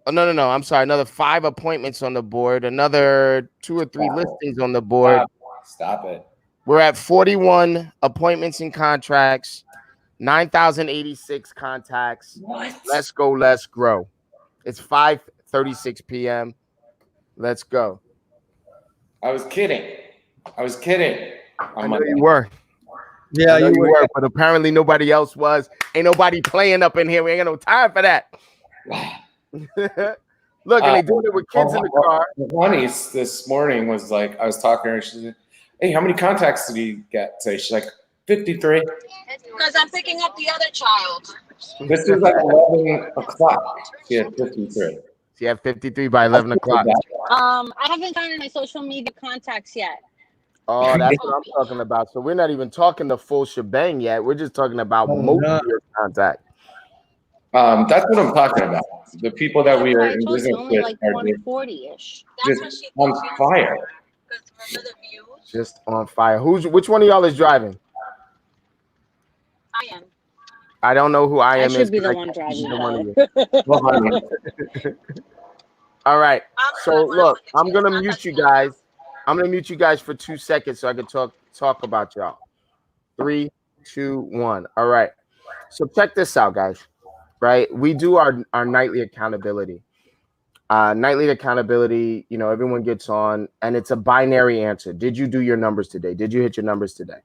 I'm sorry. Another 5 appointments on the board. Another 2 or 3 listings on the board. Stop it. We're at 41 appointments and contracts. 9,086 contacts. What? Let's go. Let's grow. It's 5:36 p.m. Let's go. I was kidding. I know you were. Yeah, you were, but apparently nobody else was. Ain't nobody playing up in here. We ain't got no time for that. Look, and they doing it with kids in the car. Honey's this morning was like, I was talking to her. She said, "Hey, how many contacts did you get today?" She's like, 53. Because I'm picking up the other child. This is like 11 o'clock. She had 53. She had 53 by 11 o'clock. I haven't gotten my social media contacts yet. Oh, that's what I'm talking about. So we're not even talking the full shebang yet. We're just talking about most of your contact. That's what I'm talking about. The people that we are in business only with like are 140-ish. just on fire. Just on fire. Which one of y'all is driving? I am. I don't know who I am. I should be the one driving. All right. So look, I'm gonna mute you guys. I'm gonna mute you guys for 2 seconds so I can talk about y'all. 3, 2, 1. All right. So check this out, guys. Right? We do our nightly accountability. Nightly accountability, you know, everyone gets on and it's a binary answer. Did you do your numbers today? Did you hit your numbers today?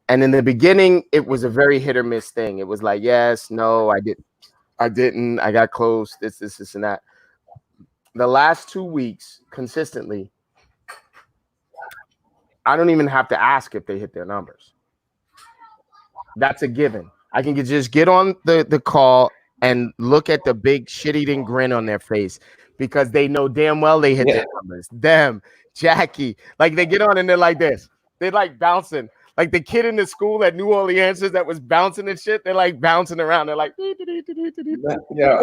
And in the beginning, it was a very hit or miss thing. It was like, yes, no, I didn't, I got close, this, and that. The last 2 weeks, consistently, I don't even have to ask if they hit their numbers. That's a given. I can just get on the call and look at the big shit-eating grin on their face because they know damn well they hit their numbers. Them, Jackie, like they get on and they're like this. They're like bouncing. Like the kid in the school that knew all the answers that was bouncing and shit. They're like bouncing around. They're like, yeah,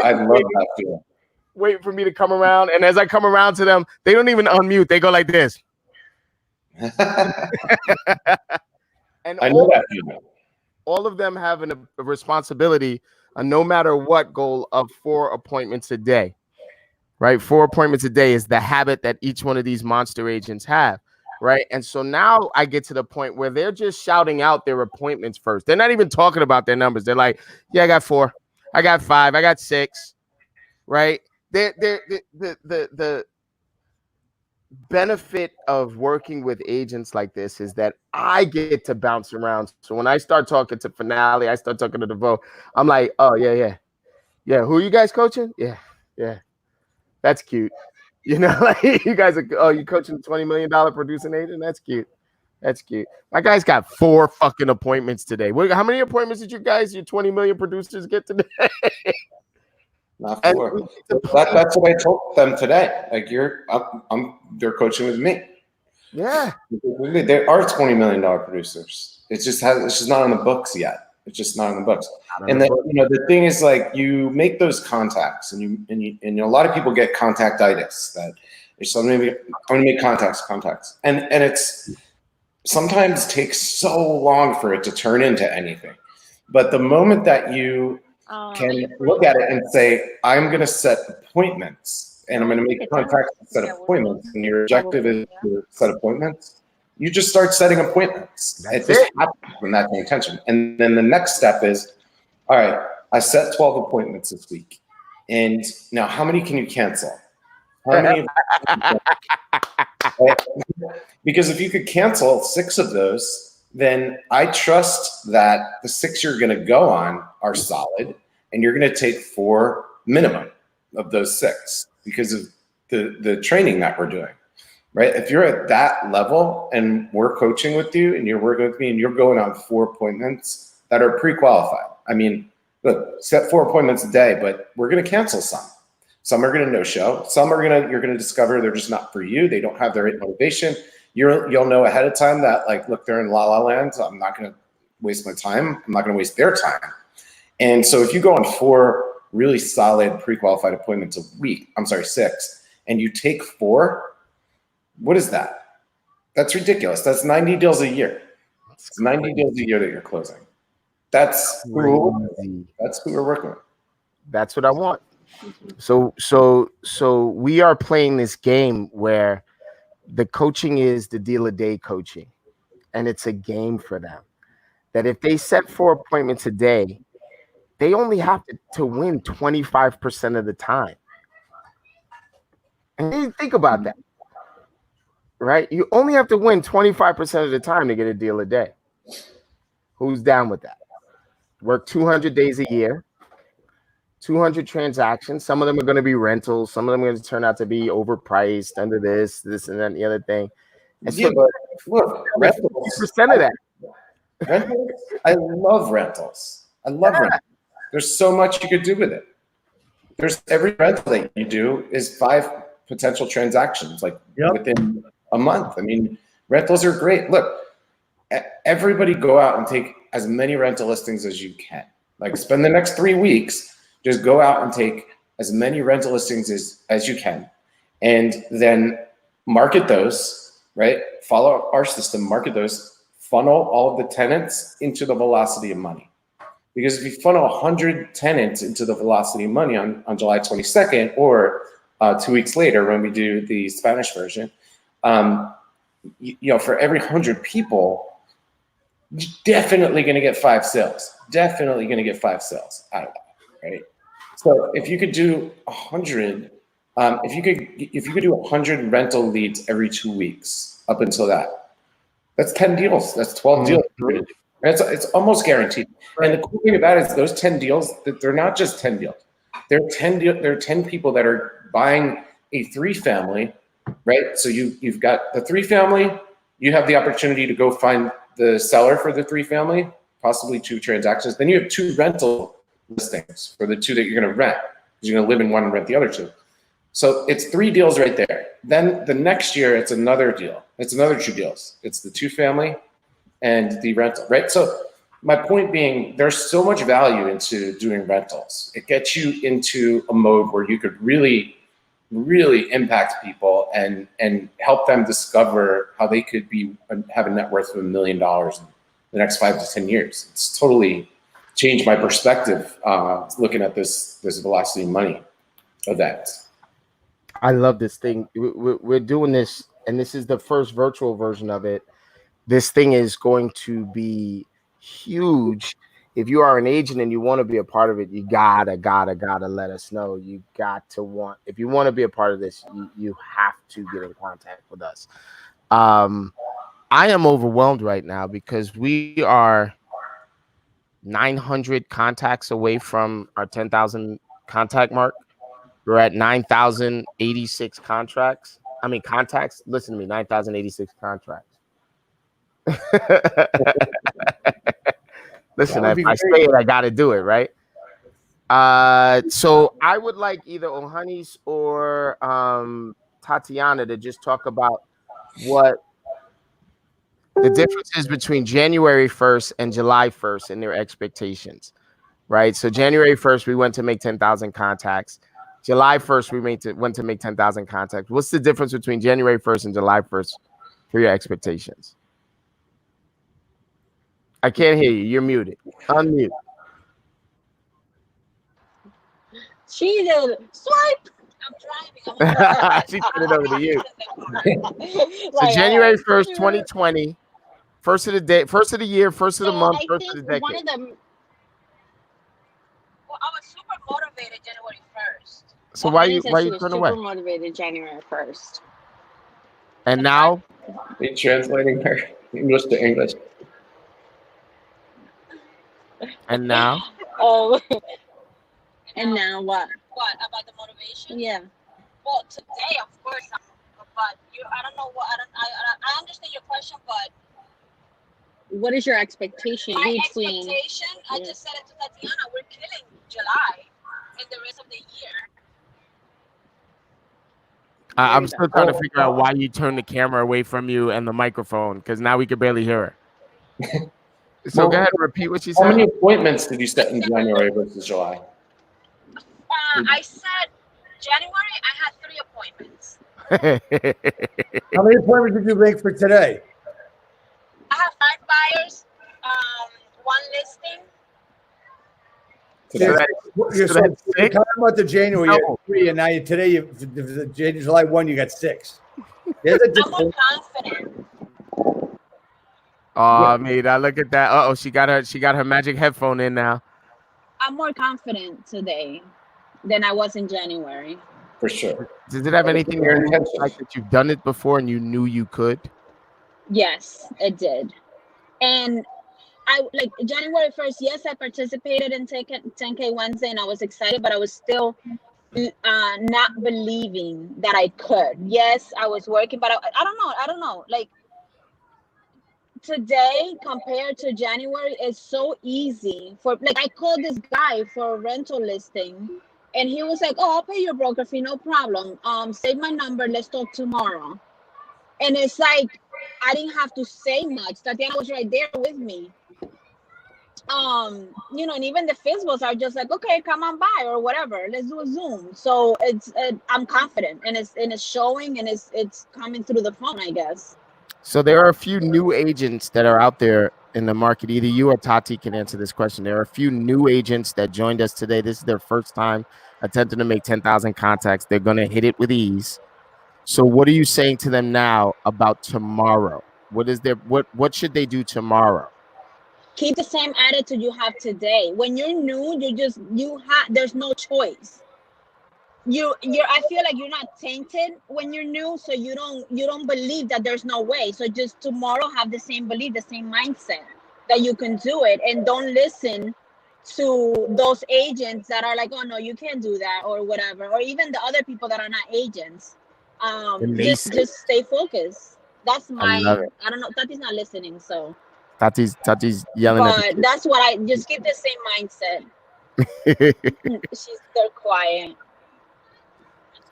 I love that feeling. Wait for me to come around. And as I come around to them, they don't even unmute. They go like this. And I know that feeling. All of them have a responsibility, a no matter what goal of 4 appointments a day, right? 4 appointments a day is the habit that each one of these monster agents have, right? And so now I get to the point where they're just shouting out their appointments first. They're not even talking about their numbers. They're like, yeah, I got 4, I got 5, I got 6, right? The benefit of working with agents like this is that I get to bounce around. So when I start talking to Finale, I start talking to DeVoe, I'm like, oh yeah. Who are you guys coaching? Yeah. That's cute. You know, like you guys are, you coaching a $20 million producing agent? That's cute. My guy's got 4 fucking appointments today. How many appointments did your 20 million producers get today? Not 4. That's what I told them today. Like they're coaching with me. Yeah. There are $20 million producers. It's just not on the books yet. It's just not on the books. And then, you know, the thing is, like, you make those contacts, and a lot of people get contactitis. That it's I'm gonna make contacts, and it's sometimes takes so long for it to turn into anything. But the moment that you can look at it and say, I'm going to set appointments and I'm going to make contacts and set appointments, and your objective is to set appointments, you just start setting appointments. It just happens when that's the intention. And then the next step is, all right, I set 12 appointments this week. And now how many can you cancel? How many? Because if you could cancel 6 of those, then I trust that the 6 you're going to go on are solid, and you're going to take 4 minimum of those 6 because of the training that we're doing, right? If you're at that level and we're coaching with you and you're working with me and you're going on 4 appointments that are pre-qualified. I mean, look, set 4 appointments a day, but we're going to cancel some. Some are going to no-show. Some you're going to discover they're just not for you. They don't have the right motivation. You'll know ahead of time that, like, look, they're in la la land. I'm not going to waste my time. I'm not going to waste their time. And so if you go on 4 really solid pre-qualified appointments a week, 6, and you take 4, what is that? That's ridiculous. That's 90 deals a year. It's 90 deals a year that you're closing. That's who we're working with. That's what I want. So we are playing this game where the coaching is the deal a day coaching, and it's a game for them. That if they set 4 appointments a day, they only have to win 25% of the time. And you think about that, right? You only have to win 25% of the time to get a deal a day. Who's down with that? Work 200 days a year, 200 transactions. Some of them are going to be rentals. Some of them are going to turn out to be overpriced under this, and then the other thing. And yeah, so, but look, rentals, 50% of that. Rentals, I love rentals. I love rentals. There's so much you could do with it. There's every rental that you do is 5 potential transactions, like within a month. I mean, rentals are great. Look, everybody go out and take as many rental listings as you can. Like spend the next 3 weeks, just go out and take as many rental listings as you can. And then market those, right? Follow our system, market those, funnel all of the tenants into the velocity of money. Because if you funnel 100 tenants into the velocity of money on July 22nd, or 2 weeks later when we do the Spanish version, for every 100 people, you're definitely going to get 5 sales. Definitely going to get 5 sales out of that, right? So if you could do 100, if you could do 100 rental leads every 2 weeks up until that, that's 10 deals. That's 12 deals. It's almost guaranteed. And the cool thing about it is those 10 deals, they're not just 10 deals. There are 10 people that are buying a 3-family, right? So you've got the 3-family, you have the opportunity to go find the seller for the 3-family, possibly 2 transactions. Then you have 2 rental listings for the 2 that you're going to rent, because you're going to live in one and rent the other 2. So it's 3 deals right there. Then the next year, it's another deal. It's another 2 deals. It's the 2-family and the rental, right? So my point being, there's so much value into doing rentals. It gets you into a mode where you could really, really impact people and help them discover how they could have a net worth of $1 million in the next 5 to 10 years. It's totally changed my perspective looking at this velocity money event. I love this thing. We're doing this, and this is the first virtual version of it. This thing is going to be huge. If you are an agent and you want to be a part of it, you gotta let us know. You got to if you want to be a part of this, you have to get in contact with us. I am overwhelmed right now because we are 900 contacts away from our 10,000 contact mark. We're at 9,086 contacts. Listen to me, 9,086 contracts. Listen, if I say it, I got to do it, right? So I would like either Ohanis or Tatiana to just talk about what the difference is between January 1st and July 1st and their expectations, right? So January 1st, we went to make 10,000 contacts. July 1st, we went to make 10,000 contacts. What's the difference between January 1st and July 1st for your expectations? I can't hear you. You're muted. Unmute. She did swipe. I'm driving. She put it over to you. So January 1st, 2020, first of the day, first of the year, first of the month, first of the decade. One of them. Well, I was super motivated January 1st. So why you turn away? Super motivated January 1st. And now? Are you translating her English to English? And now? Oh. And now what? What about the motivation? Yeah. Well, today, of course, but I don't know what. I understand your question, but what is your expectation? My expectation, I just said it to Tatiana. We're killing July and the rest of the year. I'm still trying to figure out why you turned the camera away from you and the microphone, because now we can barely hear her. So go ahead and repeat what you said. How many appointments did you set in January versus July? I said January. I had 3 appointments. How many appointments did you make for today? I have 5 buyers, 1 listing. You're talking about the January, you had 3, and now today, the July 1, you got 6. There's a I'm more confident. Oh, Mira, look at that. Uh-oh, she got her magic headphone in now. I'm more confident today than I was in January. For sure. Does it have anything to do with the fact that you've done it before and you knew you could? Yes, it did. And I like January 1st, yes, I participated in 10K Wednesday and I was excited, but I was still not believing that I could. Yes, I was working, but I don't know. Like today compared to January is so easy for like I called this guy for a rental listing and he was like, "Oh, I'll pay your broker fee, no problem. Save my number, let's talk tomorrow." And it's like I didn't have to say much. Tatiana was right there with me. You know, and even the physicals are just like, okay, come on by or whatever, let's do a Zoom. So it's I'm confident and it's showing and it's coming through the phone, I guess. So there are a few new agents that are out there in the market. Either you or Tati can answer this question. There are a few new agents that joined us today. This is their first time attempting to make 10,000 contacts. They're going to hit it with ease. So what are you saying to them now about tomorrow? What should they do tomorrow? Keep the same attitude you have today. When you're new, there's no choice. I feel like you're not tainted when you're new, so you don't believe that there's no way. So just tomorrow have the same belief, the same mindset that you can do it, and don't listen to those agents that are like, oh no, you can't do that or whatever, or even the other people that are not agents. Just stay focused. That's I don't know, Tati's not listening, so Tati's yelling but at that's what I just keep the same mindset. They're quiet.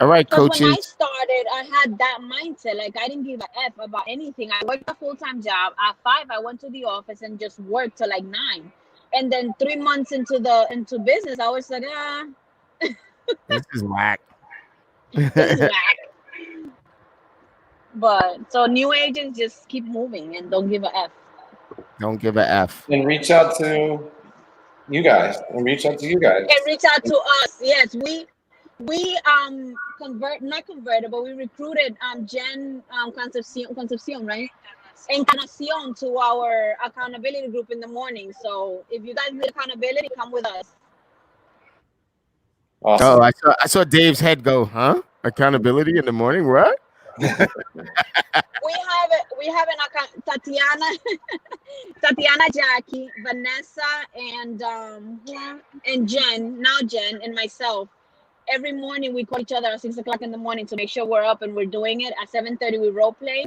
All right, coaches. When I coaches. started, I had that mindset. Like I didn't give a F about anything. I worked a full-time job. At 5, I went to the office and just worked till like 9. And then 3 months into business, I was like, this is whack. This is whack. But so new agents just keep moving and don't give a F. Don't give a F. And reach out to you guys. And reach out to you guys. And reach out to us. Yes, we not converted, but we recruited Jen Concepcion, right? Encarnacion to our accountability group in the morning. So if you guys need accountability, come with us. Awesome. Oh, I saw Dave's head go, huh? Accountability in the morning, what? We have an account, Tatiana, Jackie, Vanessa, and Jen, and myself. Every morning we call each other at 6 o'clock in the morning to make sure we're up and we're doing it. At 7:30 we role play,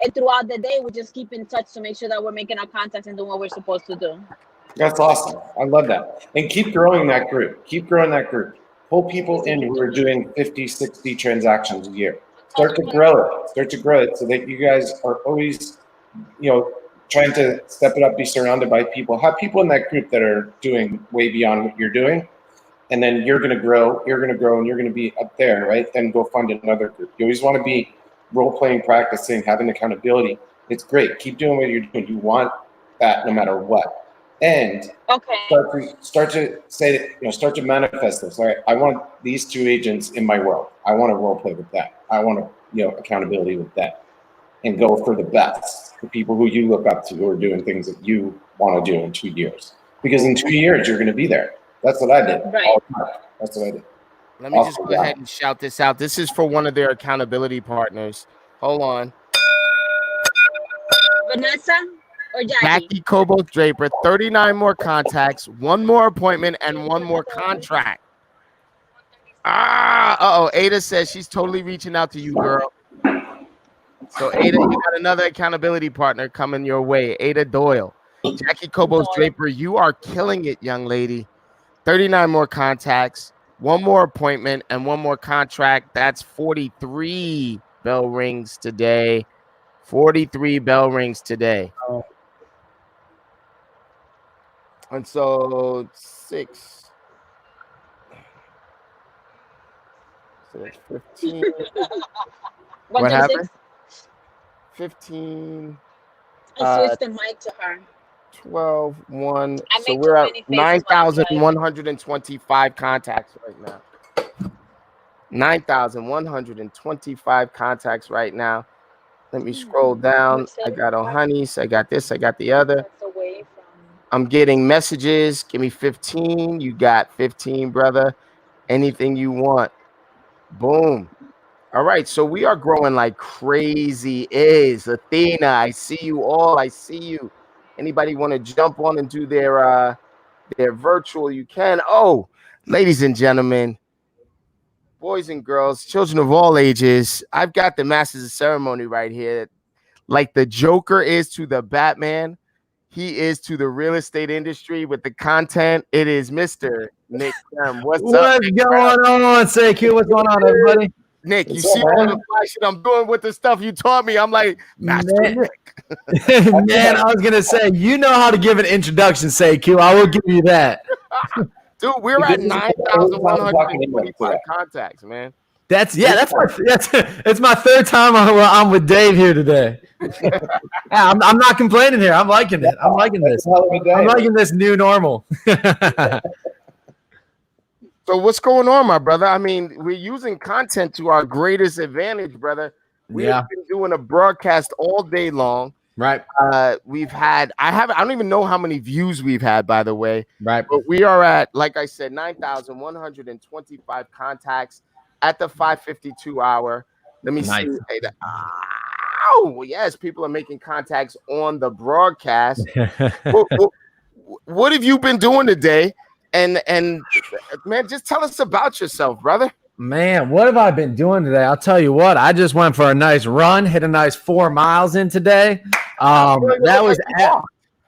and throughout the day we just keep in touch to make sure that we're making our contacts and doing what we're supposed to do. That's awesome. I love that. And keep growing that group. Pull people in who are doing 50, 60 transactions a year. Start to grow it so that you guys are always, trying to step it up, be surrounded by people. Have people in that group that are doing way beyond what you're doing. And then you're going to grow, and you're going to be up there, right? Then go find another group. You always want to be role-playing, practicing, having accountability. It's great. Keep doing what you're doing. You want that no matter what. And start to say that, start to manifest this. All right, I want these 2 agents in my world. I want to role-play with that. I want to, accountability with that. And go for the best, the people who you look up to who are doing things that you want to do in 2 years. Because in 2 years, you're going to be there. That's what I did. Right. That's what I did. Let me just go ahead and shout this out. This is for one of their accountability partners. Hold on. Vanessa or Jackie? Jackie Cobos Draper, 39 more contacts, 1 more appointment, and 1 more contract. Ada says she's totally reaching out to you, girl. So Ada, you got another accountability partner coming your way. Ada Doyle. Jackie Cobos Draper, you are killing it, young lady. 39 more contacts, 1 more appointment, and 1 more contract. That's 43 bell rings today. 43 bell rings today. And so 6. So that's 15. What 136. happened? 15. I switched the mic to her. 12, 1. I So make we're too at many faces when I'm driving. 9,125 contacts right now. 9,125 contacts right now. Let me scroll down. I got Honeys. I got this. I got the other. That's away from. I'm getting messages. Give me 15. You got 15, brother. Anything you want. Boom. All right. So we are growing like crazy. Athena, I see you all. I see you. Anybody want to jump on and do their virtual? You can. Oh, ladies and gentlemen, boys and girls, children of all ages, I've got the Masters of Ceremony right here. Like the Joker is to the Batman, he is to the real estate industry with the content. It is Mr. Nick Graham. What's up? What's going on, Sekou? What's going on, everybody? Nick, you see all the fly shit I'm doing with the stuff you taught me. I'm like, Master Nick. Man, I was gonna say, you know how to give an introduction, Sekou. I will give you that. Dude, we're at 9,125 contacts, man. That's it's my third time I'm with Dave here today. Yeah, I'm not complaining here. I'm liking it. I'm liking this. I'm liking this new normal. So what's going on, my brother? I mean, we're using content to our greatest advantage, brother. We have been doing a broadcast all day long. Right. We've had, I don't even know how many views we've had, by the way. Right. But we are at, like I said, 9,125 contacts at the 5:52 hour. Let me see. Oh, yes, people are making contacts on the broadcast. What have you been doing today? And man, just tell us about yourself, brother. Man, what have I been doing today? I'll tell you what. I just went for a nice run, hit a nice 4 miles in today. That was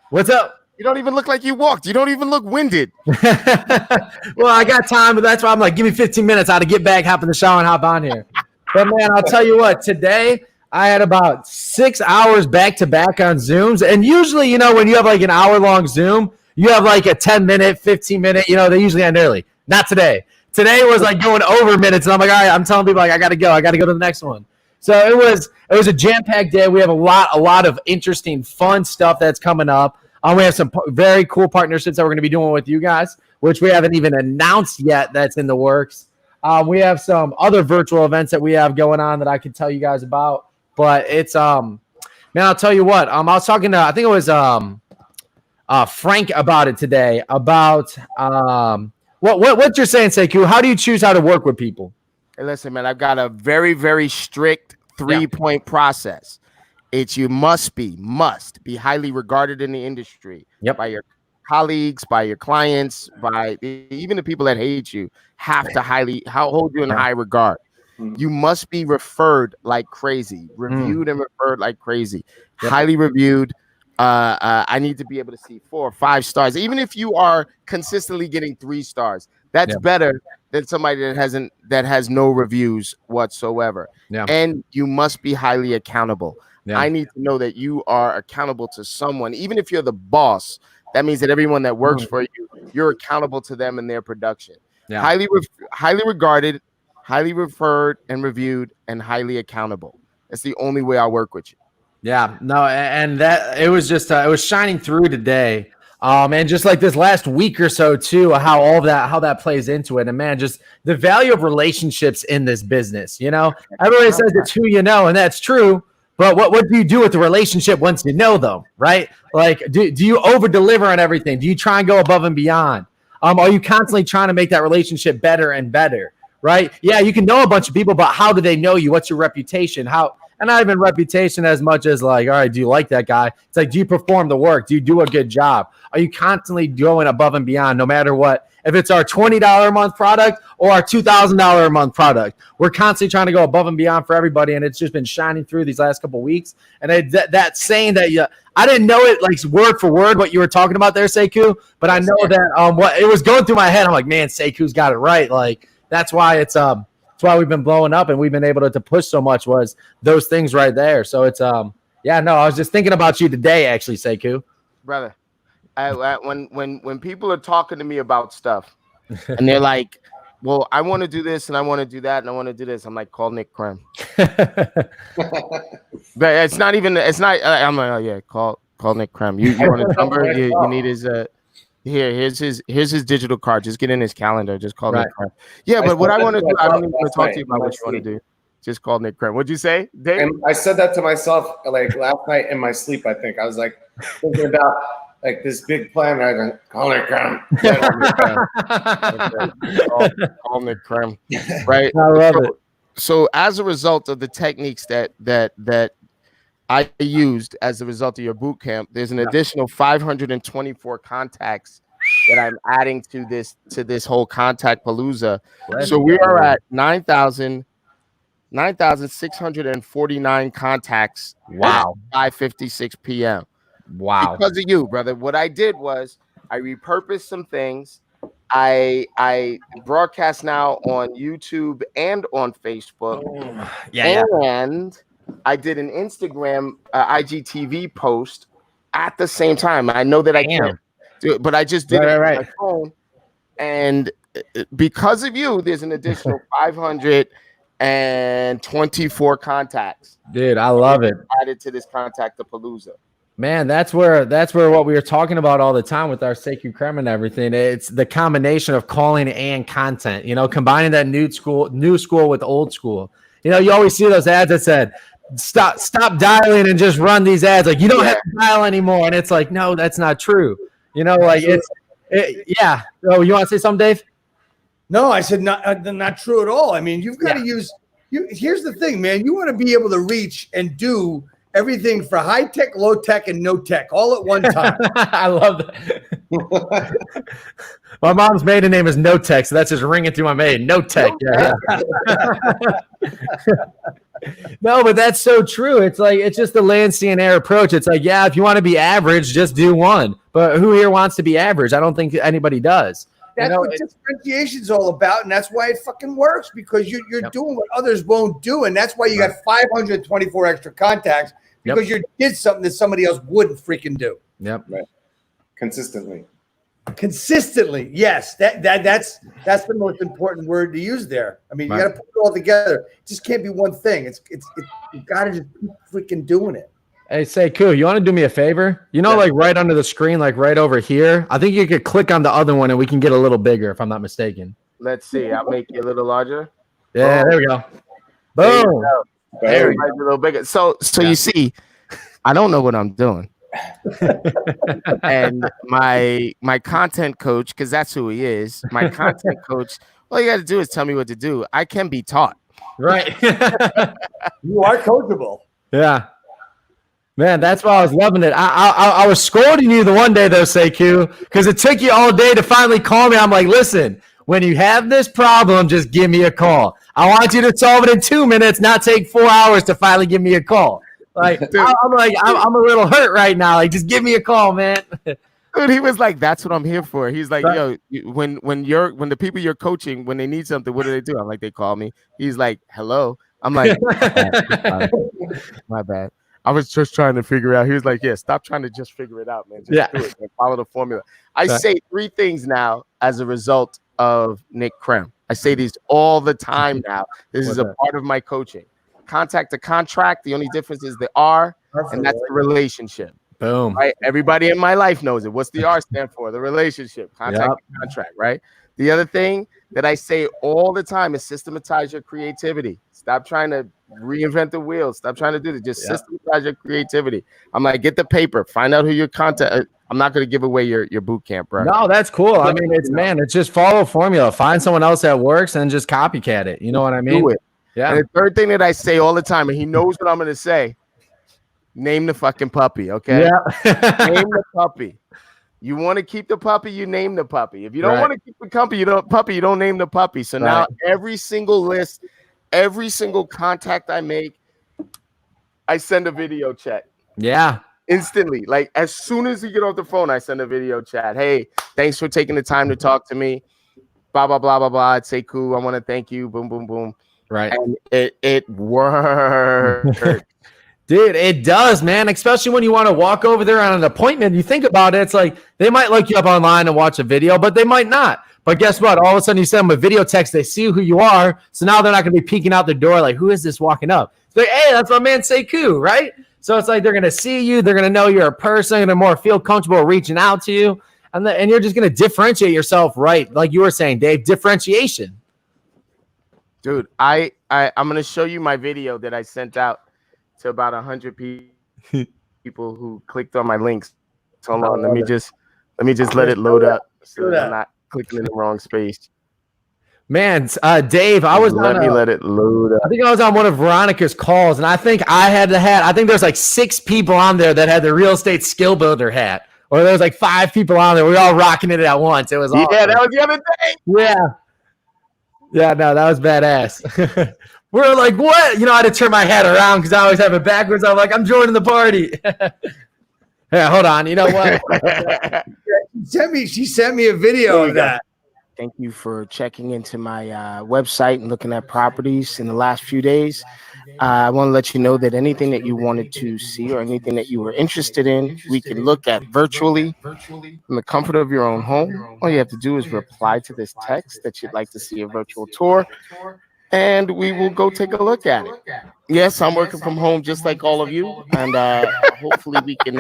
what's up? You don't even look like you walked. You don't even look winded. Well, I got time, but that's why I'm like, give me 15 minutes. I had to get back, hop in the shower, and hop on here. But man, I'll tell you what. Today I had about 6 hours back to back on Zooms, and usually, you know, when you have like an hour-long Zoom, you have like a 10-minute, 15-minute. You know, they usually end early. Not today. Today was like going over minutes, and I'm like, all right, I'm telling people like I gotta go to the next one. So it was a jam-packed day. We have a lot of interesting, fun stuff that's coming up. We have some very cool partnerships that we're gonna be doing with you guys, which we haven't even announced yet. That's in the works. We have some other virtual events that we have going on that I can tell you guys about. But it's man, I'll tell you what. I was talking to, I think it was Frank about it today about what you're saying, Sekou. How do you choose how to work with people? Hey, listen, man, I've got a very, very strict 3-point process. It's you must be highly regarded in the industry by your colleagues, by your clients, by even the people that hate you have to hold you in high regard. You must be referred like crazy, reviewed and referred like crazy, highly reviewed. I need to be able to see 4 or 5 stars. Even if you are consistently getting 3 stars, that's better than somebody that has no reviews whatsoever. And you must be highly accountable. I need to know that you are accountable to someone. Even if you're the boss, that means that everyone that works for you, you're accountable to them and their production. Highly regarded, highly referred and reviewed, and highly accountable. That's the only way I work with you. Yeah, no, and that it was just it was shining through today, and just like this last week or so too, how that plays into it, and man, just the value of relationships in this business. You know, everybody says it's who you know, and that's true. But what do you do with the relationship once you know them, right? Like, do you over deliver on everything? Do you try and go above and beyond? Are you constantly trying to make that relationship better and better, right? Yeah, you can know a bunch of people, but how do they know you? What's your reputation? And not even reputation as much as like, all right, do you like that guy? It's like, do you perform the work? Do you do a good job? Are you constantly going above and beyond no matter what? If it's our $20 a month product or our $2,000 a month product, we're constantly trying to go above and beyond for everybody. And it's just been shining through these last couple of weeks. And that saying that I didn't know it like word for word what you were talking about there, Sekou, but I know that what it was going through my head. I'm like, man, Sekou's got it right. Like that's why it's that's why we've been blowing up and we've been able to push so much was those things right there. So it's I was just thinking about you today, actually, Sekou. Brother, when people are talking to me about stuff and they're like, well, I want to do this and I want to do that and I want to do this. I'm like, call Nick Krem. But it's not even. It's not. I'm like, oh yeah, call Nick Krem. You want his number? You need his. Here's his digital card. Just get in his calendar. Just call Nick Krem. Yeah, but what I want to do, I don't even want to talk to you about what you want to do. Just call Nick Krem. What'd you say, Dave? And I said that to myself like last night in my sleep. I think I was like thinking about like this big plan. I go, call Nick Krem. Call Nick Krem. Right. I love it. So as a result of the techniques that I used as a result of your boot camp, there's an additional 524 contacts that I'm adding to this whole Contactapalooza. So we are at 9,649 contacts. Wow. At 5:56 p.m. Wow. Because of you, brother. What I did was I repurposed some things. I broadcast now on YouTube and on Facebook. And I did an Instagram IGTV post at the same time. I know that I can't do it, but I just did it on my phone. And because of you, there's an additional 524 contacts. Dude, I love it. Added to this Contactapalooza. Man, that's where what we were talking about all the time with our Sekou Creme and everything. It's the combination of calling and content, combining that new school with old school. You always see those ads that said, stop dialing and just run these ads. Like, you don't have to dial anymore. And it's like, no, that's not true. Yeah. Oh, you want to say something, Dave? No, I said not true at all. I mean, you've got to use here's the thing, man. You want to be able to reach and do everything for high tech, low tech, and no tech all at one time. I love that. My mom's maiden name is No Tech, so that's just ringing through my maiden. No Tech. Yeah. No, but that's so true. It's like, it's just the land, sea, and air approach. It's like, yeah, if you want to be average, just do one. But who here wants to be average? I don't think anybody does. That's what differentiation is all about, and that's why it fucking works, because you're doing what others won't do, and that's why you got 524 extra contacts, because you did something that somebody else wouldn't freaking do. Yep. Right. Consistently, yes. That's the most important word to use there. I mean, you got to put it all together. It just can't be one thing. It's you got to just keep freaking doing it. Hey, Sekou, you want to do me a favor? Like right under the screen, like right over here. I think you could click on the other one and we can get a little bigger, if I'm not mistaken. Let's see. I'll make you a little larger. Yeah, there we go. Boom. Everybody's a little bigger. So you see, I don't know what I'm doing. And my content coach, because that's who he is, my content coach, all you got to do is tell me what to do. I can be taught. Right. You are coachable. Yeah. Man, that's why I was loving it. I was scolding you the one day, though, Sekou, because it took you all day to finally call me. I'm like, listen, when you have this problem, just give me a call. I want you to solve it in 2 minutes, not take 4 hours to finally give me a call. Like, I'm a little hurt right now. Like, just give me a call, man. Dude, he was like, that's what I'm here for. He's like, yo, when the people you're coaching, when they need something, what do? I'm like, they call me. He's like, hello. I'm like, my bad. I was just trying to figure out. He was like, yeah, stop trying to just figure it out, man. Just do it, man. Follow the formula. I say 3 things now as a result of Nick Krem. I say these all the time now. This is a part of my coaching. Contact to contract. The only difference is the R, and that's the relationship. Boom. Right? Everybody in my life knows it. What's the R stand for? The relationship. Contact to contract, right? The other thing that I say all the time is systematize your creativity. Stop trying to reinvent the wheel. Stop trying to do this. Just systematize your creativity. I'm like, get the paper. Find out who your content. I'm not going to give away your boot camp, bro. No, that's cool. I mean, it's just follow formula. Find someone else that works and just copycat it. You know what I mean? Do it. Yeah. And the third thing that I say all the time, and he knows what I'm going to say, name the fucking puppy, okay? Yeah. Name the puppy. You want to keep the puppy, you name the puppy. If you don't want to keep the puppy, you don't name the puppy. So now every single list, every single contact I make, I send a video chat. Yeah. Instantly. Like as soon as you get off the phone, I send a video chat. Hey, thanks for taking the time to talk to me. Blah, blah, blah, blah, blah. I'd say, cool. I want to thank you. Boom, boom, boom. Right. And it works. Dude, it does, man. Especially when you want to walk over there on an appointment. You think about it, it's like they might look you up online and watch a video, but they might not. But guess what? All of a sudden you send them a video text, they see who you are. So now they're not going to be peeking out the door like, who is this walking up? It's like, hey, that's my man Sekou, right? So it's like they're going to see you. They're going to know you're a person. They're more feel comfortable reaching out to you. And you're just going to differentiate yourself, right? Like you were saying, Dave, differentiation. Dude, I'm going to show you my video that I sent out to about 100 people who clicked on my links. Hold on, let me just let it load up so that I'm not clicking in the wrong space. Man, Dave, I was let it load up. I think I was on one of Veronica's calls, and I think I think there's like 6 people on there that had the real estate skill builder hat, or there was like 5 people on there. We were all rocking it at once. It was awesome. Yeah, that was the other day. Yeah, no, that was badass. We're like, what? You know, I had to turn my hat around because I always have it backwards. I'm like, I'm joining the party. Yeah, hold on. You know what? She sent me a video of that. Thank you for checking into my website and looking at properties in the last few days. I want to let you know that anything that you wanted to see or anything that you were interested in, we can look at virtually from the comfort of your own home. All you have to do is reply to this text that you'd like to see a virtual tour, and we will go take a look at it. Yes, I'm working from home just like all of you, and hopefully we can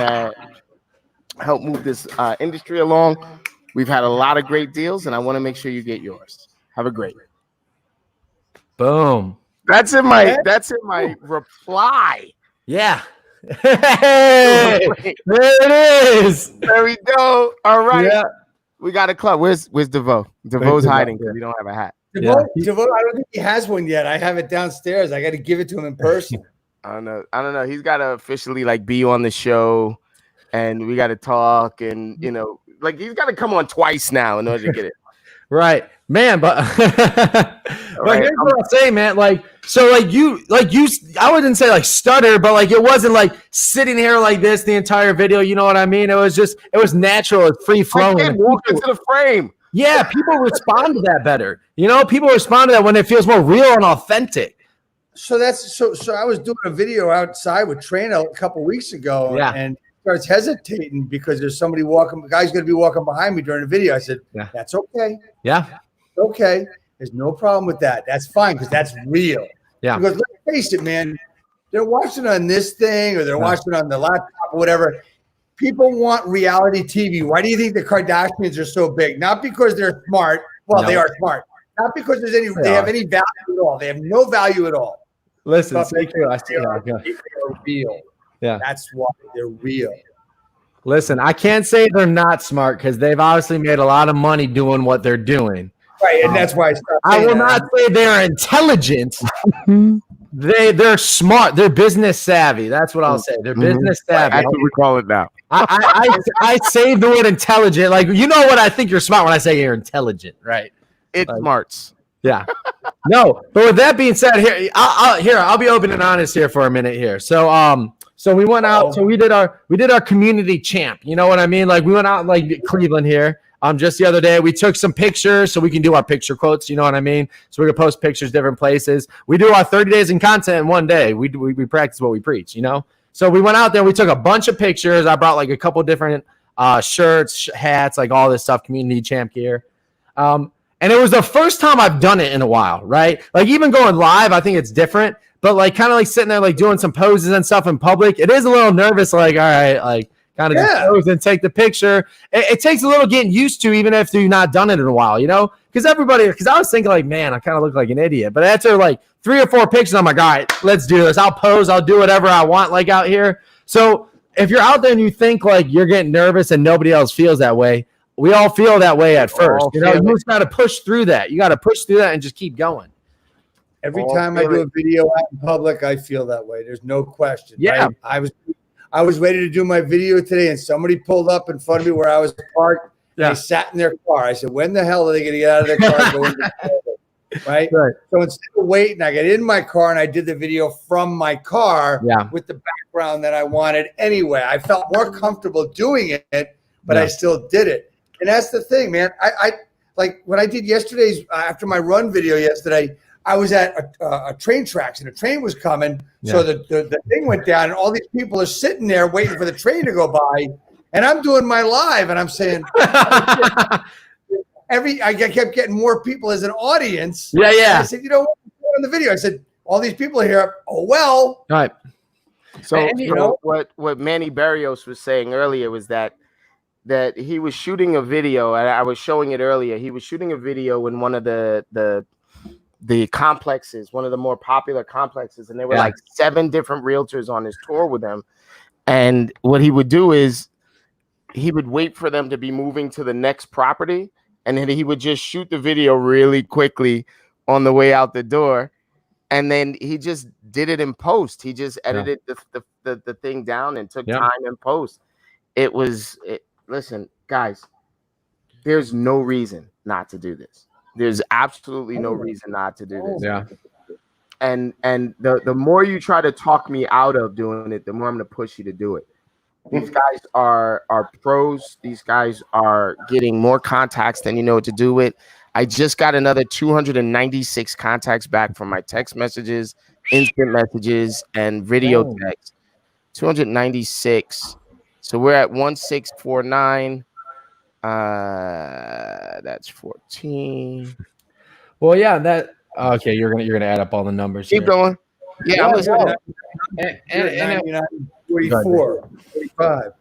help move this industry along. We've had a lot of great deals, and I want to make sure you get yours. Have a great. Boom. That's in my reply. Yeah. Hey, there it is. There we go. All right. Yeah. We got a club. Where's DeVoe? DeVoe's hiding because we don't have a hat. DeVoe, I don't think he has one yet. I have it downstairs. I got to give it to him in person. I don't know. He's got to officially like be on the show, and we got to talk, and like he's got to come on twice now in order to get it. Right, man. But here's what I'll say, man. Like, so like you, I wouldn't say like stutter, but like it wasn't like sitting here like this the entire video. You know what I mean? It was natural. It's free flowing. I walk into the frame. Yeah, people respond to that better. People respond to that when it feels more real and authentic. So I was doing a video outside with Trina a couple weeks ago, and starts hesitating because there's somebody walking. The guy's going to be walking behind me during the video. I said, "That's okay. Yeah, okay. There's no problem with that. That's fine because that's real." Yeah. Because let's face it, man. They're watching on this thing or they're watching on the laptop or whatever. People want reality TV. Why do you think the Kardashians are so big? Not because they're smart. Well, they are smart. Not because they have any value at all. They have no value at all. Listen, they're real. Yeah, that's why they're real. Listen, I can't say they're not smart because they've obviously made a lot of money doing what they're doing. Right, and that's why I will not say they're intelligent. They're smart. They're business savvy. That's what I'll say. They're business savvy. That's what we call it now. I say the word intelligent. Like, you know what? I think you're smart when I say you're intelligent, right? It's smarts. Yeah. No, but with that being said, I'll be open and honest here for a minute here. So we went out. So we did our community champ. You know what I mean? Like we went out in like Cleveland here. Just the other day, we took some pictures so we can do our picture quotes. You know what I mean? So we can post pictures different places. We do our 30 days in content in one day. We practice what we preach. So we went out there. We took a bunch of pictures. I brought like a couple different shirts, hats, like all this stuff, community champ gear. And it was the first time I've done it in a while, right? Like even going live, I think it's different. But like kind of like sitting there, like doing some poses and stuff in public, it is a little nervous. Like, all right, like kind of just pose and take the picture. It takes a little getting used to, even if you've not done it in a while, Because I was thinking like, man, I kind of look like an idiot. But after like 3 or 4 pictures, I'm like, all right, let's do this. I'll pose. I'll do whatever I want like out here. So if you're out there and you think like you're getting nervous and nobody else feels that way, we all feel that way at first. You just got to push through that. You got to push through that and just keep going. Every time I do a video out in public, I feel that way. There's no question. Yeah. Right? I was ready to do my video today, and somebody pulled up in front of me where I was parked. Yeah. They sat in their car. I said, when the hell are they going to get out of their car and go into the building? Right? So instead of waiting, I got in my car and I did the video from my car with the background that I wanted anyway. I felt more comfortable doing it, but I still did it. And that's the thing, man. I like what I did yesterday's after my run video yesterday. I was at a train tracks and a train was coming. Yeah. So the thing went down and all these people are sitting there waiting for the train to go by. And I'm doing my live and I'm saying, and I kept getting more people as an audience. Yeah, yeah. And I said, you know what? On the video, I said, all these people here. Oh well. All right. So, And, you know, what Manny Barrios was saying earlier was that he was shooting a video, and I was showing it earlier. He was shooting a video in one of the complexes, one of the more popular complexes, and there were like 7 different realtors on his tour with him. And what he would do is he would wait for them to be moving to the next property, and then he would just shoot the video really quickly on the way out the door. And then he just did it in post. He just edited the thing down and took time in post. Listen, guys, there's no reason not to do this. There's absolutely no reason not to do this. Yeah. And the more you try to talk me out of doing it, the more I'm going to push you to do it. These guys are pros. These guys are getting more contacts than you know what to do with. I just got another 296 contacts back from my text messages, instant messages, and video text. 296. So we're at 1649. That's 14. Well, yeah, that okay. You're gonna add up all the numbers. Keep going. Yeah, I'm listening. And 44, 45.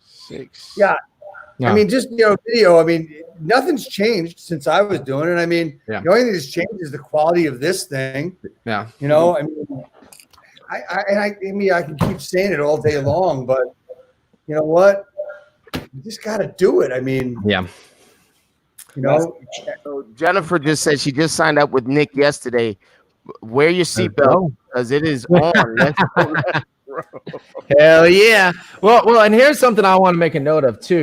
6. Yeah. No. I mean, just, video. I mean, nothing's changed since I was doing it. I mean, the only thing that's changed is the quality of this thing. Yeah. I mean, I mean, I can keep saying it all day long, but you know what? You just got to do it. I mean, So Jennifer just said she just signed up with Nick yesterday. Wear your seatbelt because it is on. Let's go. Hell yeah. Well, and here's something I want to make a note of too.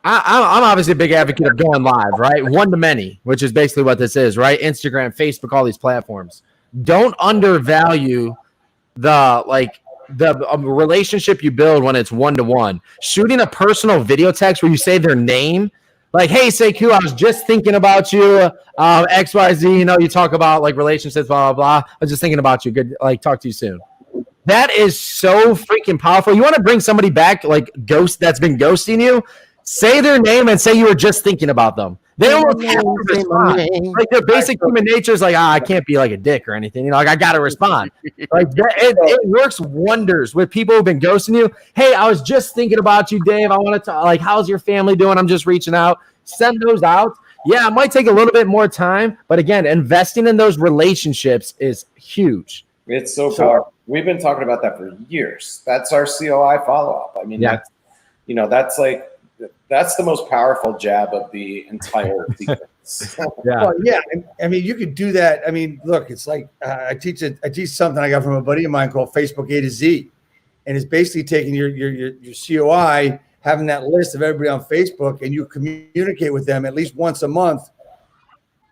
I'm obviously a big advocate of going live, right? One to many, which is basically what this is, right? Instagram, Facebook, all these platforms. Don't undervalue the relationship you build when it's one-to-one. Shooting a personal video text where you say their name, like, hey, Sekou, I was just thinking about you, XYZ, you talk about like relationships, blah, blah, blah. I was just thinking about you. Good, talk to you soon. That is so freaking powerful. You want to bring somebody back that's been ghosting you? Say their name and say you were just thinking about them. They almost have to respond. Like their basic human nature is like, I can't be like a dick or anything. I got to respond. It works wonders with people who've been ghosting you. Hey, I was just thinking about you, Dave. I wanted to how's your family doing? I'm just reaching out. Send those out. Yeah, it might take a little bit more time, but again, investing in those relationships is huge. It's so powerful. We've been talking about that for years. That's our COI follow-up. I mean, that's the most powerful jab of the entire sequence. Well, yeah. I mean, you could do that. I mean, look, it's like I teach something I got from a buddy of mine called Facebook A to Z, and it's basically taking your COI, having that list of everybody on Facebook, and you communicate with them at least once a month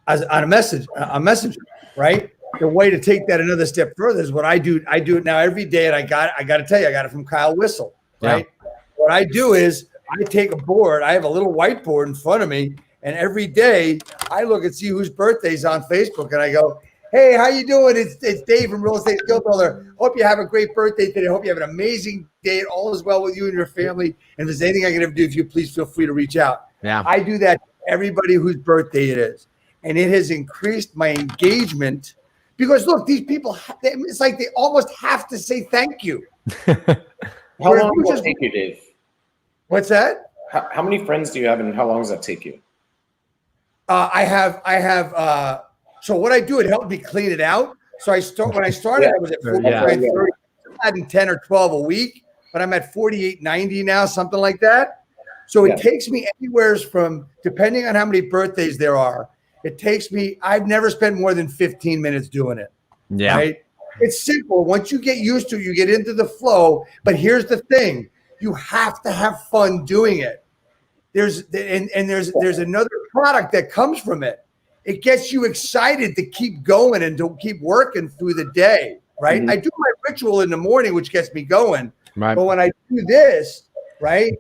on a messenger, right? The way to take that another step further is what I do. I do it now every day, and I got to tell you, I got it from Kyle Whistle, right? Yeah. What I do is I take a board. I have a little whiteboard in front of me, and every day I look and see whose birthday's on Facebook, and I go, "Hey, how you doing? It's Dave from Real Estate Skill Builder. Hope you have a great birthday today. Hope you have an amazing day. All is well with you and your family. And if there's anything I can ever do for you, please feel free to reach out." Yeah, I do that to everybody whose birthday it is, and it has increased my engagement. Because look, these people, it's like they almost have to say thank you. How long does that take you, Dave? What's that? How many friends do you have, and how long does that take you? I have. So what I do, it helped me clean it out. So when I started, I was at 30, adding 10 or 12 a week, but I'm at 48.90 now, something like that. So it takes me anywhere from, depending on how many birthdays there are, it takes me, I've never spent more than 15 minutes doing it. Yeah. Right? It's simple. Once you get used to it, you get into the flow. But here's the thing. You have to have fun doing it. There's another product that comes from it. It gets you excited to keep going and to keep working through the day, right? Mm-hmm. I do my ritual in the morning, which gets me going. Right. But when I do this, right?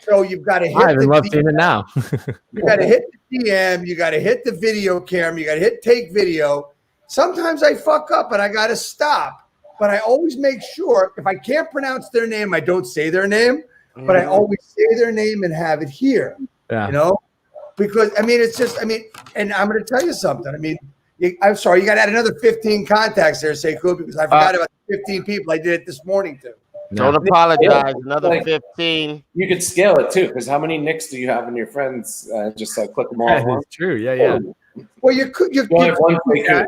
So you've got to hit I even love doing it now. You got to hit the DM. You got to hit the video camera. You got to hit take video. Sometimes I fuck up and I got to stop. But I always make sure if I can't pronounce their name, I don't say their name. But I always say their name and have it here. Yeah. because I mean, it's just, I mean, and I'm going to tell you something. I mean, I'm sorry, you got to add another 15 contacts there, Sekou, because I forgot about 15 people. I did it this morning too. Don't apologize. Another 15. You could scale it too, because how many Nicks do you have in your friends? Just click them all at once. True. Yeah. Well, you could. You only have one Sekou,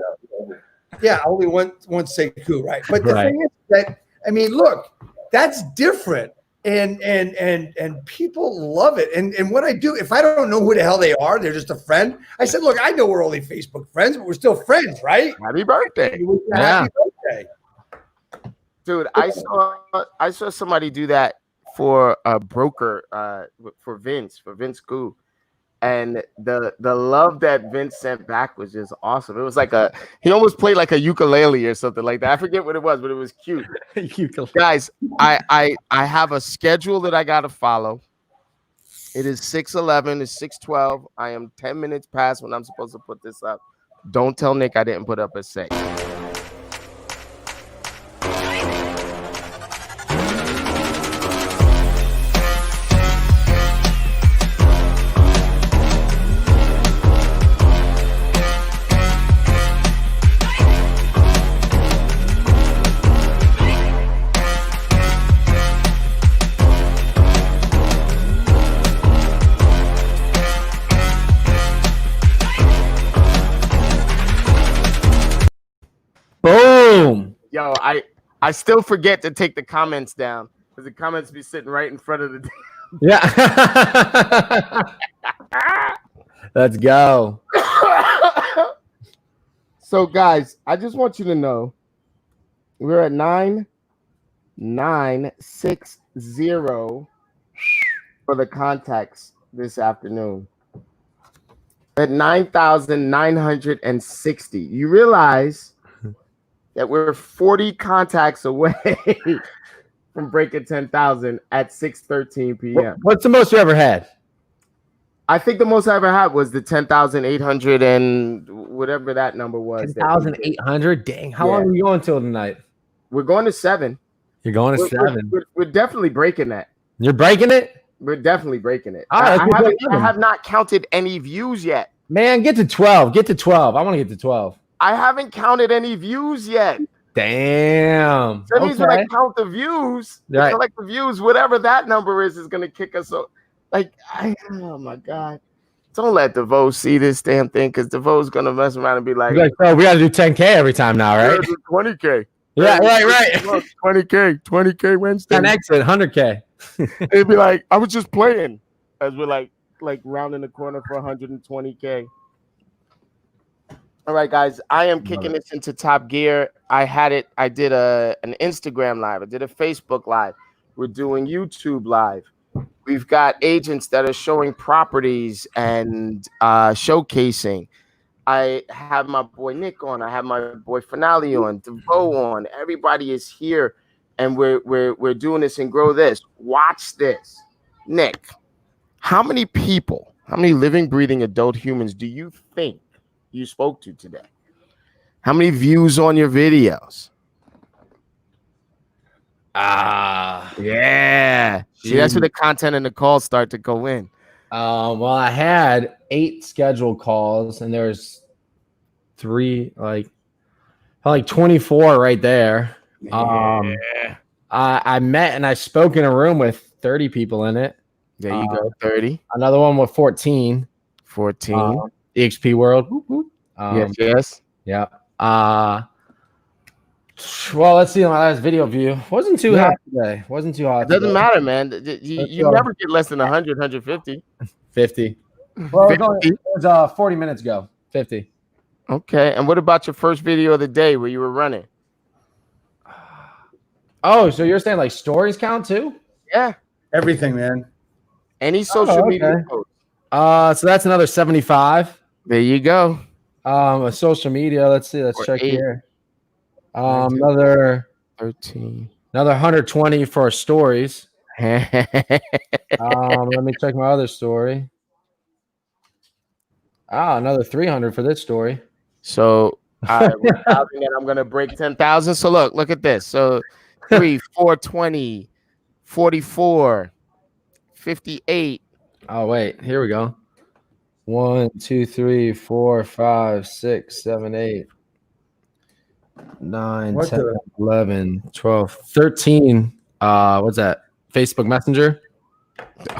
yeah, only one Sekou, right? But the thing is that, I mean, look, that's different. And people love it. And what I do, if I don't know who the hell they are, they're just a friend. I said, look, I know we're only Facebook friends, but we're still friends, right? Happy birthday. Happy birthday. Dude, I saw somebody do that for a broker for Vince Goo. And the love that Vince sent back was just awesome. It was like he almost played like a ukulele or something like that. I forget what it was, but it was cute. Guys, I have a schedule that I gotta follow. It is 6:11, it's 6:12. I am 10 minutes past when I'm supposed to put this up. Don't tell Nick I didn't put up a 6. Boom. Yo, I still forget to take the comments down because the comments be sitting right in front of the. Yeah. Let's go. So, guys, I just want you to know we're at 9960 for the contacts this afternoon. At 9,960. You realize that we're 40 contacts away from breaking 10,000 at 6:13 p.m. What's the most you ever had? I think the most I ever had was the 10,800 and whatever that number was. 10,800? Dang. How long are you going till tonight? We're going to 7. You're going to 7. We're definitely breaking that. You're breaking it? We're definitely breaking it. All right, I have not counted any views yet. Man, get to 12. Get to 12. I want to get to 12. I haven't counted any views yet. Damn. That means when I count the views, right. collect the views, whatever that number is going to kick us. So, oh my God. Don't let DeVoe see this damn thing because DeVoe's going to mess around and be like, oh, we got to do 10K every time now, right? 20K. Yeah, right. 20K Wednesday. 10X at 100K. It'd be like, I was just playing as we're like rounding the corner for 120K. All right, guys, I am kicking this into top gear. I did an Instagram live. I did a Facebook live. We're doing YouTube live. We've got agents that are showing properties and showcasing. I have my boy Nick on. I have my boy Finale on, DeVoe on. Everybody is here, and we're doing this and grow this. Watch this. Nick, how many living, breathing adult humans do you think you spoke to today? How many views on your videos? Yeah. See, that's where the content and the calls start to go in. Well, I had 8 scheduled calls, and there's 3, like 24 right there. I met and I spoke in a room with 30 people in it. There you go, 30. Another one with 14. 14. EXP World. Yes. Yeah. Well, let's see my last video view. Wasn't too hot today. Wasn't too hot. It doesn't matter, man. You never get less than 100, 150. 50. Well, it was 40 minutes ago. 50. Okay. And what about your first video of the day where you were running? Oh, so you're saying like stories count too? Yeah. Everything, man. Any social media post. So that's another 75. There you go. A social media. Let's see. Let's check 8. Here. Another 13. Another 120 for stories. Let me check my other story. Another 300 for this story. So I'm gonna break 10,000. So look at this. So 3, 4, 20, 44, 58. Oh wait, here we go. 1, 2, 3, 4, 5, 6, 7, 8, 9, What 10, the- 11, 12, 13. What's that? Facebook Messenger?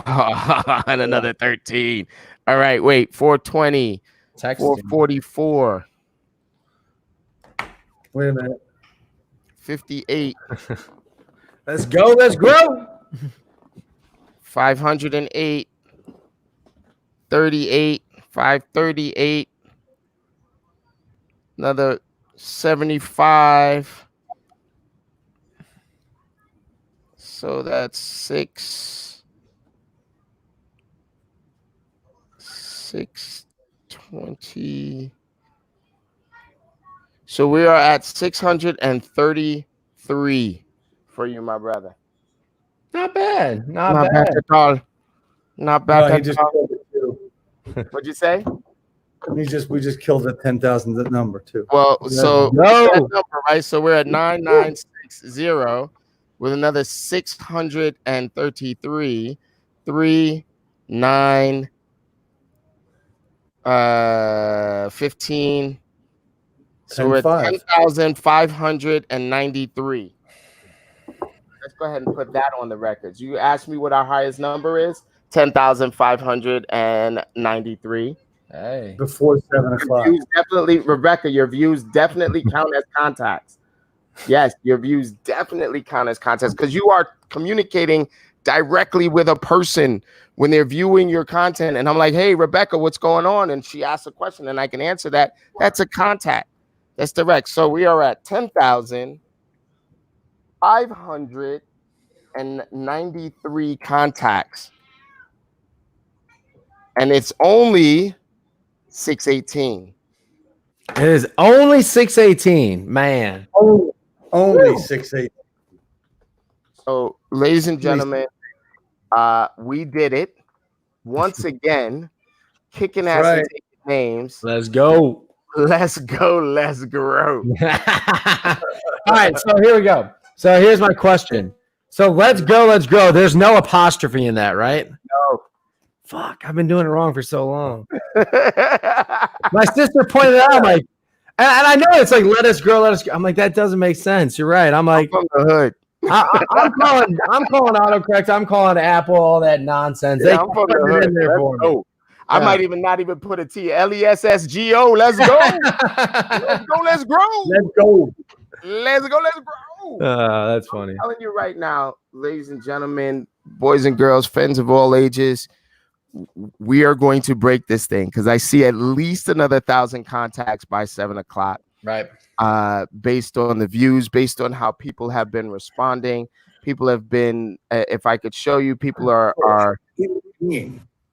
And another 13. All right, wait. 420, Texting. 444, Wait a minute. 58, Let's go. Let's grow. 508, 38, 538, another 75. So that's 620. So we are at 633 for you, my brother. Not bad. Not Not bad. bad at all. Not bad No, he at just all. killed it too. What'd you say? We just killed the 10,000 number too. Well, Yeah. so No. that number, right? So we're at 9960 with another 633. 3, 9, 15. So we're at 10,593. Let's go ahead and put that on the records. You asked me what our highest number is. 10,593. Hey. Before 7 o'clock. Views definitely, Rebecca, your views definitely count as contacts. Yes, your views definitely count as contacts because you are communicating directly with a person when they're viewing your content. And I'm like, hey, Rebecca, what's going on? And she asks a question and I can answer that. That's a contact. That's direct. So we are at 10,593 contacts. And it's only 618. It is only 618, man. Only 6-8. So, ladies and gentlemen, we did it once again, kicking ass and taking names. Let's go. Let's go. Let's grow. All right, so here we go. So here's my question. So let's go, let's grow. There's no apostrophe in that, right? No. Fuck, I've been doing it wrong for so long. My sister pointed it out. I'm like, and I know it's like let us grow, let us grow. I'm like, that doesn't make sense. You're right. I'm like, from the hood. I'm calling autocorrect. I'm calling Apple, all that nonsense. Yeah, They I'm from put the it hood. in there for me. I Yeah. might not even put a T. LESSGO. Let's go. Let's go. Let's grow. Let's go. Let's go. Let's grow. That's funny. I'm telling you right now, ladies and gentlemen, boys and girls, friends of all ages, we are going to break this thing because I see at least another 1,000 contacts by 7 o'clock. Right. Based on the views, based on how people have been responding. People have been, if I could show you, people are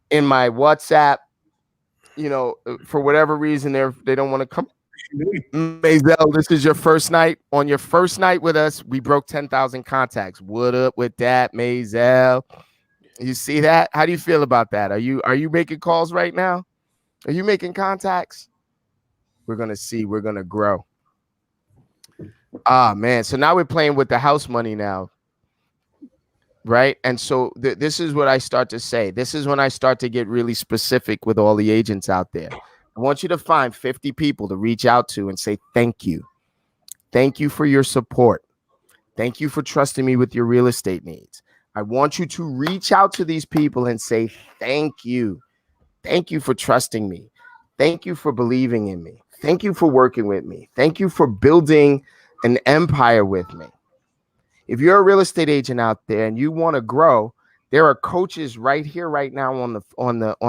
in my WhatsApp, you know, for whatever reason, they don't want to come. Mazel, this is your first night. On your first night with us, we broke 10,000 contacts. What up with that, Mazel? You see that? How do you feel about that? Are you making calls right now? Are you making contacts? We're gonna see. We're gonna grow. Man. So now we're playing with the house money now. Right. And so this is what I start to say. This is when I start to get really specific with all the agents out there. I want you to find 50 people to reach out to and say, thank you. Thank you for your support. Thank you for trusting me with your real estate needs. I want you to reach out to these people and say, thank you. Thank you for trusting me. Thank you for believing in me. Thank you for working with me. Thank you for building an empire with me. If you're a real estate agent out there and you want to grow, there are coaches right here, right now on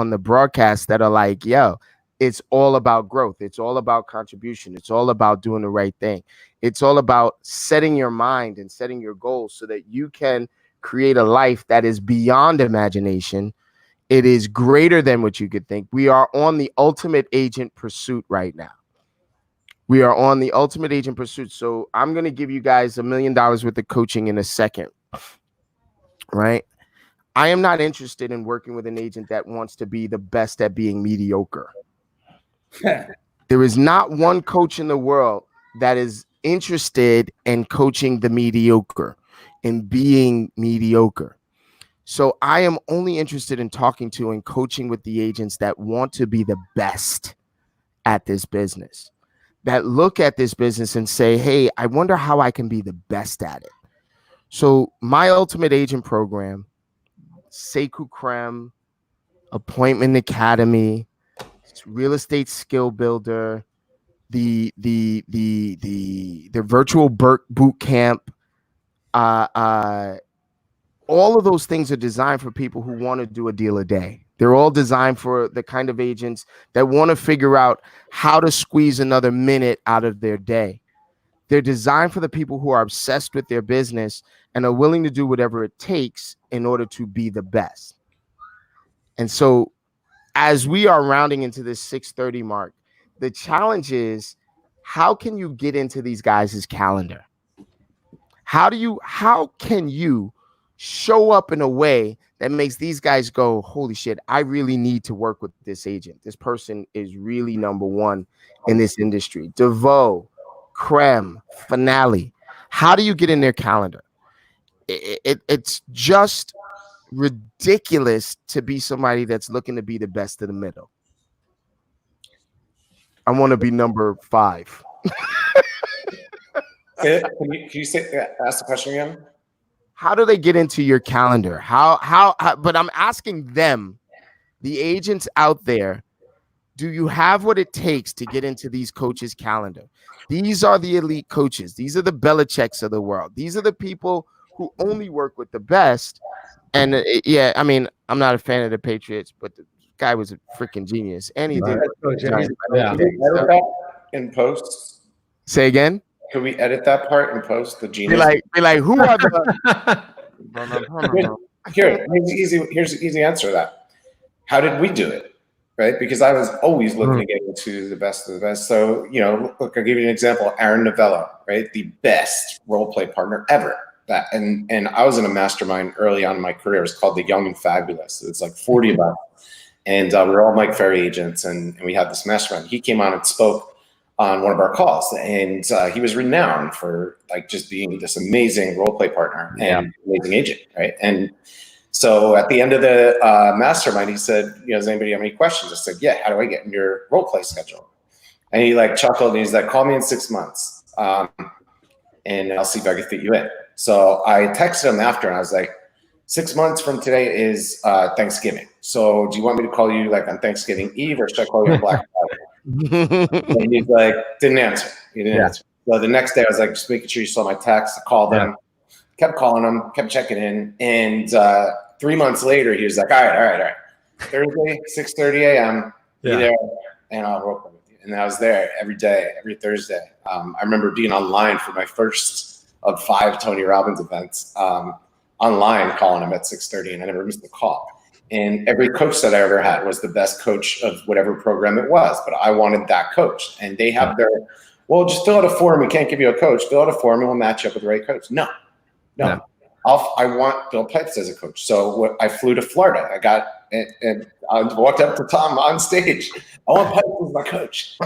the broadcast that are like, yo, it's all about growth. It's all about contribution. It's all about doing the right thing. It's all about setting your mind and setting your goals so that you can create a life that is beyond imagination. It is greater than what you could think. We are on the ultimate agent pursuit right now. We are on the ultimate agent pursuit. So I'm going to give you guys $1 million worth of coaching in a second. Right? I am not interested in working with an agent that wants to be the best at being mediocre. There is not one coach in the world that is interested in coaching the mediocre, in being mediocre. So I am only interested in talking to and coaching with the agents that want to be the best at this business, that look at this business and say, hey, I wonder how I can be the best at it. So my Ultimate Agent program, Sekou Creme, Appointment Academy, Real Estate Skill Builder, the virtual boot camp, all of those things are designed for people who want to do a deal a day. They're all designed for the kind of agents that want to figure out how to squeeze another minute out of their day. They're designed for the people who are obsessed with their business and are willing to do whatever it takes in order to be the best. And so as we are rounding into this 6:30 mark, the challenge is, how can you get into these guys' calendar? How can you show up in a way that makes these guys go, holy shit, I really need to work with this agent. This person is really number one in this industry. DeVoe, Creme, Finale. How do you get in their calendar? It's just ridiculous to be somebody that's looking to be the best of the middle. I want to be number 5. Can you ask the question again? How do they get into your calendar? But I'm asking them, the agents out there, do you have what it takes to get into these coaches' calendar? These are the elite coaches. These are the Belichicks of the world. These are the people who only work with the best. And yeah, I mean, I'm not a fan of the Patriots, but the guy was a freaking genius. And he did. Yeah. In post. Say again. Could we edit that part and post the genius? Be like, who are the? Here's the easy answer to that. How did we do it? Right? Because I was always looking to get into the best of the best. So, look, I'll give you an example. Aaron Novello, right? The best role play partner ever. And I was in a mastermind early on in my career. It was called the Young and Fabulous. It's like 40 of us. And we were all Mike Ferry agents, and we had this mastermind. He came on and spoke on one of our calls, and he was renowned for like just being this amazing role play partner and amazing agent, right? And so at the end of the mastermind, he said, does anybody have any questions? I said, yeah, how do I get in your role play schedule? And he like chuckled, and he's like, call me in 6 months, and I'll see if I can fit you in. So I texted him after, and I was like, 6 months from today is Thanksgiving. So do you want me to call you like on Thanksgiving Eve, or should I call you on Black Friday? And he's like, didn't answer. He didn't answer. So the next day, I was like, just making sure you saw my text. I called him, kept calling him, kept checking in. And 3 months later, he was like, all right. Thursday, 6:30 a.m. Be there, and I'll work with you. And I was there every day, every Thursday. I remember being online for my first of 5 Tony Robbins events, online calling him at 6:30, and I never missed a call. And every coach that I ever had was the best coach of whatever program it was, but I wanted that coach. And they have their, well, just fill out a form. We can't give you a coach. Fill out a form and we'll match you up with the right coach. No. I want Bill Pipes as a coach. So I flew to Florida. I got, and I walked up to Tom on stage. I want Pipes as my coach.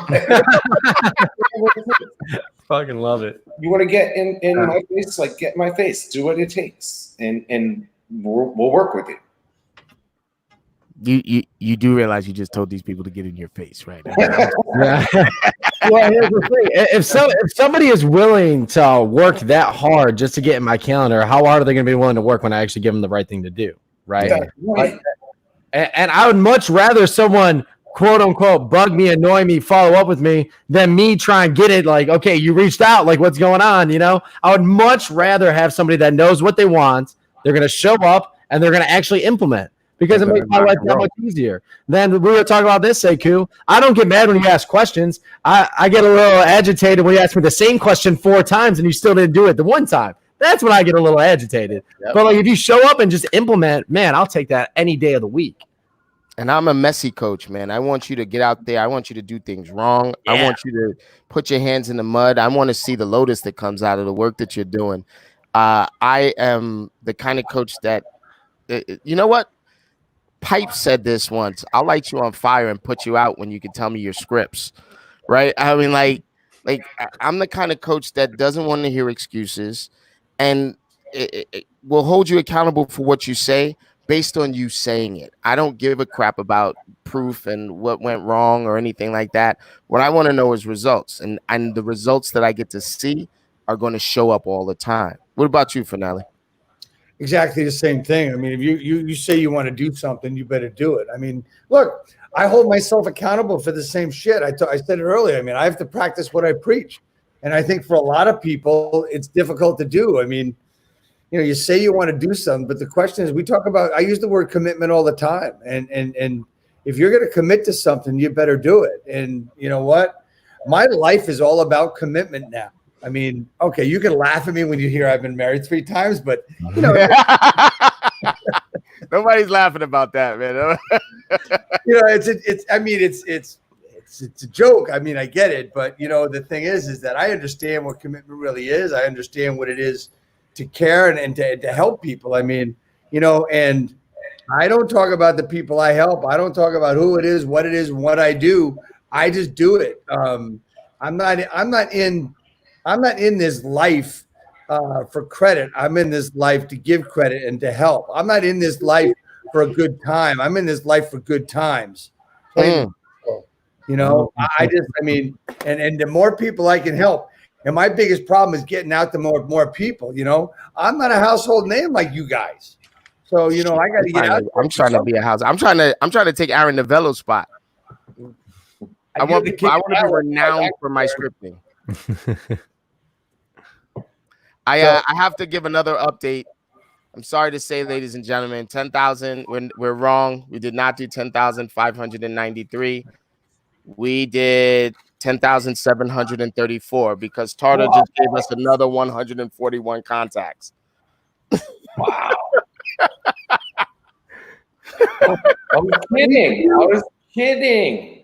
Fucking love it. You want to get in my face? Like, get in my face. Do what it takes. And we'll work with you. You do realize you just told these people to get in your face, right? Yeah. Well, here's the thing. If somebody is willing to work that hard just to get in my calendar, how hard are they going to be willing to work when I actually give them the right thing to do, right? Yeah, right. And I would much rather someone, quote unquote, bug me, annoy me, follow up with me than me try and get it like, okay, you reached out, like what's going on, I would much rather have somebody that knows what they want. They're going to show up and they're going to actually implement. Because it makes my life that much easier. Then we were talking about this, Sekou. I don't get mad when you ask questions. I get a little agitated when you ask me the same question 4 times and you still didn't do it the one time. That's when I get a little agitated. Yep. But like if you show up and just implement, man, I'll take that any day of the week. And I'm a messy coach, man. I want you to get out there. I want you to do things wrong. Yeah. I want you to put your hands in the mud. I want to see the lotus that comes out of the work that you're doing. I am the kind of coach that, you know what? Pipe said this once. I'll light you on fire and put you out when you can tell me your scripts, right? I mean, like I'm the kind of coach that doesn't want to hear excuses, and it will hold you accountable for what you say, based on you saying it. I don't give a crap about proof and what went wrong or anything like that. What I want to know is results, and the results that I get to see are going to show up all the time. What about you, Finale? Exactly the same thing. I mean, if you say you want to do something, you better do it. I mean, look, I hold myself accountable for the same shit. I said it earlier. I mean, I have to practice what I preach. And I think for a lot of people, it's difficult to do. I mean, you know, you say you want to do something, but the question is, I use the word commitment all the time. And if you're going to commit to something, you better do it. And you know what? My life is all about commitment now. I mean, okay, you can laugh at me when you hear I've been married 3 times, but you know, nobody's laughing about that, man. You know, it's a joke. I mean, I get it, but you know, the thing is that I understand what commitment really is. I understand what it is to care and to help people. I mean, you know, and I don't talk about the people I help. I don't talk about who it is, what it is, and what I do. I just do it. I'm not in this life for credit. I'm in this life to give credit and to help. I'm not in this life for a good time. I'm in this life for good times. You know, I mean, and the more people I can help. And my biggest problem is getting out to more people. You know, I'm not a household name like you guys. So, you know, I got to get out. I'm trying to be a house. I'm trying to take Aaron Novello's spot. I want to be renowned for my scripting. I have to give another update. I'm sorry to say, ladies and gentlemen, 10,000. We're wrong. We did not do 10,593. We did 10,734 because Tartar just gave us another 141 contacts. Wow. I was kidding.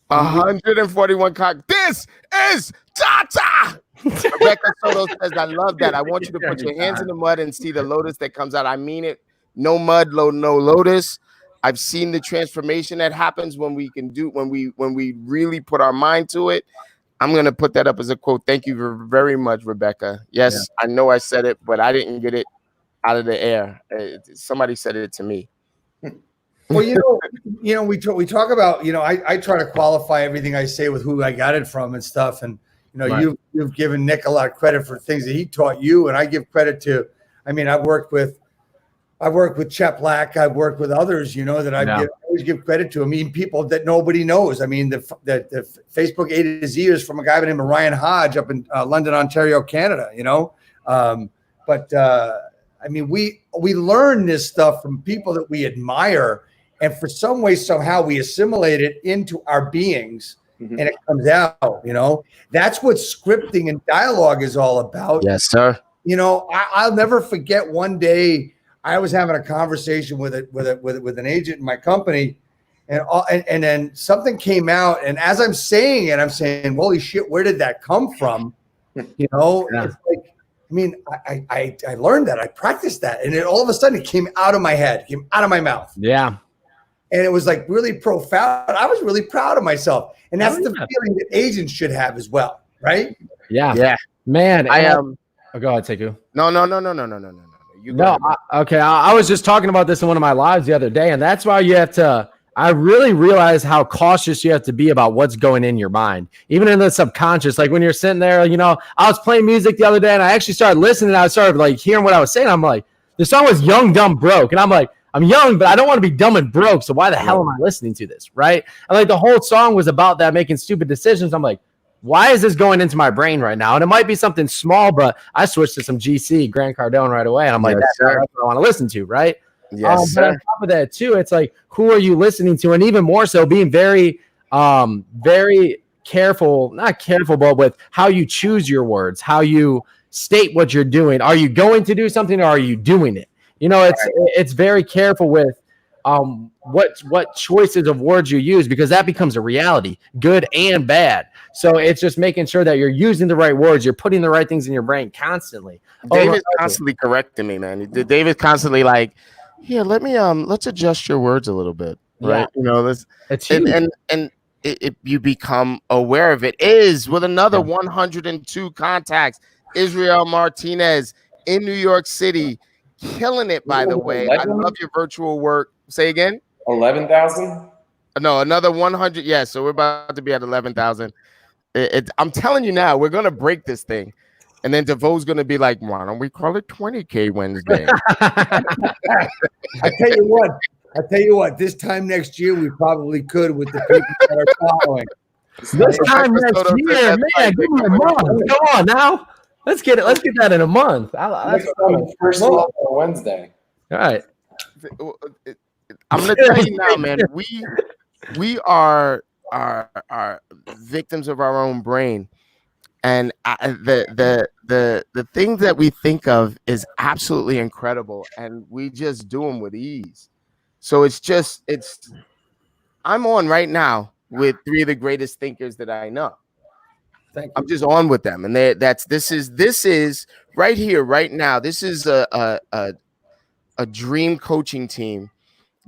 141 contacts. This is Tata. Rebecca Soto says, I love that. I want you to put your hands in the mud and see the lotus that comes out. I mean it. No mud, no lotus. I've seen the transformation that happens when we really put our mind to it. I'm going to put that up as a quote. Thank you very much, Rebecca. Yes, I know I said it, but I didn't get it out of the air. Somebody said it to me. Well, you know, we talk about, you know, I try to qualify everything I say with who I got it from and stuff. And, you know, Right. you've given Nick a lot of credit for things that he taught you. And I give credit to, I mean, I've worked with Chet Black. I've worked with others, you know, that I always give credit to. I mean, people that nobody knows. I mean, the Facebook A to Z is from a guy by the name of Ryan Hodge up in London, Ontario, Canada, you know. I mean, we learn this stuff from people that we admire. And for some way, somehow we assimilate it into our beings and it comes out, you know. That's what scripting and dialogue is all about. Yes, sir. You know, I'll never forget one day I was having a conversation with an agent in my company, and then something came out, and as I'm saying it, I'm saying, "Holy shit, where did that come from?" You know, it's like, I mean, I learned that, I practiced that, and all of a sudden it came out of my head, came out of my mouth. Yeah. And it was like really profound. I was really proud of myself, and that's the feeling that agents should have as well, right? Yeah. Yeah, Man, I am. go ahead, Sekou. No. You go ahead. I was just talking about this in one of my lives the other day, and that's why you have to. I really realize how cautious you have to be about what's going in your mind, even in the subconscious. Like when you're sitting there, you know, I was playing music the other day, and I actually started listening. And I started like hearing what I was saying. I'm like, the song was "Young, Dumb, Broke," and I'm like, I'm young, but I don't want to be dumb and broke. So why the hell am I listening to this? Right? And like the whole song was about that, making stupid decisions. I'm like, why is this going into my brain right now? And it might be something small, but I switched to some GC, Grant Cardone right away. And I'm like, that's what I want to listen to, right? Yes, but on top of that, too, it's like, who are you listening to? And even more so, being very, very careful, not careful, but with how you choose your words, how you state what you're doing. Are you going to do something or are you doing it? You know, it's very careful with what choices of words you use, because that becomes a reality, good and bad. So it's just making sure that you're using the right words, you're putting the right things in your brain constantly. David's constantly correcting me, man. David's constantly like, "Here, let's adjust your words a little bit." Right? Yeah. You know, It's huge. and you become aware of it. Is with another 102 contacts, Israel Martinez in New York City. killing it, by the way. I 11? love your virtual work. Say again. 11,000. No, another 100. Yeah, so we're about to be at 11,000. I'm telling you now, we're gonna break this thing, and then DeVoe's gonna be like, "Why don't we call it 20K Wednesday?" I tell you what. This time next year, we probably could with the people that are following. This time next year, man, give me a month. Come on now. Let's get it. Let's get that in a month. First on Wednesday. All right. I'm gonna tell you now, man. We are victims of our own brain, and the things that we think of is absolutely incredible, and we just do them with ease. So I'm on right now with 3 of the greatest thinkers that I know. I'm just on with them, and this is right here, right now. This is a dream coaching team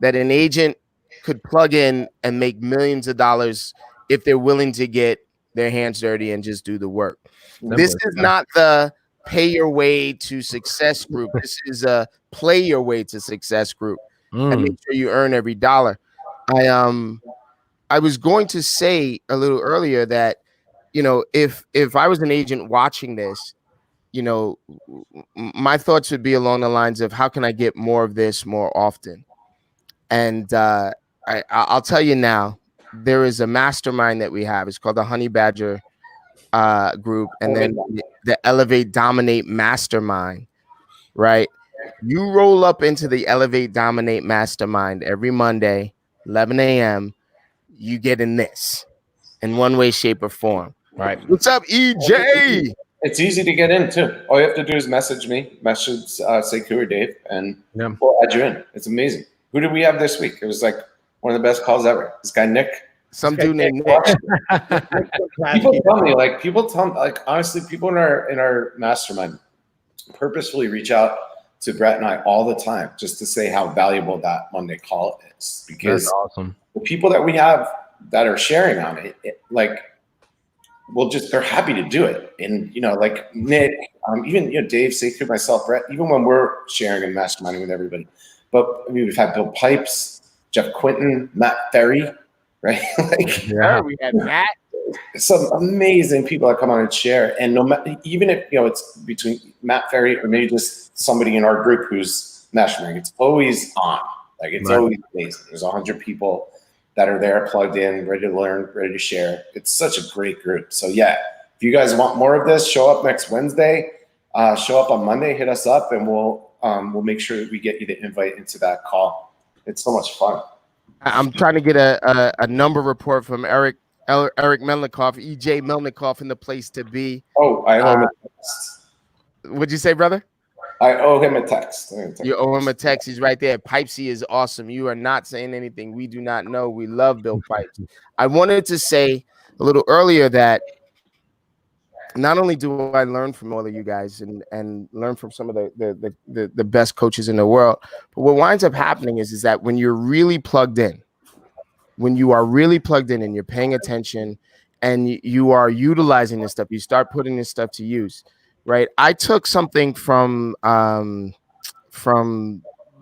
that an agent could plug in and make millions of dollars if they're willing to get their hands dirty and just do the work. This is not the pay your way to success group. This is a play your way to success group and make sure you earn every dollar. I was going to say a little earlier that, if I was an agent watching this, my thoughts would be along the lines of how can I get more of this more often? And I'll tell you now, there is a mastermind that we have. It's called the Honey Badger group, and then the Elevate Dominate Mastermind, right? You roll up into the Elevate Dominate Mastermind every Monday, 11 a.m. You get in this in one way, shape, or form. Right. What's up, EJ? It's easy to get in too. All you have to do is message Sekou or Dave, and we'll add you in. It's amazing. Who did we have this week? It was like one of the best calls ever. This guy Nick. Some dude named Nick. People tell me, honestly, people in our mastermind purposefully reach out to Brett and I all the time just to say how valuable that Monday call is, because awesome. The people that we have that are sharing on it they're happy to do it. And, like Nick, even, Dave, Sekou, myself, Brett, even when we're sharing and masterminding with everybody. But I mean, we've had Bill Pipes, Jeff Quinton, Matt Ferry, right? We had Matt. Some amazing people that come on and share. And even if, it's between Matt Ferry or maybe just somebody in our group who's masterminding, it's always on. It's always amazing. There's 100 people that are there plugged in, ready to learn, ready to share. It's such a great group. So yeah, if you guys want more of this, show up next Wednesday, show up on Monday, hit us up, and we'll make sure that we get you the invite into that call. It's so much fun. I'm trying to get a number report from Eric Melnikoff, EJ Melnikoff in the place to be. Oh, I owe him a text. What'd you say, brother? I owe him a text. You owe him a text. He's right there. Pipesy is awesome. You are not saying anything we do not know. We love Bill Pipes. I wanted to say a little earlier that not only do I learn from all of you guys and learn from some of the best coaches in the world, but what winds up happening is that when you're really plugged in, and you're paying attention and you are utilizing this stuff, you start putting this stuff to use. Right. I took something from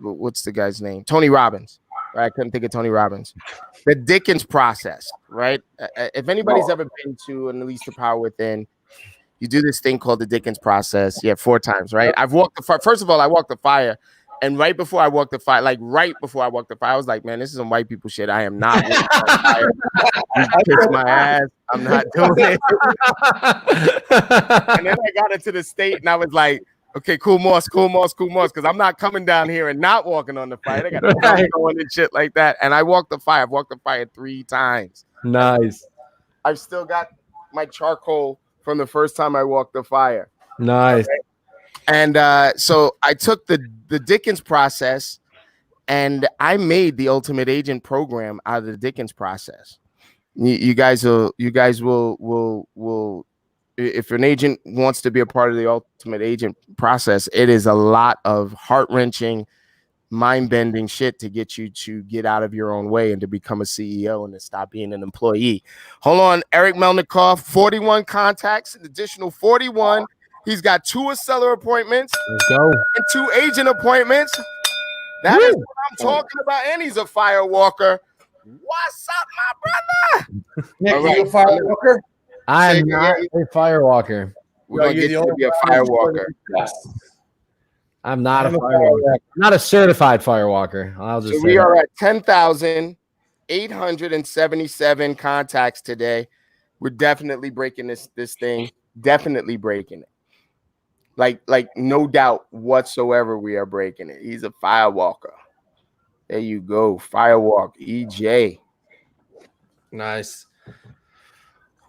what's the guy's name? Tony Robbins. Right. I couldn't think of Tony Robbins. The Dickens process. Right. If anybody's ever been to an Unleash the Power Within, you do this thing called the Dickens process. Yeah, 4 times. Right. I've walked the fire. First of all, I walked the fire. And right before I walked the fire, I was like, man, this is some white people shit. I am not walking the fire. You kiss my ass. I'm not doing it. And then I got into the state and I was like, okay, cool moss, because I'm not coming down here and not walking on the fire. I got to going and shit like that. And I walked the fire. I've walked the fire 3 times. Nice. I've still got my charcoal from the first time I walked the fire. Nice. Okay? And so I took the Dickens process and I made the Ultimate Agent program out of the Dickens process. You guys will, if an agent wants to be a part of the Ultimate Agent process, it is a lot of heart-wrenching, mind-bending shit to get you to get out of your own way and to become a CEO and to stop being an employee. Hold on, Eric Melnikoff, 41 contacts, an additional 41 He's got 2 seller appointments Let's go. and 2 agent appointments. That is what I'm talking about. And he's a firewalker. What's up, my brother? Nick, All right. you a firewalker? I'm not a firewalker. We're going to get you to be a firewalker. Yes. I'm not a firewalker. I'm not a certified firewalker. I'll just So say we that. are at 10,877 contacts today. We're definitely breaking this thing. Definitely breaking it. Like no doubt whatsoever, we are breaking it. He's a firewalker. There you go, firewalk EJ. Nice.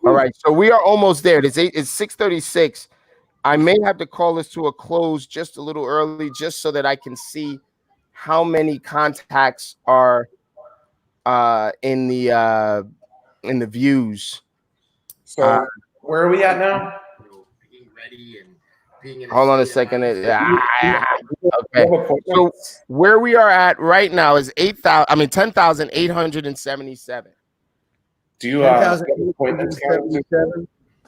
All right, so we are almost there. It's 6:36. I may have to call this to a close just a little early, just so that I can see how many contacts are in the views. So where are we at now? Being ready and being hold on a second. Okay. So where we are at right now is 10,877. Do you have appointments?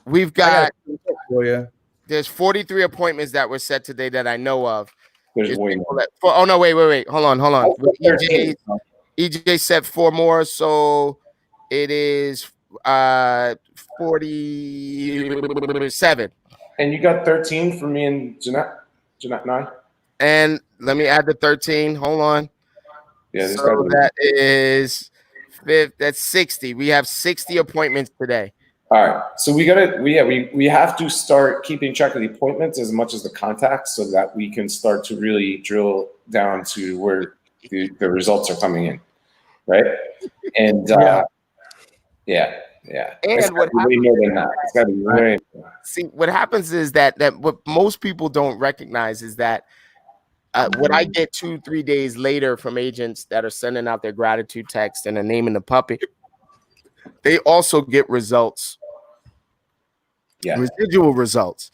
We've got For you. there's 43 appointments that were set today that I know of. There's way more. Oh no, wait. Hold on. EJ set 4 more, so it is 47. And you got 13 for me and Jeanette 9. And let me add the 13. Hold on. Yeah, so that is 5. That's 60. We have 60 appointments today. All right. So we have to start keeping track of the appointments as much as the contacts, so that we can start to really drill down to where the results are coming in, right? And yeah. And what happens, more than that. It's gotta be way see, what happens is that what most people don't recognize is that what I get 2-3 days later from agents that are sending out their gratitude text and are naming the puppy, they also get results, residual results.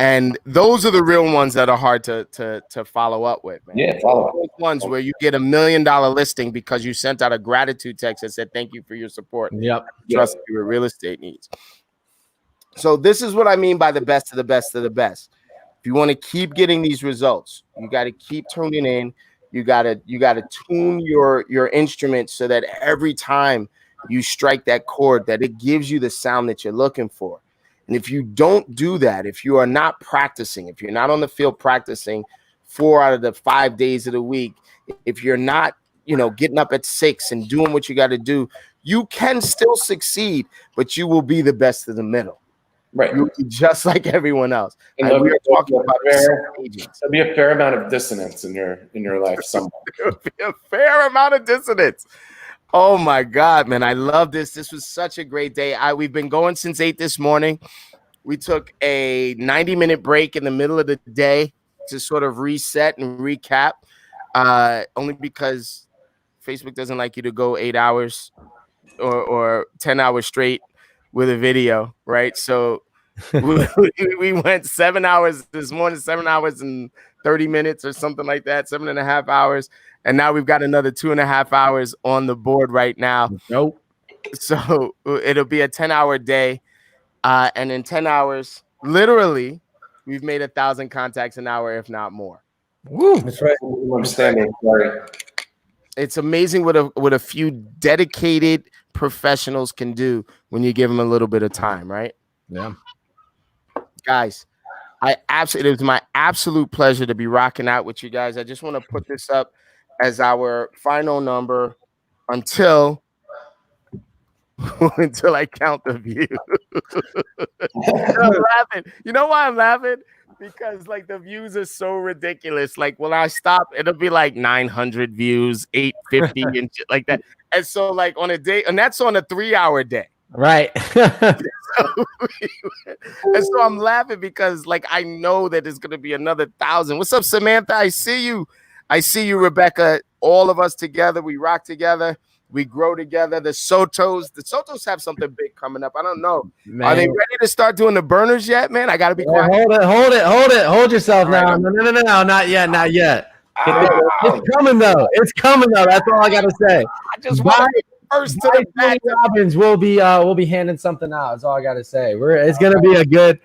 And those are the real ones that are hard to follow up with, man. Yeah, follow up. Those ones where you get $1 million listing because you sent out a gratitude text that said, thank you for your support. Yep. Trust your real estate needs. So this is what I mean by the best of the best of the best. If you want to keep getting these results, you got to keep tuning in. You got to tune your instrument so that every time you strike that chord, that it gives you the sound that you're looking for. And if you don't do that, if you are not practicing, if you're not on the field practicing 4 out of the 5 days of the week, if you're not, getting up at 6 and doing what you got to do, you can still succeed, but you will be the best of the middle. Right. You'll be just like everyone else. And we are talking about agents. There'll be a fair amount of dissonance in your life somewhere. There'll be a fair amount of dissonance. Oh my God, man. I love this. This was such a great day. We've been going since 8 this morning. We took a 90-minute break in the middle of the day to sort of reset and recap, only because Facebook doesn't like you to go 8 hours or 10 hours straight with a video, right? So we went 7 hours this morning, 7 hours and 30 minutes or something like that, 7.5 hours. And now we've got another 2.5 hours on the board right now. Nope. So it'll be a 10-hour day. And in 10 hours, literally, we've made 1,000 contacts an hour, if not more. Woo. That's right. I'm standing. Sorry. It's amazing what a few dedicated professionals can do when you give them a little bit of time, right? Yeah. Guys, it was my absolute pleasure to be rocking out with you guys. I just want to put this up as our final number until I count the view. I'm laughing. You know why I'm laughing? Because the views are so ridiculous. Like when I stop, it'll be like 900 views, 850 and shit like that. And so on a day, and that's on a 3-hour day. Right. And so I'm laughing because I know that there's gonna be another 1,000. What's up, Samantha? I see you, Rebecca. All of us together, we rock together. We grow together. The Sotos have something big coming up. I don't know. Man. Are they ready to start doing the burners yet, man? I got to be quiet. Hold yourself now. No, not yet. It's coming though. That's all I got to say. I just want first to the back. Robbins, we'll be handing something out. That's all I got to say. It's gonna be a good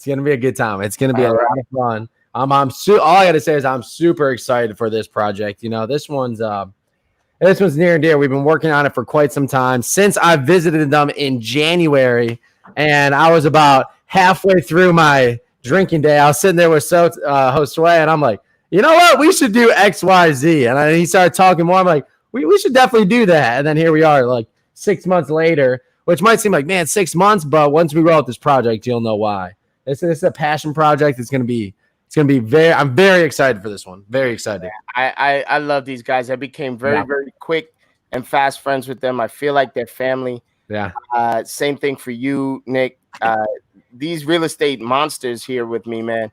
It's gonna be a good time. It's gonna be a lot of fun. All I gotta say is I'm super excited for this project. You know, this one's near and dear. We've been working on it for quite some time since I visited them in January, and I was about halfway through my drinking day. I was sitting there with Josue, and I'm like, you know what? We should do X, Y, Z. And he started talking more. I'm like, we should definitely do that. And then here we are, like 6 months later, which might seem like, man, 6 months, but once we roll out this project, you'll know why. This is a passion project. It's gonna be I'm very excited for this one. Very excited. I love these guys. I became very quick and fast friends with them. I feel like they're family. Yeah. Same thing for you, Nick. These real estate monsters here with me, man.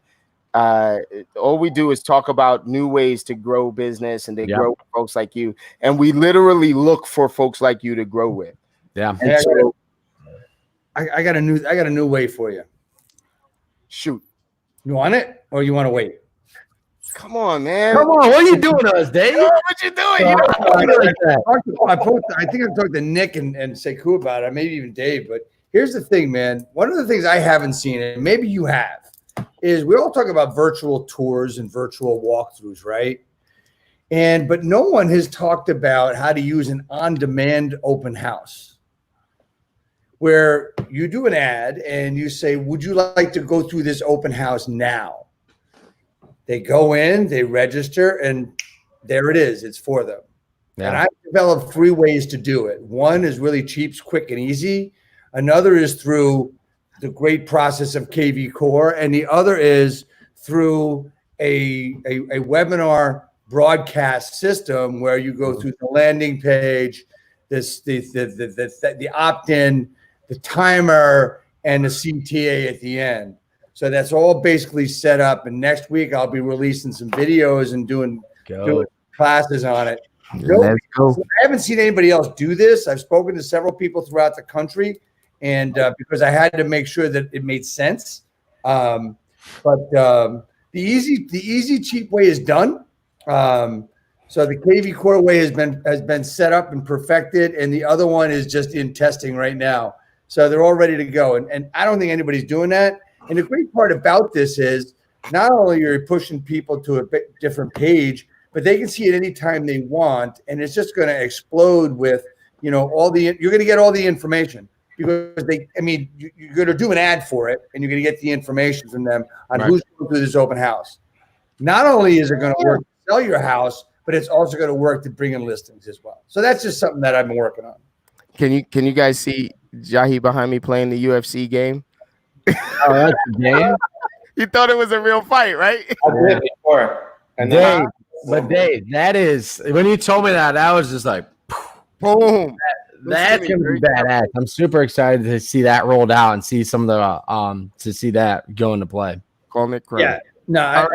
All we do is talk about new ways to grow business, and they grow with folks like you. And we literally look for folks like you to grow with. Yeah. And so, I got a new way for you. Shoot. You want it, or you want to wait? Come on, man. Come on. What are you doing to us, Dave? What you doing? I think I've talked to Nick and Sekou about it, maybe even Dave. But here's the thing, man. One of the things I haven't seen, and maybe you have, is we all talk about virtual tours and virtual walkthroughs, right? But no one has talked about how to use an on-demand open house, where you do an ad and you say, would you like to go through this open house now? They go in, they register, and there it is. It's for them. Yeah. And I've developed 3 ways to do it. One is really cheap, quick, and easy. Another is through the great process of KV Core. And the other is through a webinar broadcast system where you go through the landing page, the opt-in, the timer, and the CTA at the end. So that's all basically set up. And next week I'll be releasing some videos and doing classes on it. I haven't seen anybody else do this. I've spoken to several people throughout the country, and because I had to make sure that it made sense. But the easy, cheap way is done. So the KV Core way has been set up and perfected, and the other one is just in testing right now. So they're all ready to go. And I don't think anybody's doing that. And the great part about this is not only are you pushing people to a different page, but they can see it anytime they want. And it's just going to explode with, you're going to get all the information, because you're going to do an ad for it, and you're going to get the information from them on who's going through this open house. Not only is it going to work to sell your house, but it's also going to work to bring in listings as well. So that's just something that I've been working on. Can you guys see Jahi behind me playing the UFC game? Oh, that's a game. You thought it was a real fight, right? I did before. And Dave, that is, when you told me that, I was just like, boom. That's gonna be badass. I'm super excited to see that rolled out and see some of the to see that go into play. Call Nick Craig. Yeah. No,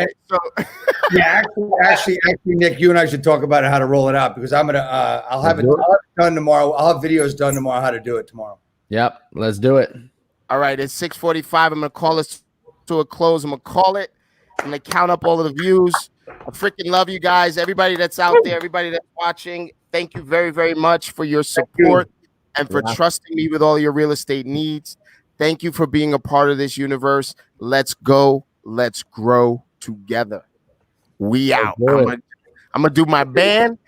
actually, Nick, you and I should talk about how to roll it out, because I'm gonna I'll have it done tomorrow. I'll have videos done tomorrow how to do it tomorrow. Yep, let's do it. All right, it's 6:45. I'm gonna call this to a close. I'm gonna call it. I'm gonna count up all of the views. I freaking love you guys. Everybody that's out there, everybody that's watching, thank you very, very much for your support and for trusting me with all your real estate needs. Thank you for being a part of this universe. Let's go. Let's grow together. We out. I'm gonna do my band.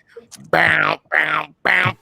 Bow, bow, bow.